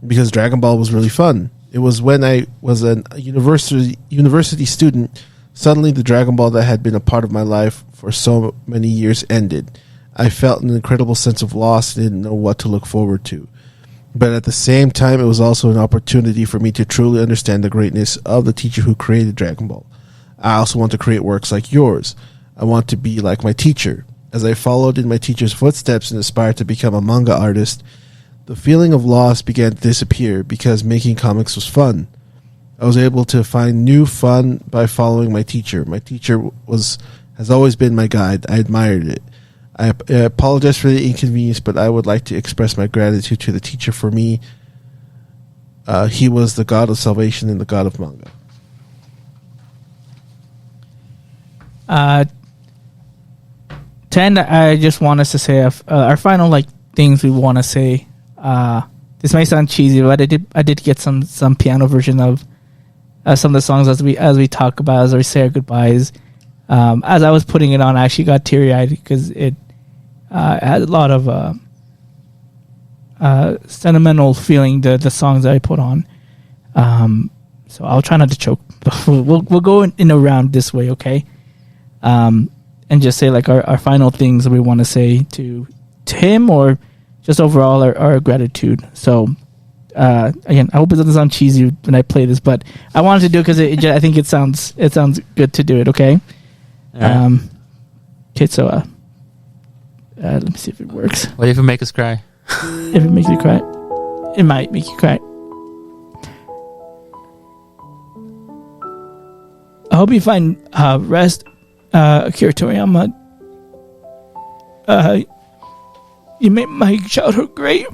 because Dragon Ball was really fun. It was when I was a university student, suddenly the Dragon Ball that had been a part of my life for so many years ended. I felt an incredible sense of loss and didn't know what to look forward to. But at the same time, it was also an opportunity for me to truly understand the greatness of the teacher who created Dragon Ball. I also want to create works like yours. I want to be like my teacher. As I followed in my teacher's footsteps and aspired to become a manga artist, the feeling of loss began to disappear because making comics was fun. I was able to find new fun by following my teacher. My teacher has always been my guide. I admired it. I apologize for the inconvenience, but I would like to express my gratitude to the teacher. For me, he was the god of salvation and the god of manga. To end, I just want us to say our final things we want to say. This may sound cheesy, but I did get some piano version of some of the songs as we talk about, as we say our goodbyes. As I was putting it on, I actually got teary-eyed because it had a lot of sentimental feeling. The songs that I put on. So I'll try not to choke. We'll go in a round this way, okay? And just say our final things that we want to say to him, or just overall our gratitude. So again, I hope it doesn't sound cheesy when I play this, but I wanted to do it because I think it sounds good to do it. Okay. Right. Okay. So let me see if it works. What if it make us cry? If it makes you cry, it might make you cry. I hope you find rest. Akira Toriyama, you made my childhood great.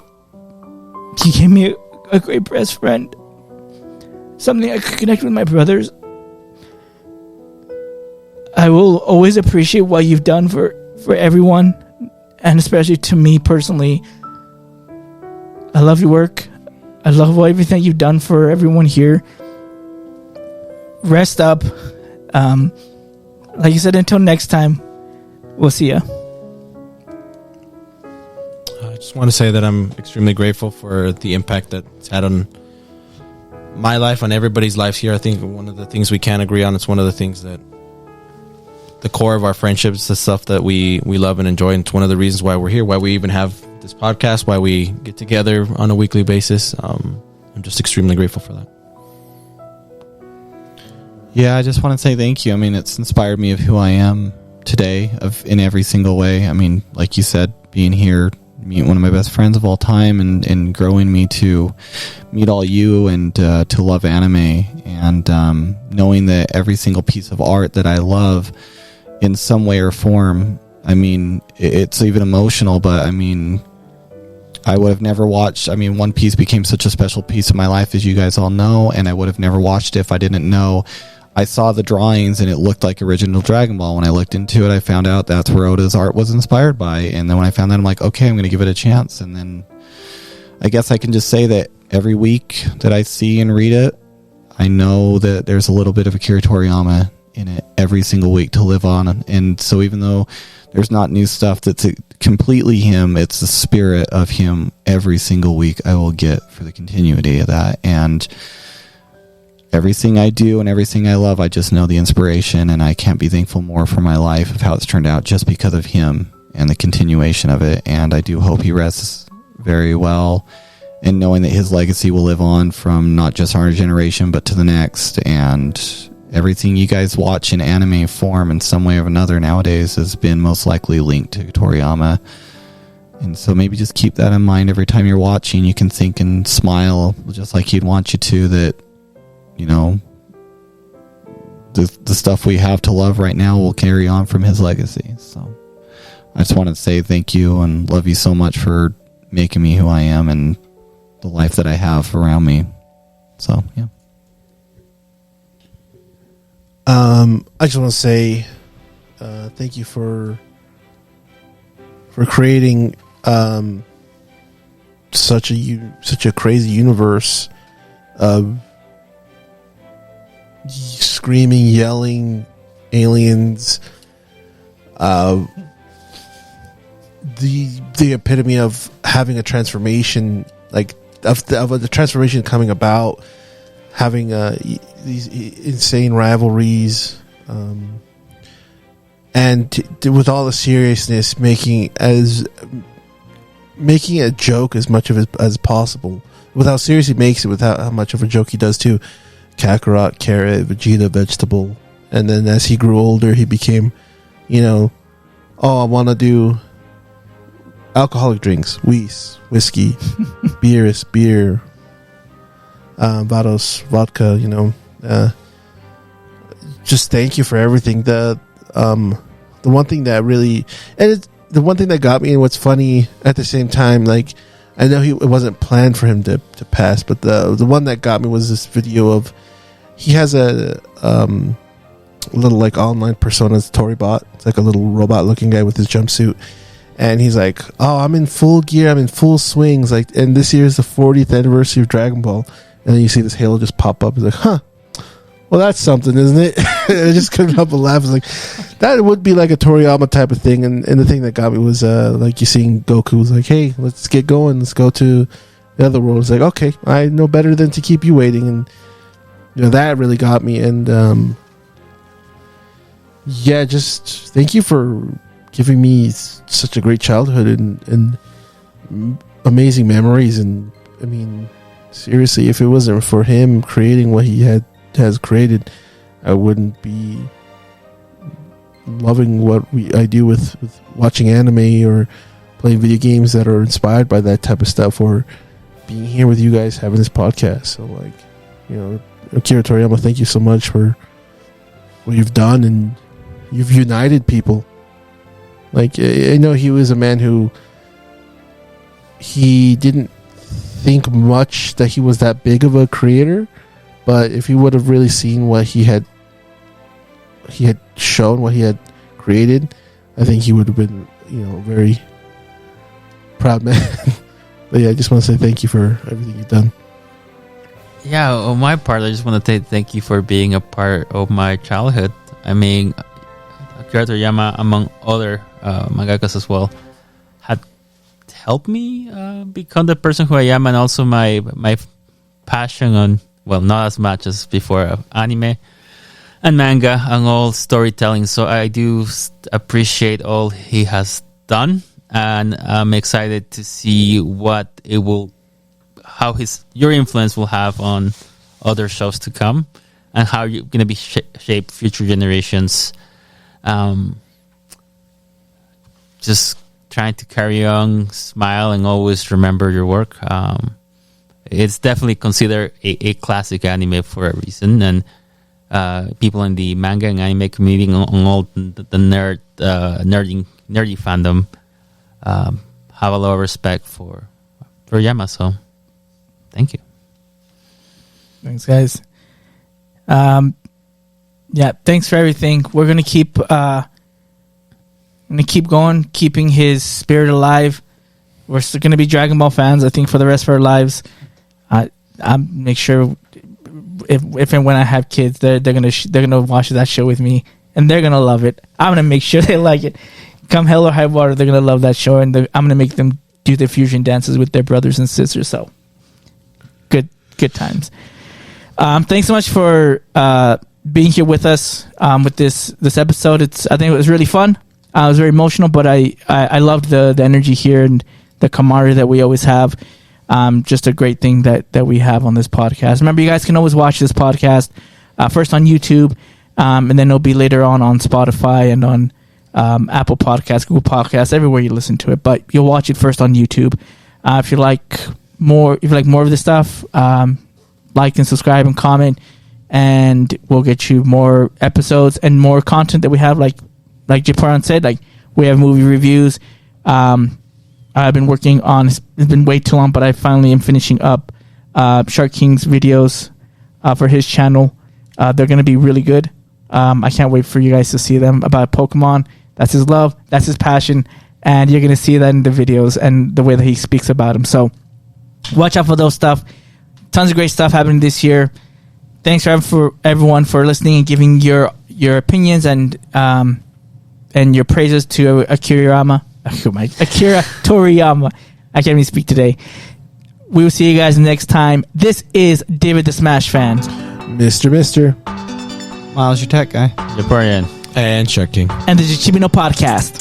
You gave me a great best friend, something I could connect with my brothers. I will always appreciate what you've done for everyone, and especially to me personally. I love your work. I love everything you've done for everyone here. Rest up. Like you said, until next time, we'll see ya. I just want to say that I'm extremely grateful for the impact that it's had on my life and everybody's lives here. I think one of the things we can agree on, it's one of the things that the core of our friendships, the stuff that we love and enjoy. And it's one of the reasons why we're here, why we even have this podcast, why we get together on a weekly basis. I'm just extremely grateful for that. Yeah, I just want to say thank you. I mean, it's inspired me of who I am today in every single way. I mean, like you said, being here, meet one of my best friends of all time, and growing me to meet all you and to love anime, and knowing that every single piece of art that I love in some way or form, I mean, it's even emotional, but I mean, I would have never watched, I mean, One Piece became such a special piece of my life, as you guys all know, and I would have never watched it if I didn't know. I saw the drawings and it looked like original Dragon Ball. When I looked into it, I found out that's where Oda's art was inspired by. And then when I found that, I'm like, okay, I'm going to give it a chance. And then I guess I can just say that every week that I see and read it, I know that there's a little bit of Akira Toriyama in it every single week to live on. And so even though there's not new stuff that's completely him, it's the spirit of him every single week I will get for the continuity of that. And everything I do and everything I love, I just know the inspiration, and I can't be thankful more for my life of how it's turned out just because of him and the continuation of it. And I do hope he rests very well, and knowing that his legacy will live on from not just our generation but to the next. And everything you guys watch in anime form in some way or another nowadays has been most likely linked to Toriyama. And so maybe just keep that in mind every time you're watching. You can think and smile just like he'd want you to, that, you know, the stuff we have to love right now will carry on from his legacy. So I just want to say thank you and love you so much for making me who I am and the life that I have around me. So, yeah. I just want to say thank you for creating such a crazy universe of screaming, yelling aliens, the epitome of having a transformation, like of the transformation coming about, having these insane rivalries, and with all the seriousness, making it a joke as much of it as possible. With how serious he makes it, with how much of a joke he does too. Kakarot, carrot, Vegeta, vegetable. And then as he grew older, he became, you know, I want to do alcoholic drinks, whiskey, beer, Vados, vodka, you know. Just thank you for everything. The one thing that really, and the one thing that got me, and what's funny at the same time, like, I know it wasn't planned for him to pass, but the one that got me was this video of, he has a little like online persona, Toribot. It's like a little robot looking guy with his jumpsuit, and he's like, "Oh, I'm in full gear, I'm in full swings." Like, and this year is the 40th anniversary of Dragon Ball, and then you see this halo just pop up. He's like, "Huh, well, that's something, isn't it?" I just couldn't help but laugh. It's like, that would be like a Toriyama type of thing. And the thing that got me was like, you seeing Goku was like, "Hey, let's get going. Let's go to the other world." It's like, okay, I know better than to keep you waiting. And you know, that really got me. And yeah, just thank you for giving me such a great childhood and amazing memories. And I mean, seriously, if it wasn't for him creating what he has created, I wouldn't be loving what I do with watching anime or playing video games that are inspired by that type of stuff, or being here with you guys having this podcast. So, like, you know, Akira Toriyama, thank you so much for what you've done, and you've united people. Like, I know he was a man who he didn't think much that he was that big of a creator, but if he would have really seen what he had shown, what he had created, I think he would have been, you know, very proud man. But yeah, I just want to say thank you for everything you've done. Yeah, on my part, I just want to say thank you for being a part of my childhood. I mean, Akira Toriyama, among other mangakas as well, had helped me become the person who I am, and also my passion on well, not as much as before, of anime and manga and all storytelling. So I do appreciate all he has done, and I'm excited to see what it will, how your influence will have on other shows to come, and how you're going to be shape future generations. Just trying to carry on, smile, and always remember your work. It's definitely considered a classic anime for a reason, and people in the manga and anime community, on all the nerdy fandom, have a lot of respect for Toriyama. So, thank you. Thanks, guys. Yeah, thanks for everything. We're gonna keep going, keeping his spirit alive. We're still gonna be Dragon Ball fans, I think, for the rest of our lives. I make sure if and when I have kids, they're gonna watch that show with me, and they're gonna love it. I'm gonna make sure they like it. Come hell or high water, they're gonna love that show, and I'm gonna make them do their fusion dances with their brothers and sisters. So, good times. Thanks so much for being here with us with this episode. I think it was really fun. It was very emotional, but I loved the energy here and the camaraderie that we always have. Just a great thing that we have on this podcast. Remember, you guys can always watch this podcast first on YouTube, and then it'll be later on Spotify and on Apple Podcasts, Google Podcasts, everywhere you listen to it. But you'll watch it first on YouTube. If you like more of this stuff, like and subscribe and comment, and we'll get you more episodes and more content that we have. Like Japaran said, like we have movie reviews. I've been working on, it's been way too long, but I finally am finishing up Shark King's videos for his channel. They're going to be really good. I can't wait for you guys to see them about Pokemon. That's his love, that's his passion, and you're going to see that in the videos and the way that he speaks about them. So watch out for those stuff. Tons of great stuff happening this year. Thanks for everyone for listening and giving your opinions and your praises to Akira Toriyama. I can't even speak today. We will see you guys next time. This is David the Smash Fan. Mr. Miles, your tech guy. Japan. And Shark King. And the Chibino Podcast.